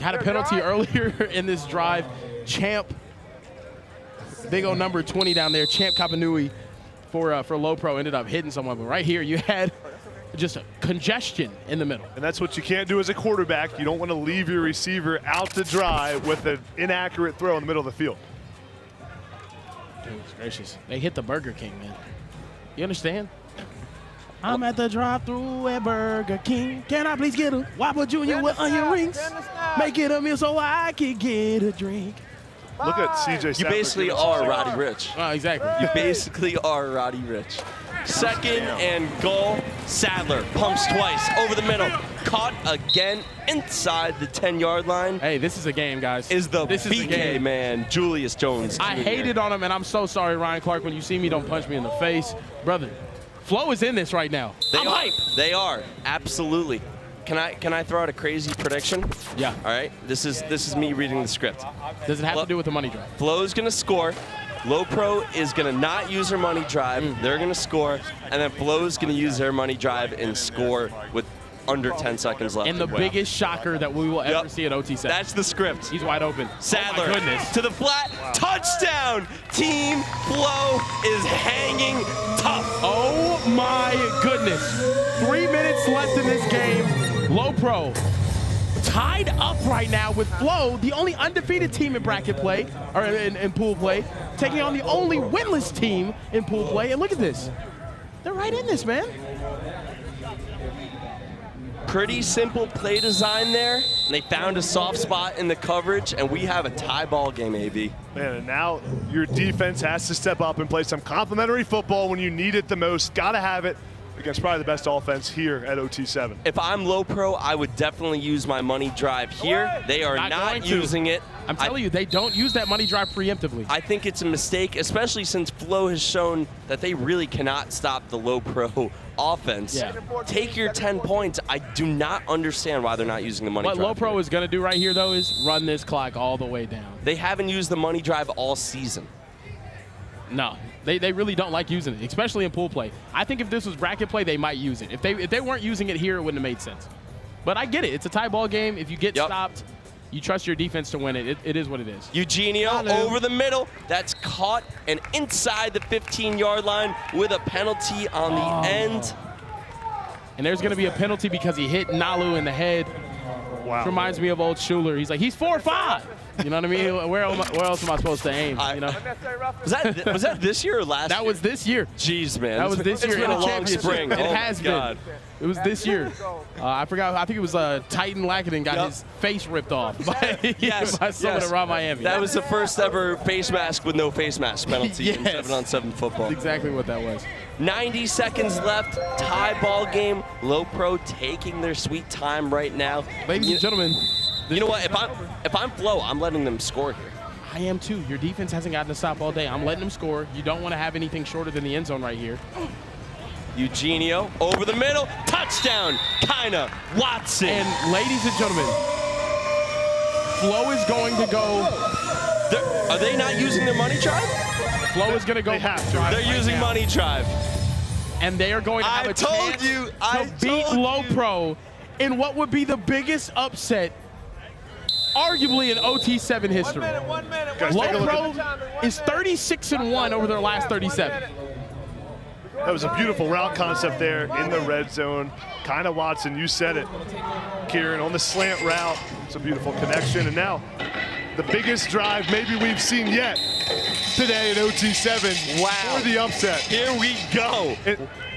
Had a penalty earlier in this drive. Champ, big old number 20 down there, Champ Kapanui for Low Pro ended up hitting someone. But right here, you had just a congestion in the middle. And that's what you can't do as a quarterback. You don't want to leave your receiver out to dry with an inaccurate throw in the middle of the field. Goodness gracious. They hit the Burger King, man. You understand? I'm at the drive-thru at Burger King. Can I please get a Whopper Jr. with onion rings? Make it a meal so I can get a drink. Look at CJ. You basically are Roddy Rich. Oh, exactly. You basically are Roddy Rich. Second and goal. Sadler pumps twice over the middle. Caught again inside the 10-yard line. Hey, this is a game, guys. Is the this BK is a game. man, Julius Jones. I hated on him, and I'm so sorry, Ryan Clark. When you see me, don't punch me in the face. Brother, FLEAUX is in this right now. I'm hype. They are, absolutely. Can I throw out a crazy prediction? Yeah. All right. This is me reading the script. Does it have to do with the money drive? FLEAUX gonna score. Low Pro is gonna not use their money drive. They're gonna score, and then FLEAUX gonna use their money drive and score with under 10 seconds left. And the biggest shocker that we will ever see at OT7. That's the script. He's wide open. Sadler oh my goodness. to the flat, touchdown! Team FLEAUX is hanging tough. Oh my goodness. 3 minutes left in this game. Low Pro tied up right now with FLEAUX, the only undefeated team in bracket play, or in pool play, taking on the only winless team in pool play. And look at this. They're right in this, man. Pretty simple play design there. And they found a soft spot in the coverage, and we have a tie ball game, AV. Man, and now your defense has to step up and play some complimentary football when you need it the most. Got to have it against probably the best offense here at OT7. If I'm Low Pro, I would definitely use my money drive here. They are not using it. I'm telling you, they don't use that money drive preemptively. I think it's a mistake, especially since FLEAUX has shown that they really cannot stop the Low Pro offense. Yeah. Take your 10 points. I do not understand why they're not using the money drive. What Low Pro is going to do right here, though, is run this clock all the way down. They haven't used the money drive all season. No, they really don't like using it, especially in pool play. I think if this was bracket play, they might use it. If they weren't using it here, it wouldn't have made sense. But I get it. It's a tie ball game. If you get stopped, you trust your defense to win it. It is what it is. Eugenio over the middle. That's caught and inside the 15-yard line with a penalty on the end. And there's going to be a penalty because he hit Nalu in the head. Wow. Reminds me of old Schuler. He's like, he's 4'5". You know what I mean? Where else am I supposed to aim? You know? Was that this year or last year? That was this year. Jeez, man. That was this year in a long spring. It has been. It was this year. I forgot. I think it was Titan Lackinen got his face ripped off by someone around Miami. That was the first ever face mask with no face mask penalty in 7-on-7 football. That's exactly what that was. 90 seconds left. Tie ball game. Low Pro taking their sweet time right now. Ladies and gentlemen. You know what? If I'm FLEAUX, I'm letting them score here. I am too. Your defense hasn't gotten to stop all day. I'm letting them score. You don't want to have anything shorter than the end zone right here. Eugenio over the middle, touchdown, kinda Watson. And ladies and gentlemen, FLEAUX is going to go. Are they not using their money drive? FLEAUX is going to go. They're using money drive. And they are going to have a chance to beat Low Pro in what would be the biggest upset arguably in OT7 history. Low Pro is 36-1 over their last 37. That was a beautiful route concept there in the red zone. Kinda Watson, you said it, Kieran, on the slant route. It's a beautiful connection. And now, the biggest drive maybe we've seen yet today at OT7 for the upset. Here we go.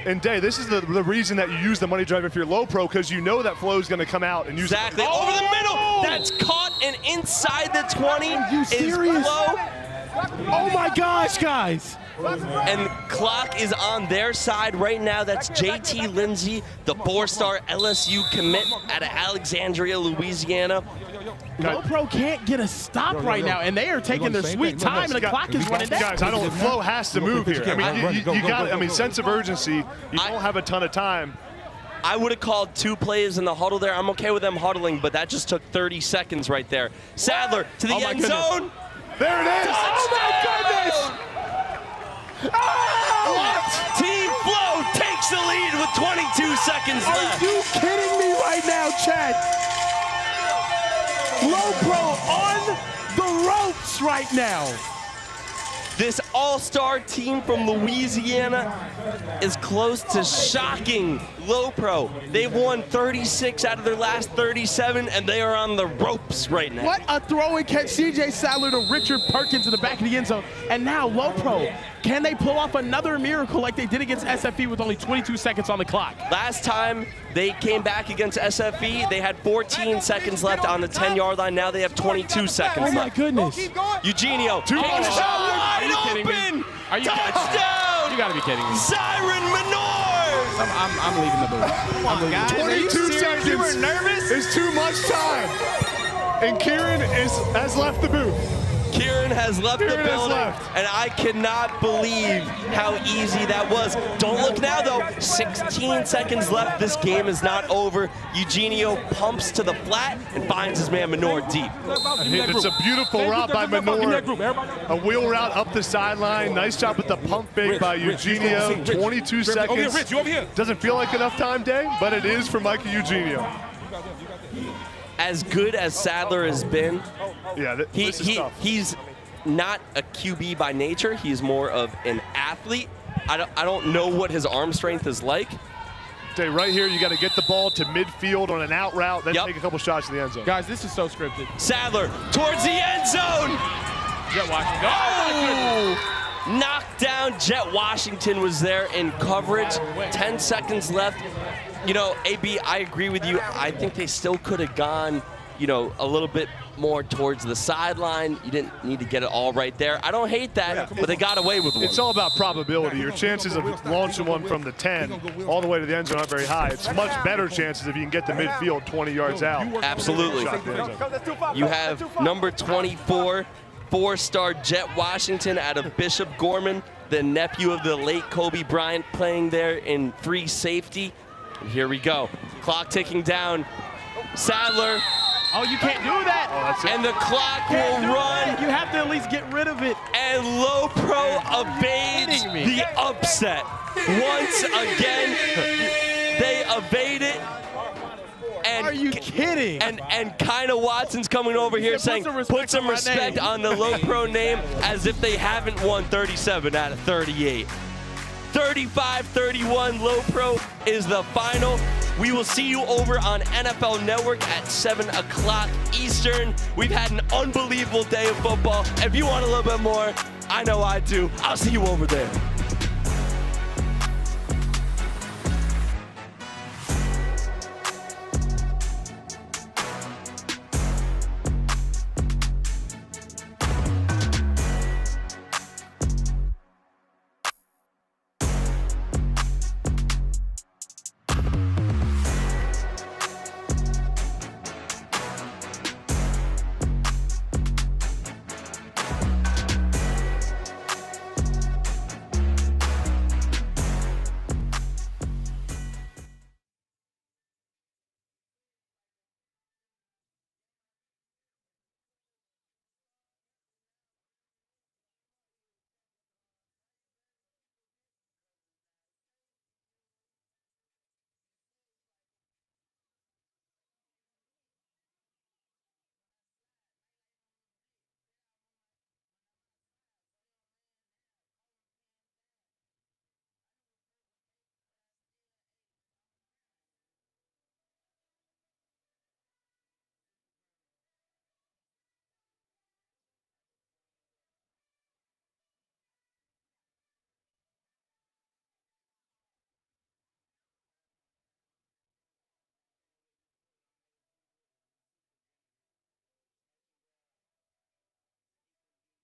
And Day, this is the reason that you use the money drive if you're Low Pro, because you know that FLEAUX is going to come out and use it. Over the middle. That's caught and inside the 20. Are you serious? Oh my gosh, guys. And clock is on their side right now. That's JT Lindsay, the 4-star LSU commit out of Alexandria, Louisiana. Low Pro can't get a stop right now, and they are taking their sweet time, and the clock is running down. Guys, FLEAUX has to move here. I mean, you got it. I mean, sense of urgency. You don't have a ton of time. I would have called 2 plays in the huddle there. I'm okay with them huddling, but that just took 30 seconds right there. Sadler to the end zone. There it is. Oh my goodness! Team FLEAUX takes takes the lead with 22 seconds left. Are you kidding me right now, Chad? Low Pro on the ropes right now. This all-star team from Louisiana is close to shocking Low Pro. They've won 36 out of their last 37, and they are on the ropes right now. What a throw and catch. CJ Sadler to Richard Perkins in the back of the end zone. And now Low Pro, can they pull off another miracle like they did against SFE with only 22 seconds on the clock? Last time they came back against SFE, they had 14 seconds left on the 10-yard line. Now they have 22 seconds left. Oh my goodness. Eugenio, wide open! Are you Touchdown! You gotta be kidding me. Siren Menor! I'm leaving the booth. Come on, guys. 22 seconds. You were nervous? Is too much time. And Kieran has left the booth. Kieran has left the building, and I cannot believe how easy that was. Don't look now, though. 16 seconds left. This game is not over. Eugenio pumps to the flat and finds his man Menor deep. It's a beautiful route by Menor. A wheel route up the sideline. Nice job with the pump fake by Eugenio. 22 seconds. Doesn't feel like enough time, Day, but it is for Micah Eugenio. As good as Sadler has been, he's not a QB by nature. He's more of an athlete. I don't know what his arm strength is like. Day, right here, you got to get the ball to midfield on an out route, then take a couple shots to the end zone. Guys, this is so scripted. Sadler towards the end zone. Jet Washington. Oh, knocked down. Jet Washington was there in coverage. 10 seconds left. You know, AB, I agree with you. I think they still could have gone, you know, a little bit more towards the sideline. You didn't need to get it all right there. I don't hate that, but they got away with one. It's all about probability. Your chances of launching one from the 10 all the way to the end zone aren't very high. It's much better chances if you can get to midfield 20 yards out. Absolutely. You have number 24, four-star Jet Washington out of Bishop Gorman, the nephew of the late Kobe Bryant, playing there in free safety. And here we go. Clock ticking down. Sadler. Oh, you can't do that. Oh, that's it. And the clock will run. You have to at least get rid of it. And Low Pro evades the upset. Once again, they evade it. And are you kidding? And Kinda Watson's coming over here saying, put some respect on the Low Pro name, as if they haven't won 37 out of 38. 35-31, Low Pro is the final. We will see you over on NFL Network at 7 o'clock Eastern. We've had an unbelievable day of football. If you want a little bit more, I know I do. I'll see you over there.